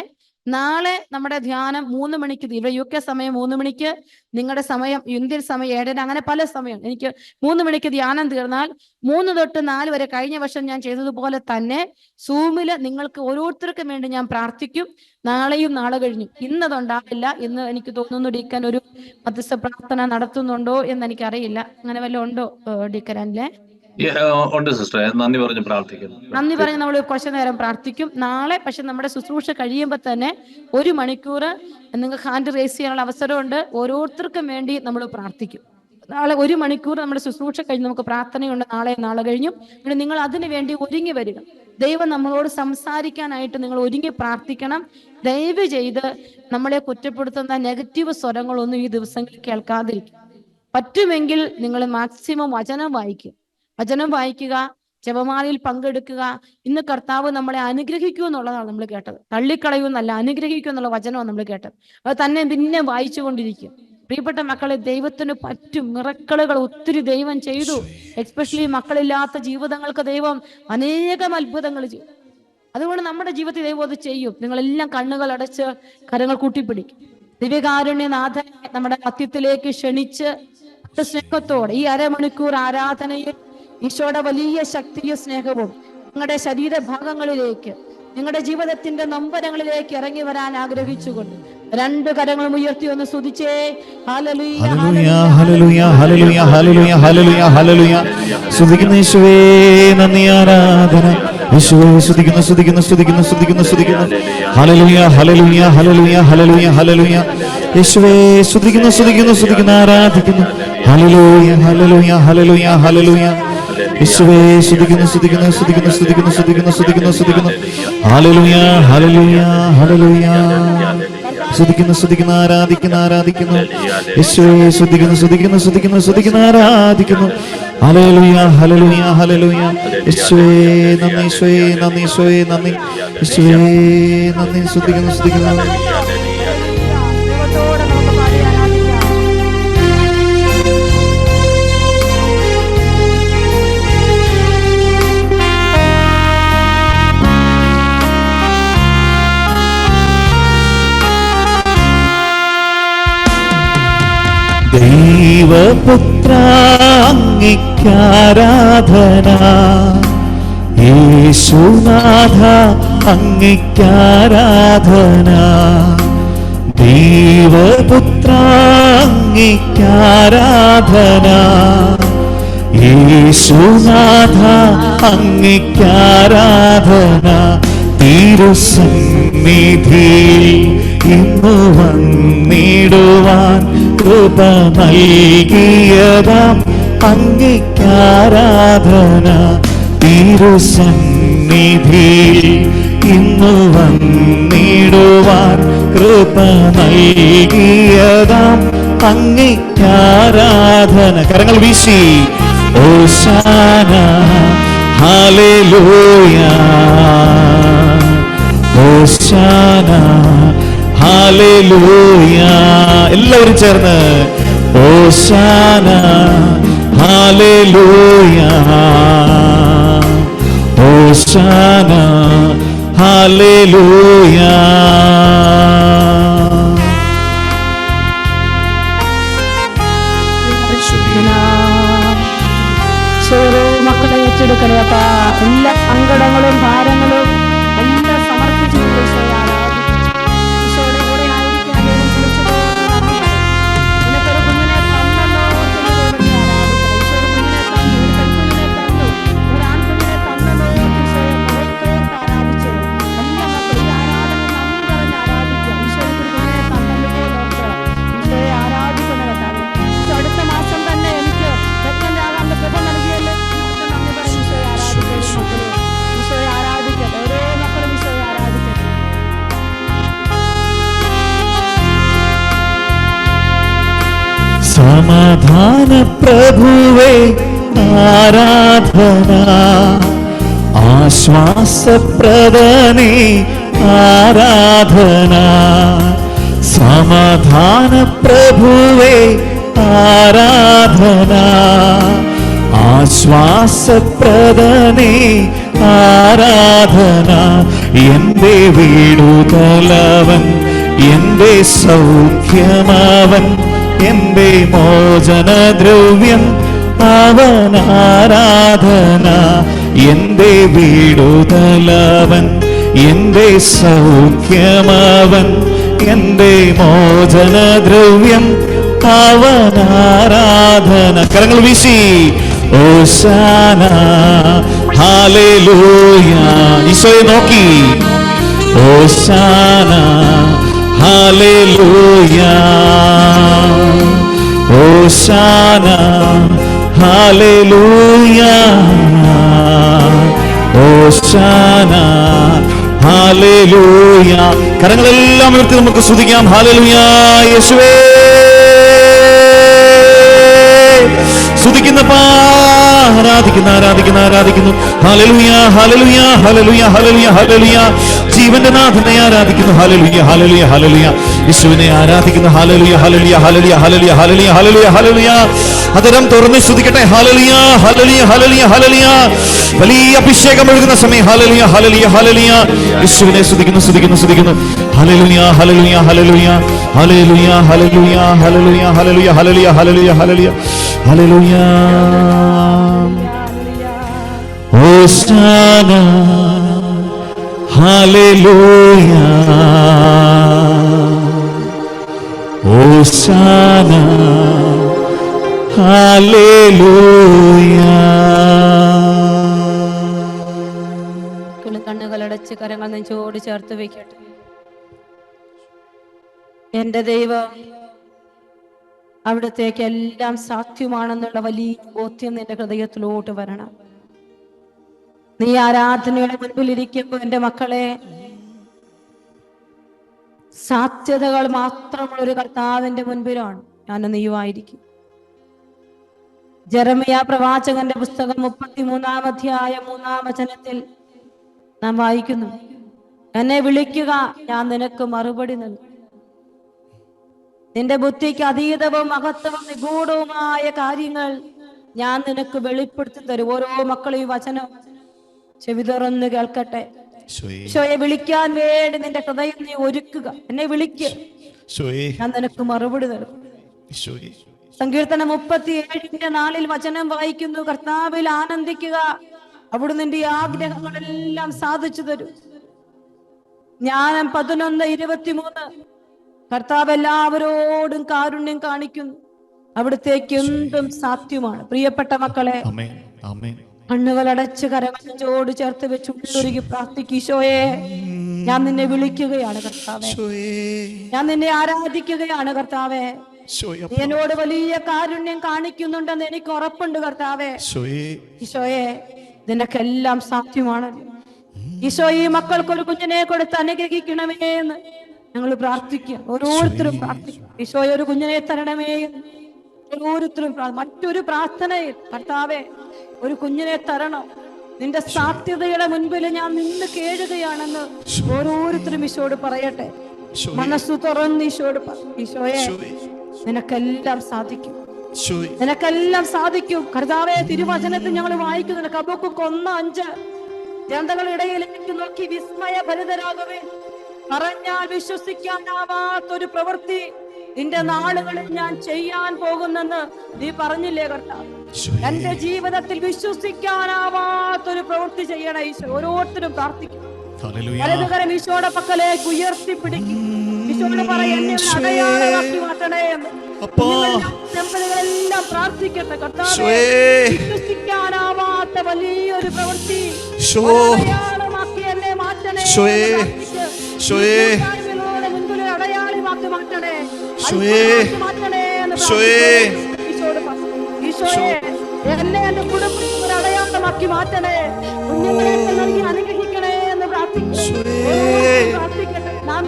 നാളെ നമ്മുടെ ധ്യാനം 3 മണിക്ക്, ഇവിടെ UK സമയം 3 മണിക്ക്, നിങ്ങളുടെ സമയം ഇന്ത്യൻ സമയം 7:30, അങ്ങനെ പല സമയം. എനിക്ക് 3 മണിക്ക് ധ്യാനം തീർന്നാൽ 3 തൊട്ട് 4 വരെ കഴിഞ്ഞ വർഷം ഞാൻ ചെയ്തതുപോലെ തന്നെ സൂമില് നിങ്ങൾക്ക് ഓരോരുത്തർക്കും വേണ്ടി ഞാൻ പ്രാർത്ഥിക്കും. നാളെയും നാളെ കഴിഞ്ഞു. ഇന്നതുണ്ടാവില്ല. ഇന്ന് എനിക്ക് തോന്നുന്നു ഡീക്കൻ ഒരു മധ്യസ്ഥ പ്രാർത്ഥന നടത്തുന്നുണ്ടോ എന്ന് എനിക്കറിയില്ല. അങ്ങനെ വല്ലതും ഉണ്ടോ ഡീക്കനല്ലേ? ഉണ്ട് സിസ്റ്റർ. നന്ദി പറഞ്ഞ് പ്രാർത്ഥിക്കുന്നു. നന്ദി പറഞ്ഞ് നമ്മൾ കുറച്ചു നേരം പ്രാർത്ഥിക്കും. നാളെ പക്ഷെ നമ്മുടെ ശുശ്രൂഷ കഴിയുമ്പോൾ തന്നെ 1 മണിക്കൂർ നിങ്ങൾക്ക് ഹാൻഡ് റേസ് ചെയ്യാനുള്ള അവസരമുണ്ട്. ഓരോരുത്തർക്കും വേണ്ടി നമ്മൾ പ്രാർത്ഥിക്കും. നാളെ 1 മണിക്കൂർ നമ്മുടെ ശുശ്രൂഷ കഴിഞ്ഞ് നമുക്ക് പ്രാർത്ഥനയുണ്ട്. നാളെ കഴിഞ്ഞു. പിന്നെ നിങ്ങൾ അതിനു വേണ്ടി ഒരുങ്ങി വരിക. ദൈവം നമ്മളോട് സംസാരിക്കാനായിട്ട് നിങ്ങൾ ഒരുങ്ങി പ്രാർത്ഥിക്കണം. ദയവ് ചെയ്ത് നമ്മളെ കുറ്റപ്പെടുത്തുന്ന നെഗറ്റീവ് സ്വരങ്ങളൊന്നും ഈ ദിവസങ്ങളിൽ കേൾക്കാതിരിക്കും. പറ്റുമെങ്കിൽ നിങ്ങൾ മാക്സിമം വചനം വായിക്കുക, ജപമാലയിൽ പങ്കെടുക്കുക. ഇന്ന് കർത്താവ് നമ്മളെ അനുഗ്രഹിക്കൂ എന്നുള്ളതാണ് നമ്മൾ കേട്ടത്. തള്ളിക്കളയൂന്നല്ല, അനുഗ്രഹിക്കൂ എന്നുള്ള വചനമാണ് നമ്മൾ കേട്ടത്. അത് തന്നെ പിന്നെ വായിച്ചുകൊണ്ടിരിക്കും. പ്രിയപ്പെട്ട മക്കളെ, ദൈവത്തിന് പറ്റും. മിറക്കിളുകൾ ഒത്തിരി ദൈവം ചെയ്തു. എസ്പെഷ്യലി മക്കളില്ലാത്ത ജീവിതങ്ങൾക്ക് ദൈവം അനേകം അത്ഭുതങ്ങൾ ചെയ്തു. അതുകൊണ്ട് നമ്മുടെ ജീവിതത്തിൽ ദൈവം അത് ചെയ്യും. നിങ്ങളെല്ലാം കണ്ണുകൾ അടച്ച് കരങ്ങൾ കൂട്ടിപ്പിടിക്കും. ദിവ്യകാരുണ്യനാഥനെ നമ്മുടെ മധ്യത്തിലേക്ക് ക്ഷണിച്ച് സ്നേഹത്തോടെ ഈ 1/2 മണിക്കൂർ ആരാധനയിൽ ഈശോയുടെ വലിയ ശക്തിയും സ്നേഹവും നിങ്ങളുടെ ശരീരഭാഗങ്ങളിലേക്ക്, നിങ്ങളുടെ ജീവിതത്തിന്റെ നൊമ്പരങ്ങളിലേക്ക് ഇറങ്ങി വരാൻ ആഗ്രഹിച്ചുകൊണ്ട് 2 കരങ്ങളും ഉയർത്തി ഒന്ന് സ്തുതിച്ചേ. ഹല്ലേലൂയ, ഹല്ലേലൂയ, ഹല്ലേലൂയ, ഹല്ലേലൂയ, ഹല്ലേലൂയ, ഹല്ലേലൂയ. സ്തുതിക്കുന്നു യേശുവേ, നന്ദി, ആരാധന. യേശുവേ സ്തുതിക്കുന്നു, സ്തുതിക്കുന്നു, സ്തുതിക്കുന്നു, സ്തുതിക്കുന്നു, സ്തുതിക്കുന്നു. ഹല്ലേലൂയ, ഹല്ലേലൂയ, ഹല്ലേലൂയ, ഹല്ലേലൂയ, ഹല്ലേലൂയ. യേശുവേ സ്തുതിക്കുന്നു, സ്തുതിക്കുന്നു, സ്തുതിക്കുന്നു, ആരാധിക്കുന്നു. ഹല്ലേലൂയ, ഹല്ലേലൂയ, ഹല്ലേലൂയ, ഹല്ലേലൂയ. യേശുവേ സ്തുതിക്കുന്നു, സ്തുതിക്കുന്നു, സ്തുതിക്കുന്നു, സ്തുതിക്കുന്നു, സ്തുതിക്കുന്നു, സ്തുതിക്കുന്നു, സ്തുതിക്കുന്നു. ഹല്ലേലൂയ, ഹല്ലേലൂയ, ഹല്ലേലൂയ. സ്തുതിക്കുന്നു, സ്തുതിക്കുന്നു, ആരാധിക്കുന്നു. യേശുവേ സ്തുതിക്കുന്നു, സ്തുതിക്കുന്നു, സ്തുതിക്കുന്നു, സ്തുതിക്കുന്നു, ആരാധിക്കുന്നു. ഹല്ലേലൂയ, ഹല്ലേലൂയ, ഹല്ലേലൂയ. യേശുവേ നന്ദി, യേശുവേ നന്ദി, യേശുവേ നന്ദി, യേശുവേ നന്ദി. സ്തുതിക്കുന്നു. ദൈവപുത്ര അങ്ങയ്ക്കാരാധന, യേശുനാഥ അങ്ങയ്ക്കാരാധന. ദൈവപുത്ര അങ്ങയ്ക്കാരാധന, യേശുനാഥ അങ്ങയ്ക്കാരാധന. തിരുസന്നിധിയിൽ ഇന്നു വന്നിടുവാൻ കൃപ നൽകിയതാം അങ്ങയ്ക്കാരാധന. തിരുസന്നിധിയിൽ ഇന്നു വന്നിടുവാൻ കൃപ നൽകിയതാം അങ്ങേക്ക് ആരാധന. കരങ്ങൾ വീശി ഓശാന ഹല്ലേലൂയ, ഓശാന ഹല്ലേലൂയ. എല്ലാവരും ചേർന്ന് ഓശാന ഹല്ലേലൂയ, ഓശാന ഹല്ലേലൂയ. മക്കളെ ഏറ്റെടുക്കണേ അപ്പാ. എല്ലാ സങ്കടങ്ങളും ഭാരങ്ങളും എല്ലാം സമർപ്പിച്ചു ഈശോയുടെ കൂടെ ആയിരിക്കാൻ ദൈവം വിളിച്ചത്. നിനക്കൊരു കുഞ്ഞിനെ തന്നല്ലോ എന്ന് ആരാധിക്കണം. ഈശോയുടെ കുഞ്ഞിനെ തന്നു, ഒരു പെൺകുഞ്ഞിനെ തന്നു, ഒരു ആൺകുഞ്ഞിനെ തന്നല്ലോ ഈശോയെ മുഖത്തോർത്ത് ആരാധിച്ചു. എല്ലാ മക്കളും ഈ ആരാധന നന്ദി പറഞ്ഞ് ആരാധിക്കുക. ഈശോയുടെ കുഞ്ഞിനെ തന്നല്ലോ ഓർത്ത് ഈശോയെ ആരാധിക്കുന്ന കേട്ടാണ്. ഈശോ അടുത്ത മാസം തന്നെ എനിക്ക് പ്രഗ്നന്റ് കൃപ നൽകിയല്ലോ. നന്ദി പറഞ്ഞ് ഈശോയെ ആരാധിക്കട്ടെ. ഈശോയെ ആരാധിക്കട്ടെ. ഓരോ മക്കളും ഈശോയെ ആരാധിക്കട്ടെ. സമാധാന പ്രഭുവേ ആരാധന, ആശ്വാസപ്രദനേ ആരാധന. സമാധാന പ്രഭുവേ ആരാധന, ആശ്വാസപ്രദനേ ആരാധന. എന്റെ വീടുതലവൻ, എന്റെ സൗഖ്യമവൻ, എന്റെ മോചനദ്രവ്യം അവൻ ആരാധന. എന്റെ വീടുതലവൻ, എന്റെ സൗഖ്യമവൻ, എന്റെ മോചനദ്രവ്യം അവൻ ആരാധന. കരങ്ങൾ വീശി ഓശാന ഹല്ലേലൂയ. ഈശോയെ നോക്കി ഓശാന ഹല്ലേലൂയ, ഓശാന ഹല്ലേലൂയ, ഓശാന ഹല്ലേലൂയ. കരങ്ങളെല്ലാം ഉയർത്തി നമുക്ക് സ്തുതിക്കാം. ഹല്ലേലൂയ. യേശുവേ സ്തുതിക്കുന്നപ്പാ, ആരാധിക്കുന്നു. ഹല്ലേലൂയ, ഹല്ലേലൂയ, ഹല്ലേലൂയ, ഹല്ലേലൂയ, ഹല്ലേലൂയ. ജീവന്റെ നാഥനെ ആരാധിക്കുന്നു. ഹല്ലേലൂയ, ഹല്ലേലൂയ, ഹല്ലേലൂയ. യേശുവിനെ ആരാധിക്കുന്നു. ഹല്ലേലൂയ, ഹല്ലേലൂയ, ഹല്ലേലൂയ, ഹല്ലേലൂയ, ഹല്ലേലൂയ, ഹല്ലേലൂയ, ഹല്ലേലൂയ. അതരം തുറന്ന് സ്തുതിക്കട്ടെ. ഹല്ലേലൂയ, ഹല്ലേലൂയ, ഹല്ലേലൂയ, ഹല്ലേലൂയ. വലിയ അഭിഷേകം ഒഴുകുന്ന സമയം. ഹല്ലേലൂയ, ഹല്ലേലൂയ, ഹല്ലേലൂയ. യേശുവിനെ സ്തുതിക്കുന്നു. ഹല്ലേലൂയ, ഹല്ലേലൂയ, ഹല്ലേലൂയ, ഹല്ലേലൂയ, ഹല്ലേലൂയ, ഹല്ലേലൂയ, ഹല്ലേലൂയ, ഹല്ലേലൂയ, ഹല്ലേലൂയ, ഹല്ലേലൂയ, ഹല്ലേലൂയ. ഹോശാന ഹല്ലേലൂയ, ഹോശാന ഹല്ലേലൂയ. കണ്ണുകളടച്ച് കരങ്ങൾ നെഞ്ചോട് ചേർത്ത് വെക്കട്ടെ. എന്റെ ദൈവം, അവിടത്തേക്ക് എല്ലാം സാധ്യമാണെന്നുള്ള വലിയ ബോധ്യം നിന്റെ ഹൃദയത്തിലോട്ട് വരണം. നീ ആരാധനയുടെ മുൻപിൽ ഇരിക്കുമ്പോൾ എന്റെ മക്കളെ, സാധ്യതകൾ മാത്രമുള്ള ഒരു കർത്താവിന്റെ മുൻപിലാണ് ഞാൻ നീയുമായിരിക്കും. ജെറമിയ പ്രവാചകന്റെ പുസ്തകം 33-ാം അധ്യായം 3-ാം വചനത്തിൽ നാം വായിക്കുന്നു, എന്നെ വിളിക്കുക, ഞാൻ നിനക്ക് മറുപടി നൽകും. നിന്റെ ബുദ്ധിക്ക് അതീതവും മഹത്വവും നിഗൂഢവുമായ കാര്യങ്ങൾ ഞാൻ നിനക്ക് വെളിപ്പെടുത്തി തരും. ഓരോ മക്കളും ഈ വചനം ചെവി തുറന്ന് കേൾക്കട്ടെ. ഈശോയെ വിളിക്കാൻ വേണ്ടി നിന്റെ ഹൃദയം നീ ഒരുക്കുക. എന്നെ വിളിക്കുക, ഞാൻ നിനക്ക് മറുപടി തരും. സങ്കീർത്തനം 37-ന്റെ 4 വചനം വായിക്കുന്നു, കർത്താവിൽ ആനന്ദിക്കുക, അവിടെ നിന്റെ ആഗ്രഹങ്ങളെല്ലാം സാധിച്ചു തരും. ജ്ഞാനം 11:23, കർത്താവ് എല്ലാവരോടും കാരുണ്യം കാണിക്കുന്നു, അവിടത്തേക്ക് എന്തും സാധ്യമാണ്. പ്രിയപ്പെട്ട മക്കളെ, കണ്ണുകളടച്ച് കരങ്ങളോട് ചേർത്ത് വെച്ച് ഉള്ളൊരുക്കി പ്രാർത്ഥിക്കും. ഈശോയെ, ഞാൻ നിന്നെ വിളിക്കുകയാണ് കർത്താവേ, ഞാൻ നിന്നെ ആരാധിക്കുകയാണ് കർത്താവേ. നീ എന്നോട് വലിയ കാരുണ്യം കാണിക്കുന്നുണ്ടെന്ന് എനിക്ക് ഉറപ്പുണ്ട് കർത്താവേ. ഈശോയെ, നിനക്കെല്ലാം സാധ്യമാണല്ലോ. ഈശോ ഈ മക്കൾക്കൊരു കുഞ്ഞിനെ കൊടുത്ത് അനുഗ്രഹിക്കണമേ എന്ന് ഞങ്ങൾ പ്രാർത്ഥിക്കുക. ഓരോരുത്തരും പ്രാർത്ഥിക്കും, ഈശോയെ ഒരു കുഞ്ഞിനെ തരണമേ എന്ന് ഓരോരുത്തരും. മറ്റൊരു പ്രാർത്ഥനയിൽ കർത്താവേ ഒരു കുഞ്ഞിനെ തരണം, നിന്റെ സാധ്യതയുടെ മുൻപിൽ ഞാൻ നിന്ന് കേഴുകയാണെന്ന് ഓരോരുത്തരും ഈശോയോട് പറയട്ടെ. മനസ്സു തുറന്ന് ഈശോയോട് ഈശോയെ നിനക്കെല്ലാം സാധിക്കും, നിനക്കെല്ലാം സാധിക്കും. കർത്താവേ തിരുവചനത്തിൽ ഞങ്ങൾ വായിക്കുന്നുണ്ട്, ഹബക്കൂക്ക് 1:5, ജനതകളിടയിലേക്ക് നോക്കി വിസ്മയഭരിതരാകവേ, പറഞ്ഞാൽ വിശ്വസിക്കാനാവാത്തൊരു പ്രവൃത്തി നിന്റെ നാളുകളിൽ ഞാൻ ചെയ്യാൻ പോകുന്നെന്ന് നീ പറഞ്ഞില്ലേ കർത്താവ്? എന്റെ ജീവിതത്തിൽ വിശ്വസിക്കാനാവാത്തൊരു പ്രവൃത്തി ചെയ്യണേ ഈശോ. ഓരോരുത്തരും പ്രാർത്ഥിക്കും. വലതുകരം ഈശോയുടെ പക്കലേക്ക് ഉയർത്തിപ്പിടിക്കും. ഈശോയോട് പറയും, എന്നെ അടയാളമാക്കി മാറ്റണേ എന്ന്. െല്ലാം പ്രാർത്ഥിക്കട്ടെ. കർത്താവേ വിശ്വസിക്കാനാവാത്ത വലിയൊരു പ്രവൃത്തി അടയാളമാക്കി എന്നെ മാറ്റണേ. അടയാളമാക്കി മാറ്റണേ, മാറ്റണേ എന്ന് ഈശോയെ എന്നെ എന്റെ കുടുംബത്തിൽ അടയാളമാക്കി മാറ്റണേ, കുഞ്ഞുങ്ങളെ നൽകി അനുഗ്രഹിക്കണേ എന്ന് പ്രാർത്ഥിക്കട്ടെ. നാം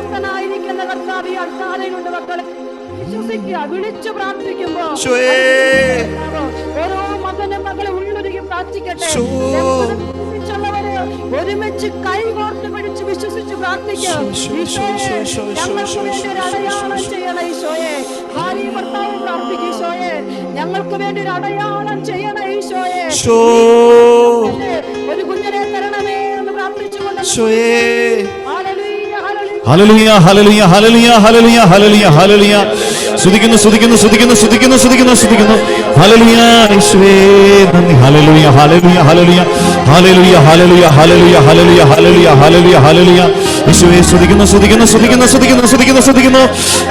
വിളിച്ചനായിരിക്കുന്ന കർത്താവ് ഈ അൾത്താരയിലുണ്ട് മക്കളെ. വിശ്വസിക്കുക, വിളിച്ചു പ്രാർത്ഥിക്കുമ്പോ ഓരോ മകനും മകളെ ഉള്ളൊരുക്കി പ്രാർത്ഥിക്കട്ടെ. ഒരുമിച്ച് കൈകോർത്ത് പിടിച്ച് വിശ്വസിച്ച് പ്രാർത്ഥിക്കാം. ഞങ്ങൾക്ക് വേണ്ടി ഒരു അടയാളം ചെയ്യണം ഈശോയെ. ഭാര്യ ഭർത്താവ് പ്രാർത്ഥിക്കും, ഈശോയെ ഞങ്ങൾക്ക് വേണ്ടി ഒരു അടയാളം ചെയ്യണം ഈശോയെ. ഒരു കുഞ്ഞിനെ തരണമേ എന്ന് പ്രാർത്ഥിച്ചുകൊണ്ട് ഹല്ലേലൂയ ഹല്ലേലൂയ ഹല്ലേലൂയ ഹല്ലേലൂയ ഹല്ലേലൂയ ഹല്ലേലൂയ. സ്തുതിക്കുന്നു സ്തുതിക്കുന്നു സ്തുതിക്കുന്നു സ്തുതിക്കുന്നു സ്തുതിക്കുന്നു സ്തുതിക്കുന്നു. ഹല്ലേലൂയ യേശുവേ നന്ദി. ഹല്ലേലൂയ ഹല്ലേലൂയ ഹല്ലേലൂയ ഹല്ലേലൂയ ഹല്ലേലൂയ ഹല്ലേലൂയ ഹല്ലേലൂയ ഹല്ലേലൂയ ഹല്ലേലൂയ ഹല്ലേലൂയ. യേശുവേ സ്തുതിക്കുന്നു സ്തുതിക്കുന്നു സ്തുതിക്കുന്നു സ്തുതിക്കുന്നു സ്തുതിക്കുന്നു സ്തുതിക്കുന്നു.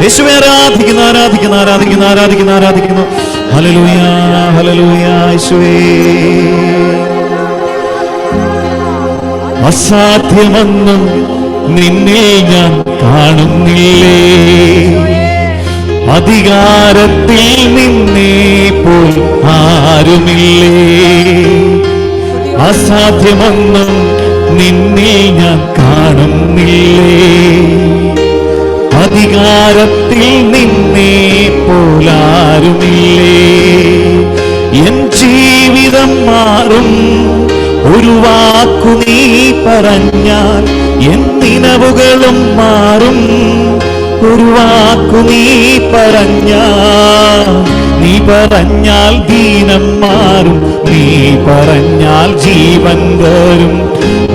യേശുവേ ആരാധിക്കുന്നു ആരാധിക്കുന്നു ആരാധിക്കുന്നു ആരാധിക്കുന്നു ആരാധിക്കുന്നു. ഹല്ലേലൂയ ഹല്ലേലൂയ യേശുവേ. അസാധ്യമൊന്നും നിന്നിൽ ഞാൻ കാണുന്നില്ലേ, അധികാരത്തിൽ നിന്നേ പോൽ ആരുമില്ലേ. അസാധ്യമൊന്നും നിന്നിൽ ഞാൻ കാണുന്നില്ലേ, അധികാരത്തിൽ നിന്നേ പോലാരുമില്ലേ. എൻ ജീവിതം മാറും ഒരു വാക്കു നീ പറഞ്ഞാൽ, എൻ നിലവുകളും മാറും ഒരു വാക്കു നീ പറഞ്ഞാൽ. നീ പറഞ്ഞാൽ ദീനം മാറും, നീ പറഞ്ഞാൽ ജീവൻ വരും.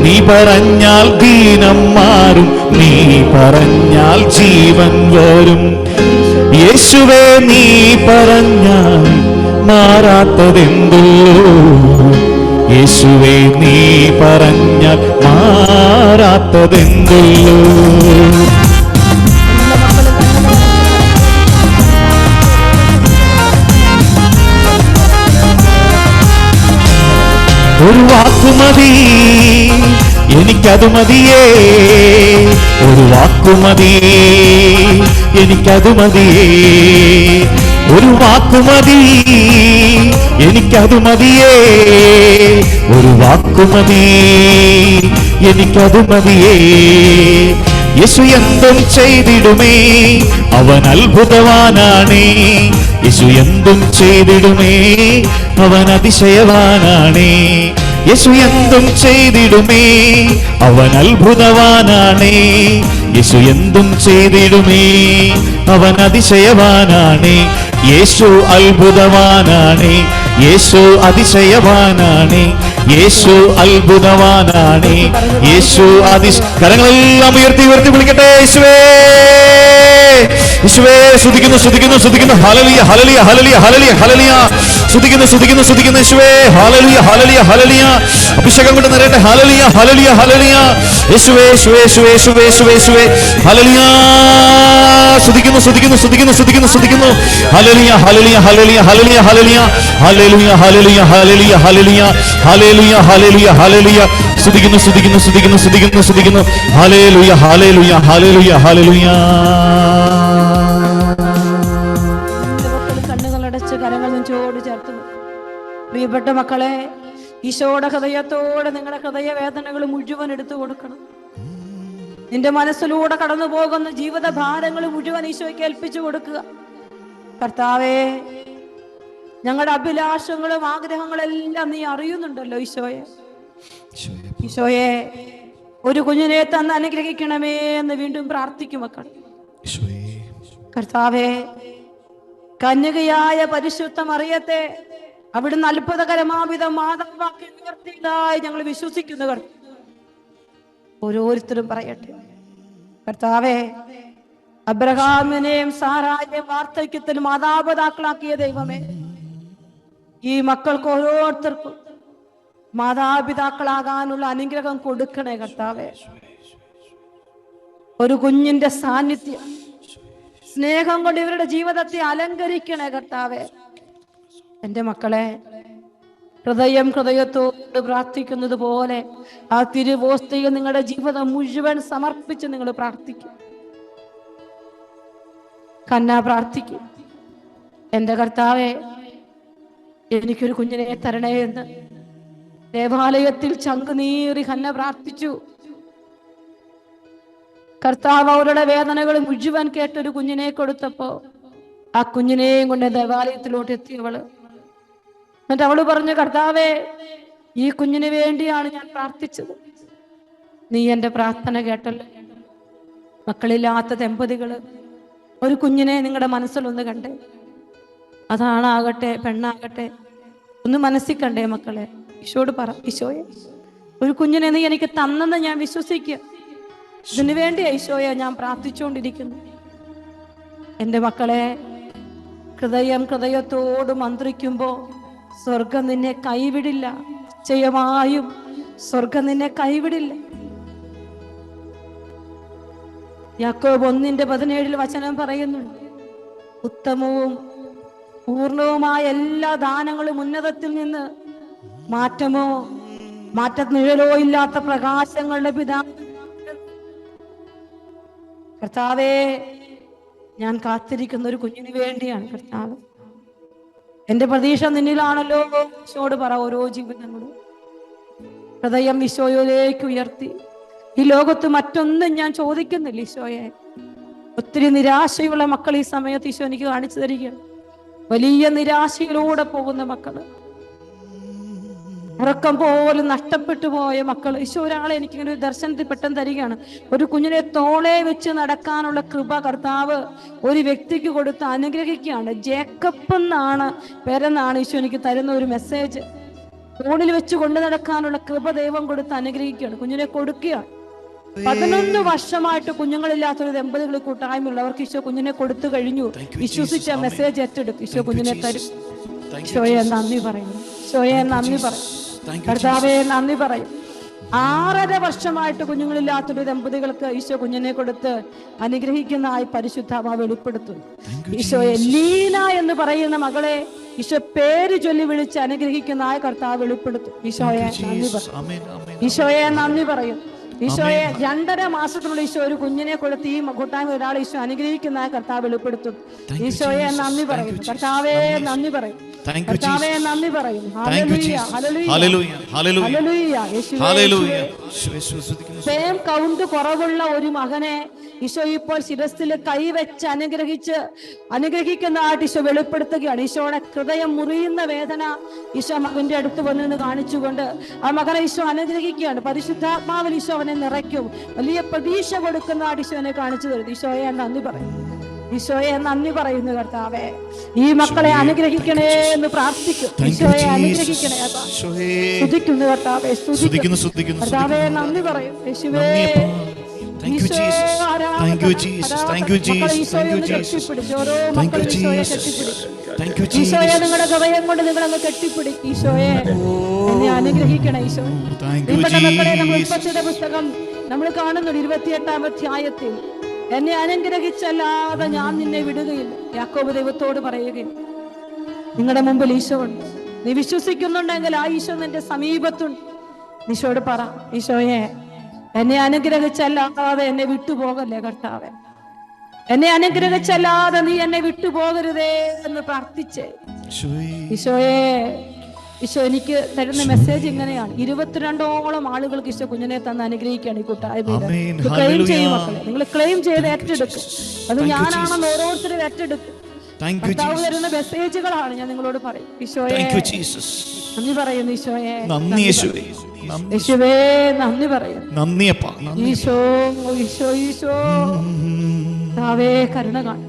നീ പറഞ്ഞാൽ ദീനം മാറും, നീ പറഞ്ഞാൽ ജീവൻ വരും. യേശുവേ നീ പറഞ്ഞാൽ മാറാത്തതെന്തോ, യേശുവേ നീ പറഞ്ഞാൽ മാറാത്തതെന്തോ. ഒരു വാക്കുമതി എനിക്കത് മതിയേ, ഒരു വാക്കുമതി എനിക്കത് മതിയേ, ഒരു വാക്കുമതി എനിക്കത് മതിയേ, ഒരു വാക്കുമതി എനിക്കത് മതിയേ. യേശു എന്തും ചെയ്തിടുമേ, അവൻ അത്ഭുതവാനാണേ. യേശു എന്തും ചെയ്തിടുമേ, അവൻ അതിശയവാനാണേ. യേശു എന്തും ചെയ്തിടുമേ, അവൻ അത്ഭുതവാനാണേ. യേശു എന്തും ചെയ്തിടുമേ, അവൻ അതിശയവാനാണേ. യേശു അത്ഭുതവാനാണേ, യേശു അതിശയവാനാണേ, യേശു അത്ഭുതവാനാണേ, യേശു കരങ്ങളെല്ലാം ഉയർത്തി ഉയർത്തി വിളിക്കട്ടെ. യേശുവേ യേശുവേ സ്തുതിക്കുന്നു സ്തുതിക്കുന്നു സ്തുതിക്കുന്നു. ഹല്ലേലൂയ ഹല്ലേലൂയ ഹല്ലേലൂയ ഹല്ലേലൂയ ഹല്ലേലൂയ. സ്തുതിക്കുന്നു സ്തുതിക്കുന്നു സ്തുതിക്കുന്നു യേശുവേ. ഹല്ലേലൂയ ഹല്ലേലൂയ ഹല്ലേലൂയ. അഭിഷേകം കൊണ്ട് നിറയട്ടെ. ഹല്ലേലൂയ ഹല്ലേലൂയ ഹല്ലേലൂയ. യേശുവേ യേശുവേ യേശുവേ യേശുവേ യേശുവേ യേശുവേ. ഹല്ലേലൂയ. സ്തുതിക്കുന്നു സ്തുതിക്കുന്നു സ്തുതിക്കുന്നു സ്തുതിക്കുന്നു സ്തുതിക്കുന്നു. ഹല്ലേലൂയ ഹല്ലേലൂയ ഹല്ലേലൂയ ഹല്ലേലൂയ ഹല്ലേലൂയ ഹല്ലേലൂയ ഹല്ലേലൂയ ഹല്ലേലൂയ ഹല്ലേലൂയ ഹല്ലേലൂയ ഹല്ലേലൂയ ഹല്ലേലൂയ. സ്തുതിക്കുന്നു സ്തുതിക്കുന്നു സ്തുതിക്കുന്നു സ്തുതിക്കുന്നു സ്തുതിക്കുന്നു. ഹല്ലേലൂയ ഹല്ലേലൂയ ഹല്ലേലൂയ ഹല്ലേലൂയ. കണ്ണുകളടച്ച് കരങ്ങൾ നെഞ്ചോട് ചേർത്ത്. പ്രിയപ്പെട്ട മക്കളെ, ഈശോയുടെ ഹൃദയത്തോടെ നിങ്ങളുടെ ഹൃദയവേദനകൾ മുഴുവൻ എടുത്തു കൊടുക്കണം. നിന്റെ മനസ്സിലൂടെ കടന്നു പോകുന്ന ജീവിത ഭാരങ്ങൾ മുഴുവൻ ഈശോയ്ക്ക് ഏൽപ്പിച്ചു കൊടുക്കുക. കർത്താവേ, ഞങ്ങളുടെ അഭിലാഷങ്ങളും ആഗ്രഹങ്ങളെല്ലാം നീ അറിയുന്നുണ്ടല്ലോ ഈശോയെ. ഈശോയെ, ഒരു കുഞ്ഞിനെ തന്ന് അനുഗ്രഹിക്കണമേ എന്ന് വീണ്ടും പ്രാർത്ഥിക്കും മക്കൾ. കർത്താവേ, കന്യകയായ പരിശുദ്ധ മറിയത്തെ അവിടുന്ന് അത്ഭുതകരമാവിധം മാതാവാക്കി ഉയർത്തിയതായി ഞങ്ങൾ വിശ്വസിക്കുന്നു. ഓരോരുത്തരും പറയട്ടെ. കർത്താവേ, അബ്രഹാമിനെയും സാറായെയും വാർദ്ധക്യത്തിൽ മാതാപിതാക്കളാക്കിയ ദൈവമേ, ഈ മക്കൾക്ക് ഓരോരുത്തർക്കും മാതാപിതാക്കളാകാനുള്ള അനുഗ്രഹം കൊടുക്കണേ കർത്താവേ. ഒരു കുഞ്ഞിന്റെ സാന്നിധ്യം, സ്നേഹം കൊണ്ട് ഇവരുടെ ജീവിതത്തെ അലങ്കരിക്കണേ കർത്താവേ. എൻ്റെ മക്കളെ ഹൃദയത്തോട് പ്രാർത്ഥിക്കുന്നത് പോലെ ആ തിരുവോസ്തയിൽ നിങ്ങളുടെ ജീവിതം മുഴുവൻ സമർപ്പിച്ച് നിങ്ങൾ പ്രാർത്ഥിക്കും. കന്ന പ്രാർത്ഥിക്കും. എൻ്റെ കർത്താവേ, എനിക്കൊരു കുഞ്ഞിനെ തരണേ എന്ന് ദേവാലയത്തിൽ ചങ്കുനീറി ഹന്ന പ്രാർത്ഥിച്ചു. കർത്താവ് അവരുടെ വേദനകൾ മുഴുവൻ കേട്ടൊരു കുഞ്ഞിനെ കൊടുത്തപ്പോ ആ കുഞ്ഞിനെയും കൊണ്ട് ദേവാലയത്തിലോട്ട് എത്തിയവള്. എന്നിട്ട് അവള് പറഞ്ഞു, കർത്താവേ, ഈ കുഞ്ഞിന് വേണ്ടിയാണ് ഞാൻ പ്രാർത്ഥിച്ചത്. നീ എൻ്റെ പ്രാർത്ഥന കേട്ടല്ലോ. മക്കളില്ലാത്ത ദമ്പതികള് ഒരു കുഞ്ഞിനെ നിങ്ങളുടെ മനസ്സിലൊന്ന് കണ്ടേ. അതാണാകട്ടെ പെണ്ണാകട്ടെ, ഒന്ന് മനസ്സിൽ കണ്ടേ മക്കളെ. ഈശോട് പറ, ഈശോയെ, ഒരു കുഞ്ഞിനെ നീ എനിക്ക് തന്നെന്ന് ഞാൻ വിശ്വസിക്കുക. ഇതിനു വേണ്ടിയാ ഈശോയെ ഞാൻ പ്രാർത്ഥിച്ചുകൊണ്ടിരിക്കുന്നു. എൻ്റെ മക്കളെ, ഹൃദയത്തോട് മന്ത്രിക്കുമ്പോ സ്വർഗം നിന്നെ കൈവിടില്ല. നിശ്ചയമായും സ്വർഗം നിന്നെ കൈവിടില്ല. യാക്കോബ് 1:17 വചനം പറയുന്നുണ്ട്, ഉത്തമവും പൂർണവുമായ എല്ലാ ദാനങ്ങളും ഉന്നതത്തിൽ നിന്ന് മാറ്റനിഴലോ ഇല്ലാത്ത പ്രകാശങ്ങളുടെ പിതാവ്. കർത്താവേ, ഞാൻ കാത്തിരിക്കുന്ന ഒരു കുഞ്ഞിന് വേണ്ടിയാണ് കർത്താവ്. എന്റെ പ്രതീക്ഷ നിന്നിലാണല്ലോ. ഈശോട് പറ, ഓരോ ജീവിതങ്ങളും ഹൃദയം ഈശോയിലേക്ക് ഉയർത്തി. ഈ ലോകത്ത് മറ്റൊന്നും ഞാൻ ചോദിക്കുന്നില്ല ഈശോയെ. ഒത്തിരി നിരാശയുള്ള മക്കൾ ഈ സമയത്ത് ഈശോ എനിക്ക് കാണിച്ചു തരികയാണ്. വലിയ നിരാശയിലൂടെ പോകുന്ന മക്കള്, ഉറക്കം പോലും നഷ്ടപ്പെട്ടു പോയ മക്കൾ. ഈശോ ഒരാളെ എനിക്കിങ്ങനെ ഒരു ദർശനത്തിൽ പെട്ടെന്ന് തരികയാണ്. ഒരു കുഞ്ഞിനെ തോളെ വെച്ച് നടക്കാനുള്ള കൃപ കർത്താവ് ഒരു വ്യക്തിക്ക് കൊടുത്ത് അനുഗ്രഹിക്കുകയാണ്. ജേക്കബ് എന്നാണ് പേരെന്നാണ് ഈശോ എനിക്ക് തരുന്ന ഒരു മെസ്സേജ്. തോളിൽ വെച്ച് കൊണ്ടു നടക്കാനുള്ള കൃപ ദൈവം കൊടുത്ത് അനുഗ്രഹിക്കുകയാണ്, കുഞ്ഞിനെ കൊടുക്കുകയാണ്. 11 വർഷമായിട്ട് കുഞ്ഞുങ്ങളില്ലാത്തൊരു ദമ്പതികൾ കൂട്ടായ്മയുള്ളവർക്ക് ഈശോ കുഞ്ഞിനെ കൊടുത്തു കഴിഞ്ഞു. വിശ്വസിച്ച മെസ്സേജ് ഏറ്റെടുക്കും. ഈശോ കുഞ്ഞിനെ തരും. ഈശോയെ നന്ദി പറയുന്നു. ഈശോയെ നന്ദി പറയും. കർത്താവേ നന്ദി പറയും. 6.5 വർഷമായിട്ട് കുഞ്ഞുങ്ങളില്ലാത്തൊരു ദമ്പതികൾക്ക് ഈശോ കുഞ്ഞിനെ കൊടുത്ത് അനുഗ്രഹിക്കുന്നതായി പരിശുദ്ധാത്മാവ് വെളിപ്പെടുത്തുന്നു. ഈശോയെ ലീന എന്ന് പറയുന്ന മകളെ ഈശോ പേര് ചൊല്ലി വിളിച്ച് അനുഗ്രഹിക്കുന്നതായി കർത്താവ് വെളിപ്പെടുത്തും. ഈശോയെ നന്ദി പറയും. ഈശോയെ നന്ദി പറയും. ഈശോയെ 2.5 മാസത്തിനുള്ള ഈശോ ഒരു കുഞ്ഞിനെ കൊടുത്ത് ഈ കൂട്ടായ്മ ഒരാൾ ഈശോ അനുഗ്രഹിക്കുന്നതായി കർത്താവ് വെളിപ്പെടുത്തും. ഈശോയെ നന്ദി പറയും. കർത്താവേ നന്ദി പറയും. കർത്താവേ നന്ദി പറയും. ഹല്ലേലൂയ ഹല്ലേലൂയ ഹല്ലേലൂയ ഹല്ലേലൂയ. സെയിം കൗണ്ട് കുറവുള്ള ഒരു മകനെ ഈശോ ഇപ്പോൾ ശിരസ്സിൽ കൈവച്ച് അനുഗ്രഹിക്കുന്നതായിട്ട് ഈശോ വെളിപ്പെടുത്തുകയാണ്. ഈശോയുടെ ഹൃദയം മുറിയുന്ന വേദന ഈശോ മകന്റെ അടുത്ത് വന്നെന്ന് കാണിച്ചുകൊണ്ട് ആ മകനെ ഈശോ അനുഗ്രഹിക്കുകയാണ്. പരിശുദ്ധാത്മാവിൽ ഈശോ അവനെ നിറയ്ക്കും. വലിയ പ്രതീക്ഷ കൊടുക്കുന്നതായിട്ട് ഈശോനെ കാണിച്ചു തരുന്നു. ഈശോയെ നന്ദി പറയും. ഈശോയെ നന്ദി പറയുന്നു. കർത്താവേ, ഈ മക്കളെ അനുഗ്രഹിക്കണേ എന്ന് പ്രാർത്ഥിക്കും. ഈശോയെ അനുഗ്രഹിക്കണേ. സ്തുതിക്കുന്നു കർത്താവേ, സ്തുതിക്കുന്നു കർത്താവേ, നന്ദി പറയും. യേശുവേ, ഈശോയെ നിങ്ങളുടെ ഹൃദയം കൊണ്ട് നിങ്ങളങ്ങ് കെട്ടിപ്പിടിക്കും. ഈശോയെ എന്നെ അനുഗ്രഹിക്കണേ. ഈശോ മക്കളെ, നമ്മൾ ഉൽപ്പത്തിയുടെ പുസ്തകം നമ്മൾ കാണുന്നുണ്ട് 28-ാം അധ്യായത്തിൽ, എന്നെ അനുഗ്രഹിച്ചല്ലാതെ ഞാൻ നിന്നെ വിടുകയില്ല. യാക്കോബ് ദൈവത്തോട് പറയുകയും, നിങ്ങളുടെ മുമ്പിൽ ഈശോ ഉണ്ട്. നീ വിശ്വസിക്കുന്നുണ്ടെങ്കിൽ ആ ഈശോ നിന്റെ സമീപത്തുണ്ട്. ഈശോയോട് പറ, ഈശോയെ എന്നെ അനുഗ്രഹിച്ചല്ലാതെ എന്നെ വിട്ടുപോകല്ലേ കർത്താവേ. എന്നെ അനുഗ്രഹിച്ചല്ലാതെ നീ എന്നെ വിട്ടുപോകരുതേ എന്ന് പ്രാർത്ഥിച്ചേ. ഈശോയെ ഈശോ എനിക്ക് തരുന്ന മെസ്സേജ് ഇങ്ങനെയാണ്. 22ഓളം ആളുകൾക്ക് ഈശോ കുഞ്ഞിനെ തന്ന് അനുഗ്രഹിക്കുകയാണ് ഈ കൂട്ടായ്മയിൽ. ക്ലെയിം ചെയ്യും മക്കളെ, നിങ്ങൾ ക്ലെയിം ചെയ്ത് ഏറ്റെടുക്കും. അത് ഞാനാണെന്ന് ഓരോരുത്തരും ഏറ്റെടുക്കും. കർത്താവ് തരുന്ന മെസ്സേജുകളാണ് ഞാൻ നിങ്ങളോട് പറയും. ഈശോയെ നന്ദി പറയുന്നു, ഈശോയെ യേശുവേ നന്ദി പറയുന്നു. ഈശോ ഈശോ ഈശോ കർത്താവേ കരുണ കാണും.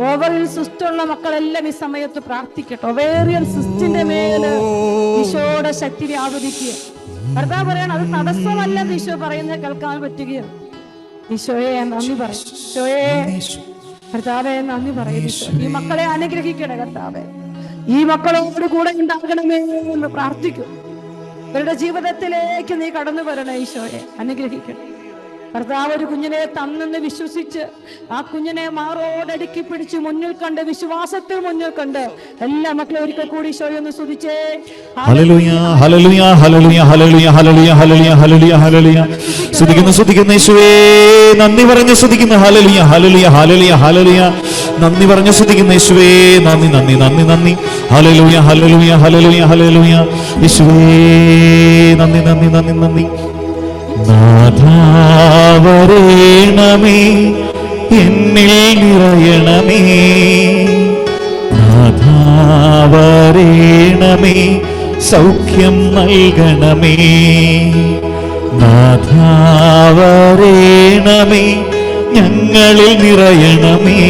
ഓവറിയൻ സിസ്റ്റുള്ള മക്കളെല്ലാം ഈ സമയത്ത് പ്രാർത്ഥിക്കട്ടെ. ഒവേറിയൻ സിസ്റ്റിന്റെ മേല് ഈശോയുടെ ശക്തി വ്യാപരിക്കുക. കർത്താവ് പറയണം അത് തടസ്സമല്ലെന്ന് ഈശോ പറയുന്നത് കേൾക്കാൻ പറ്റുകയാണ്. ഈശോയെ നന്ദി പറയും. ഈശോയെ കർത്താവെ നന്ദി പറയുന്നു. ഈ മക്കളെ അനുഗ്രഹിക്കണേ കർത്താവെ. ഈ മക്കളോട് കൂടെ ഉണ്ടാകണമേ എന്ന് പ്രാർത്ഥിക്കും. ഇവരുടെ ജീവിതത്തിലേക്ക് നീ കടന്നു വരണേ ഈശോയെ, അനുഗ്രഹിക്കണം. കർത്താവ് ഒരു കുഞ്ഞിനെ തന്നെന്ന് വിശ്വസിച്ച് ആ കുഞ്ഞിനെ മാറോടടുക്കി പിടിച്ച് മുന്നിൽ കണ്ട്, വിശ്വാസത്തിൽ മുന്നിൽ കണ്ട് എല്ലാ മക്കളെ ഒരിക്കൽ കൂടി ഈശോയെ ഒന്ന് സ്തുതിച്ചേ. ഹല്ലേലൂയ ഹല്ലേലൂയ ഹല്ലേലൂയ ഹല്ലേലൂയ ഹല്ലേലൂയ ഹല്ലേലൂയ ഹല്ലേലൂയ ഹല്ലേലൂയ. സ്തുതിക്കുന്നു യേശുവേ, നന്ദി പറഞ്ഞു സ്തുതിക്കുന്നു. ഹല്ലേലൂയ ഹല്ലേലൂയ ഹല്ലേലൂയ ഹല്ലേലൂയ. നന്ദി പറഞ്ഞു സ്തുതിക്കുന്നു യേശുവേ, നന്ദി നന്ദി നന്ദി നന്ദി. ഹല്ലേലൂയ ഹല്ലേലൂയ ഹല്ലേലൂയ ഹല്ലേലൂയ. യേശുവേ നന്ദി നന്ദി നന്ദി നന്ദി. നാഥാവരേണമേ എന്നിൽ നിറയണമേ, നാഥാവരേണമേ സൗഖ്യം നൽകണമേ, നാഥാവരേണമേ ഞങ്ങളിൽ നിറയണമേ,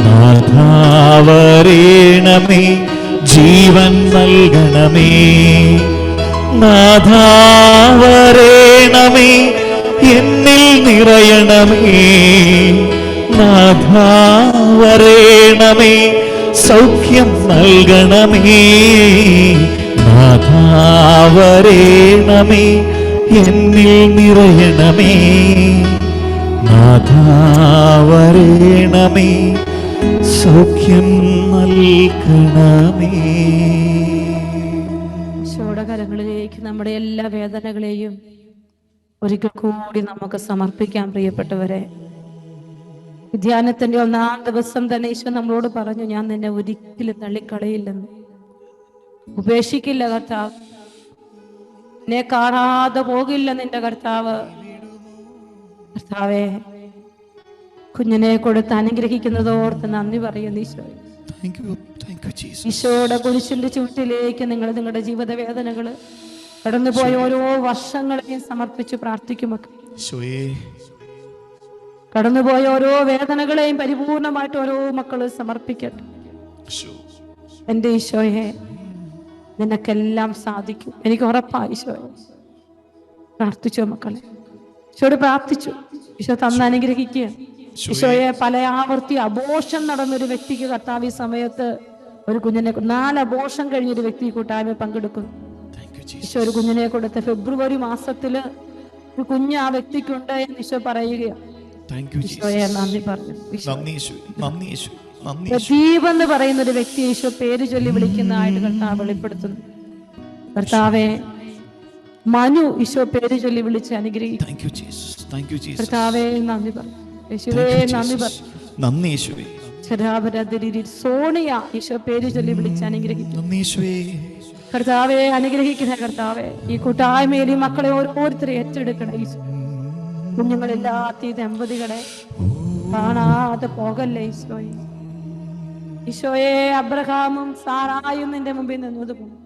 നാഥാവരേണമേ ജീവൻ നൽകണമേ, നാഥാവരേണമേ എന്നിൽ നിറയണമേ, നാഥാവരേണമേ സൗഖ്യം നൽകണമേ, നാഥാവരേണമേ എന്നിൽ നിറയണമേ, നാഥാവരേണമേ സൗഖ്യം നൽകണമേ. കരങ്ങളിലേക്ക് നമ്മുടെ എല്ലാ വേദനകളെയും ഒരിക്കൽ കൂടി നമുക്ക് സമർപ്പിക്കാം. പ്രിയപ്പെട്ടവരെ, ധ്യാനത്തിന്റെ 1-ാം ദിവസം തന്നെ ഈശോ നമ്മളോട് പറഞ്ഞു, ഞാൻ നിന്നെ ഒരിക്കലും തള്ളിക്കളയില്ലെന്ന്, ഉപേക്ഷിക്കില്ല കർത്താവ്, എന്നെ കാണാതെ പോകില്ല നിന്റെ കർത്താവ്. കർത്താവേ, കുഞ്ഞിനെ കൊടുത്ത് അനുഗ്രഹിക്കുന്നതോർത്ത് നന്ദി പറയുന്നു ഈശോ. ഈശോയുടെ കുരിശിന്റെ ചുവട്ടിലേക്ക് നിങ്ങൾ നിങ്ങളുടെ ജീവിത വേദനകള്, കടന്നുപോയ ഓരോ വർഷങ്ങളെയും സമർപ്പിച്ച് പ്രാർത്ഥിക്കുമോ? കടന്നുപോയ ഓരോ വേദനകളെയും പരിപൂർണമായിട്ട് ഓരോ മക്കള് സമർപ്പിക്കട്ടെ. എന്റെ ഈശോയെ, നിനക്കെല്ലാം സാധിക്കും, എനിക്ക് ഉറപ്പാണ് ഈശോയെ. പ്രാർത്ഥിച്ചോ മക്കളെ? ഈശോയോട് പ്രാർത്ഥിച്ചു. ഈശോ തന്ന് അനുഗ്രഹിക്കുക. ഈശോയെ, പല ആവർത്തി അബോർഷൻ നടന്നൊരു വ്യക്തിക്ക് കർത്താവ് ഈ സമയത്ത് ഒരു കുഞ്ഞിനെ, 4 അബോർഷൻ കഴിഞ്ഞൊരു വ്യക്തി കൂട്ടായ്മ പങ്കെടുക്കുന്നു. ഈശോ ഒരു കുഞ്ഞിനെ കൊടുത്ത ഫെബ്രുവരി മാസത്തില് ഒരു കുഞ്ഞ് ആ വ്യക്തിക്കുണ്ട് എന്ന് ഈശോ പറയുകയാണ്. ഈശോയെ നന്ദി പറഞ്ഞു. പ്രദീപ് എന്ന് പറയുന്ന ഒരു വ്യക്തി ഈശോ പേര് ചൊല്ലി വിളിക്കുന്നതായിട്ട് കർത്താവ് വെളിപ്പെടുത്തുന്നു. കർത്താവെ, മനു ഈശോ പേര് ചൊല്ലി വിളിച്ച് അനുഗ്രഹിക്കും. കർത്താവെ നന്ദി പറഞ്ഞു. യേശുവേ നന്ദി പറഞ്ഞു. സോണിയ ഈശോ പേര് ചൊല്ലി വിളിച്ച് അനുഗ്രഹിക്കും. കർത്താവെ അനുഗ്രഹിക്കണേ. കർത്താവെ, ഈ കൂട്ടായ്മയിൽ ഈ മക്കളെ ഓരോരുത്തരെ ഏറ്റെടുക്കണേ. കുഞ്ഞുങ്ങളില്ലാത്ത ഈ ദമ്പതികളെ കാണാതെ പോകല്ലേ ഈശോയെ. ഈശോയെ, അബ്രഹാമും സാറായും നിന്റെ മുമ്പിൽ നിന്നതുപോലെ,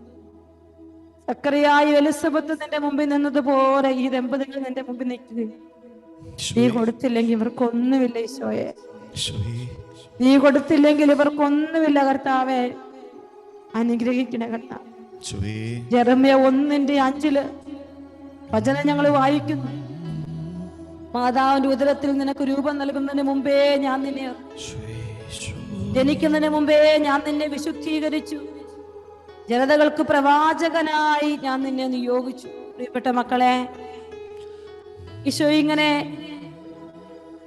സക്കറിയായും എലിസബത്ത് നിന്റെ മുമ്പിൽ നിന്നതുപോലെ ഈ ദമ്പതികൾ നിന്റെ മുമ്പിൽ നിൽക്കുക. നീ കൊടുത്തില്ലെങ്കിൽ ഇവർക്കൊന്നുമില്ല ഈശോയെ. നീ കൊടുത്തില്ലെങ്കിൽ ഇവർക്കൊന്നുമില്ല കർത്താവെ. അനുഗ്രഹിക്കണേ കർത്താവ്. ജെറമ്യ 1:5 വചനം ഞങ്ങൾ വായിക്കുന്നു. മാതാവിന്റെ ഉദരത്തിൽ നിനക്ക് രൂപം നൽകുന്നതിന് മുമ്പേ ഞാൻ നിന്നെ, ജനിക്കുന്നതിന് മുമ്പേ ഞാൻ നിന്നെ വിശുദ്ധീകരിച്ചു, ജനതകൾക്ക് പ്രവാചകനായി ഞാൻ നിന്നെ നിയോഗിച്ചു. പ്രിയപ്പെട്ട മക്കളെ, ഈശോ ഇങ്ങനെ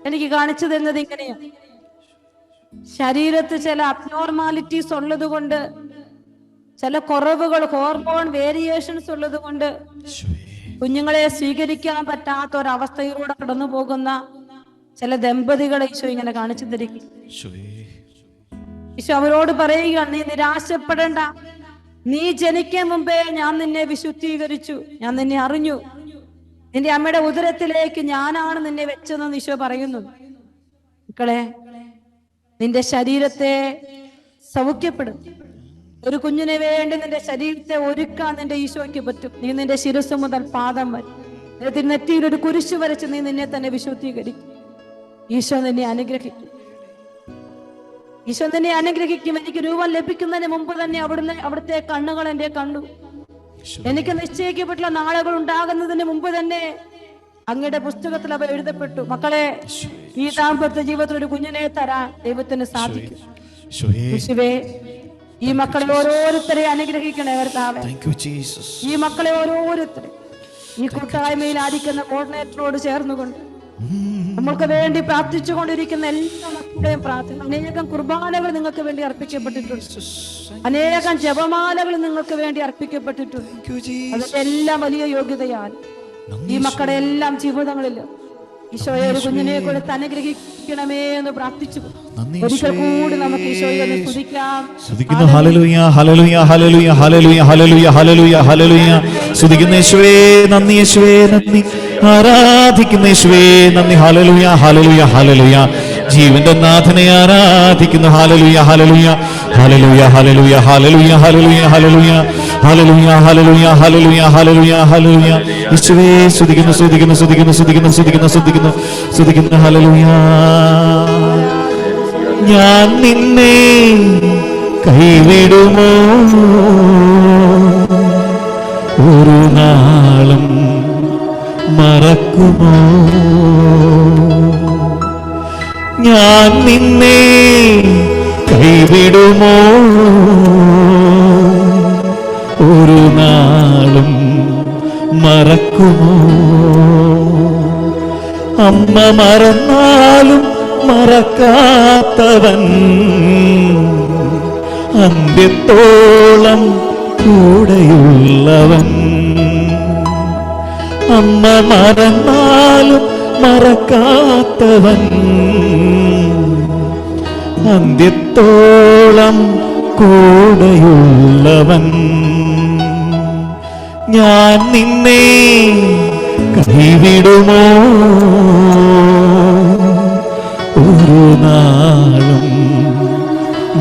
എനിക്ക് കാണിച്ചു തരുന്നത് ഇങ്ങനെയാണ്. ശരീരത്തിൽ ചില അബ്നോർമാലിറ്റീസ് ഉള്ളത് കൊണ്ട്, ചില കുറവുകൾ, ഹോർമോൺ വേരിയേഷൻസ് ഉള്ളത് കൊണ്ട് കുഞ്ഞുങ്ങളെ സ്വീകരിക്കാൻ പറ്റാത്ത ഒരവസ്ഥയിലൂടെ കടന്നു പോകുന്ന ചില ദമ്പതികളെ ഈശോ ഇങ്ങനെ കാണിച്ചു തരിക. ഈശോ അവരോട് പറയുകയാണ്, നീ നിരാശപ്പെടേണ്ട, നീ ജനിക്കാൻ മുമ്പേ ഞാൻ നിന്നെ വിശുദ്ധീകരിച്ചു, ഞാൻ നിന്നെ അറിഞ്ഞു. നിന്റെ അമ്മയുടെ ഉദരത്തിലേക്ക് ഞാനാണ് നിന്നെ വെച്ചതെന്ന് ഈശോ പറയുന്നു. മക്കളെ, നിന്റെ ശരീരത്തെ സൗഖ്യപ്പെടും. ഒരു കുഞ്ഞിനെ വേണ്ടി നിന്റെ ശരീരത്തെ ഒരുക്കാൻ നിന്റെ ഈശോയ്ക്ക് പറ്റും. നീ നിന്റെ ശിരസ് മുതൽ പാദം വരെ നിന്റെ നെറ്റിയിൽ ഒരു കുരിശ് വരച്ച് നീ നിന്നെ തന്നെ വിശുദ്ധീകരിക്കും. ഈശോ നിന്നെ അനുഗ്രഹിക്കും. ഈശോ നിന്നെ അനുഗ്രഹിക്കും. എനിക്ക് രൂപം ലഭിക്കുന്നതിന് മുമ്പ് തന്നെ അവിടുത്തെ കണ്ണുകൾ എന്റെ കണ്ടു. എനിക്ക് നിശ്ചയിക്കപ്പെട്ടുള്ള നാളുകൾ ഉണ്ടാകുന്നതിന് മുമ്പ് തന്നെ അങ്ങയുടെ പുസ്തകത്തിൽ അവ എഴുതപ്പെട്ടു. മക്കളെ, ഈ ദാമ്പത്യ ജീവിതത്തിൽ ഒരു കുഞ്ഞിനെ തരാൻ ദൈവത്തിന് സാധിക്കും. യേശുവേ, ഈ മക്കളെ ഓരോരുത്തരെ അനുഗ്രഹിക്കണേ കർത്താവേ. ഈ മക്കളെ ഓരോരുത്തരെ ഈ കൂട്ടായ്മയിൽ ആയിരിക്കുന്ന കോർഡിനേറ്ററോട് ചേർന്നുകൊണ്ട് നമ്മൾക്ക് വേണ്ടി പ്രാർത്ഥിച്ചുകൊണ്ടിരിക്കുന്ന എല്ലാ മക്കളുടെയും പ്രാർത്ഥന. അനേകം കുർബാനകൾ നിങ്ങൾക്ക് വേണ്ടി അർപ്പിക്കപ്പെട്ടിട്ടുണ്ട്. അനേകം ജപമാലകൾ നിങ്ങൾക്ക് വേണ്ടി അർപ്പിക്കപ്പെട്ടിട്ടുണ്ട്. അതിന്റെ എല്ലാം വലിയ യോഗ്യതയാൽ ഈ മക്കളുടെ എല്ലാം ജീവിതങ്ങളിൽ ഈശോയെ ഒരു കുഞ്ഞിനെ കൊടുത്ത് അനുഗ്രഹിക്കണമേ എന്ന് പ്രാർത്ഥിച്ചു. ഒരിക്കൽ കൂടി നമുക്ക് ഈശോയെ ഒന്ന് സ്തുതിക്കാം. ഹല്ലേലൂയ, ഹല്ലേലൂയ, ഹല്ലേലൂയ, ഹല്ലേലൂയ, ഹല്ലേലൂയ, ഹല്ലേലൂയ, ഹല്ലേലൂയ. സ്തുതിക്കുന്ന യേശുവേ നന്ദി, യേശുവേ നന്ദി. ആരാധിക്കുന്ന യേശുവേ നന്ദി. ഹല്ലേലൂയ, ഹല്ലേലൂയ, ഹല്ലേലൂയ. ജീവന്റെ നാഥനെ ആരാധിക്കുന്നു. ഹല്ലേലൂയ, ഹല്ലേലൂയ, ഹല്ലേലൂയ, ഹല്ലേലൂയ, ഹല്ലേലൂയ, ഹല്ലേലൂയ, ഹല്ലേലൂയ, ഹല്ലേലൂയ, ഹല്ലേലൂയ, ഹല്ലേലൂയ, ഹല്ലേലൂയ, ഹല്ലേലൂയ. യേശുവേ സ്തുതിക്കുന്നു, സ്തുതിക്കുന്നു, സ്തുതിക്കുന്നു, സ്തുതിക്കുന്നു, സ്തുതിക്കുന്നു, സ്തുതിക്കുന്നു, സ്തുതിക്കുന്നു. ഹല്ലേലൂയ. ഞാൻ നിന്നെ കൈവിടുമോ ഒരു നാളും മറക്കുമോ? ഞാൻ നിന്നെ കൈവിടുമോ ഒരു നാളും മറക്കുമോ? അമ്മ മറന്നാലും മറക്കാത്തവൻ അന്ത്യത്തോളം കൂടെയുള്ളവൻ. അമ്മ മറന്നാലും മറക്കാത്തവൻ അന്ത്യത്തോളം കൂടെയുള്ളവൻ. ഞാൻ നിന്നെ കൈവിടുമോ ഒരു നാളും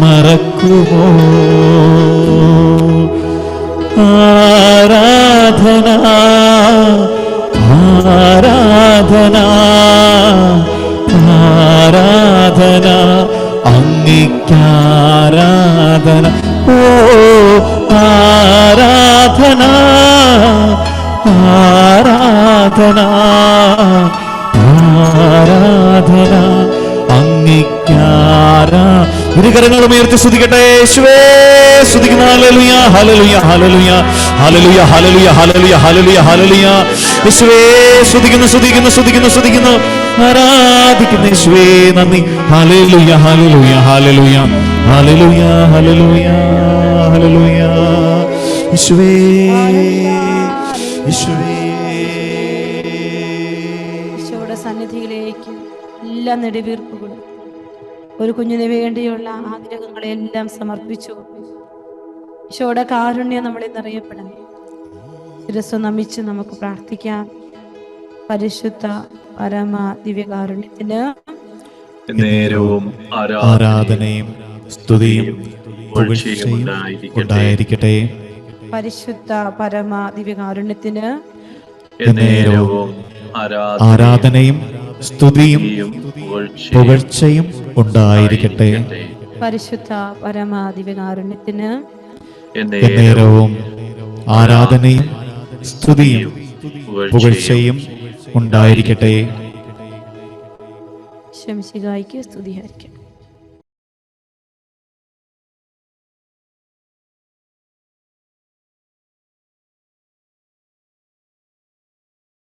മറക്കുമോ? ആരാധന, ആരാധന, ആരാധന, അങ്ങേക്കാരാധന. ഓ ആരാധന, ആരാധന, ആരാധന, അങ്ങേക്കാരാ. ഇരുകരങ്ങളും ഉയർത്തി സ്തുതിക്കട്ടെ. യേശുവേ സ്തുതിക്കുന്നു. ഹല്ലേലൂയ, ഹല്ലേലൂയ, ഹല്ലേലൂയ, ഹല്ലേലൂയ, ഹല്ലേലൂയ, ഹല്ലേലൂയ, ഹല്ലേലൂയ, ഹല്ലേലൂയ. യേശുവേ സ്തുതിക്കുന്നു, സ്തുതിക്കുന്നു, സ്തുതിക്കുന്നു, സ്തുതിക്കുന്നു. ആരാധിക്കുന്നു യേശുവേ നന്ദി. ഹല്ലേലൂയ, ഹല്ലേലൂയ, ഹല്ലേലൂയ, ഹല്ലേലൂയ, ഹല്ലേലൂയ, ഹല്ലേലൂയ. യേശുവേ, യേശുവേ. ഈശോയുടെ സന്നിധിയിലേക്ക് എല്ലാ നെടുവീർപ്പുകളും ഒരു കുഞ്ഞിന് വേണ്ടിയുള്ള ആഗ്രഹങ്ങളെല്ലാം സമർപ്പിച്ചു. ഈശോയുടെ കാരുണ്യം നമ്മളിൽ നിറയപ്പെടണം. ശിരസ്സ് നമിച്ച് നമുക്ക് പ്രാർത്ഥിക്കാം. പരിശുദ്ധ പരമ ദിവ്യകാരുണ്യത്തിന് നേരവും ആരാധനയും സ്തുതിയും പുകഴ്ചയും ഉണ്ടായിരിക്കട്ടെ. പരിശുദ്ധ പരമ ദിവ്യകാരുണ്യത്തിന് നേരവും ആരാധനയും സ്തുതിയും പുകഴ്ചയും ഉണ്ടായിരിക്കട്ടെ. പരിശുദ്ധ പരമ ദിവ്യകാരുണ്യത്തിന് നേരവും ആരാധനയും സ്തുതിയും പുകഴ്ചയും ഉണ്ടായിരിക്കട്ടെ. ശംസികായിക്ക് സ്തുതിയായിരിക്കട്ടെ.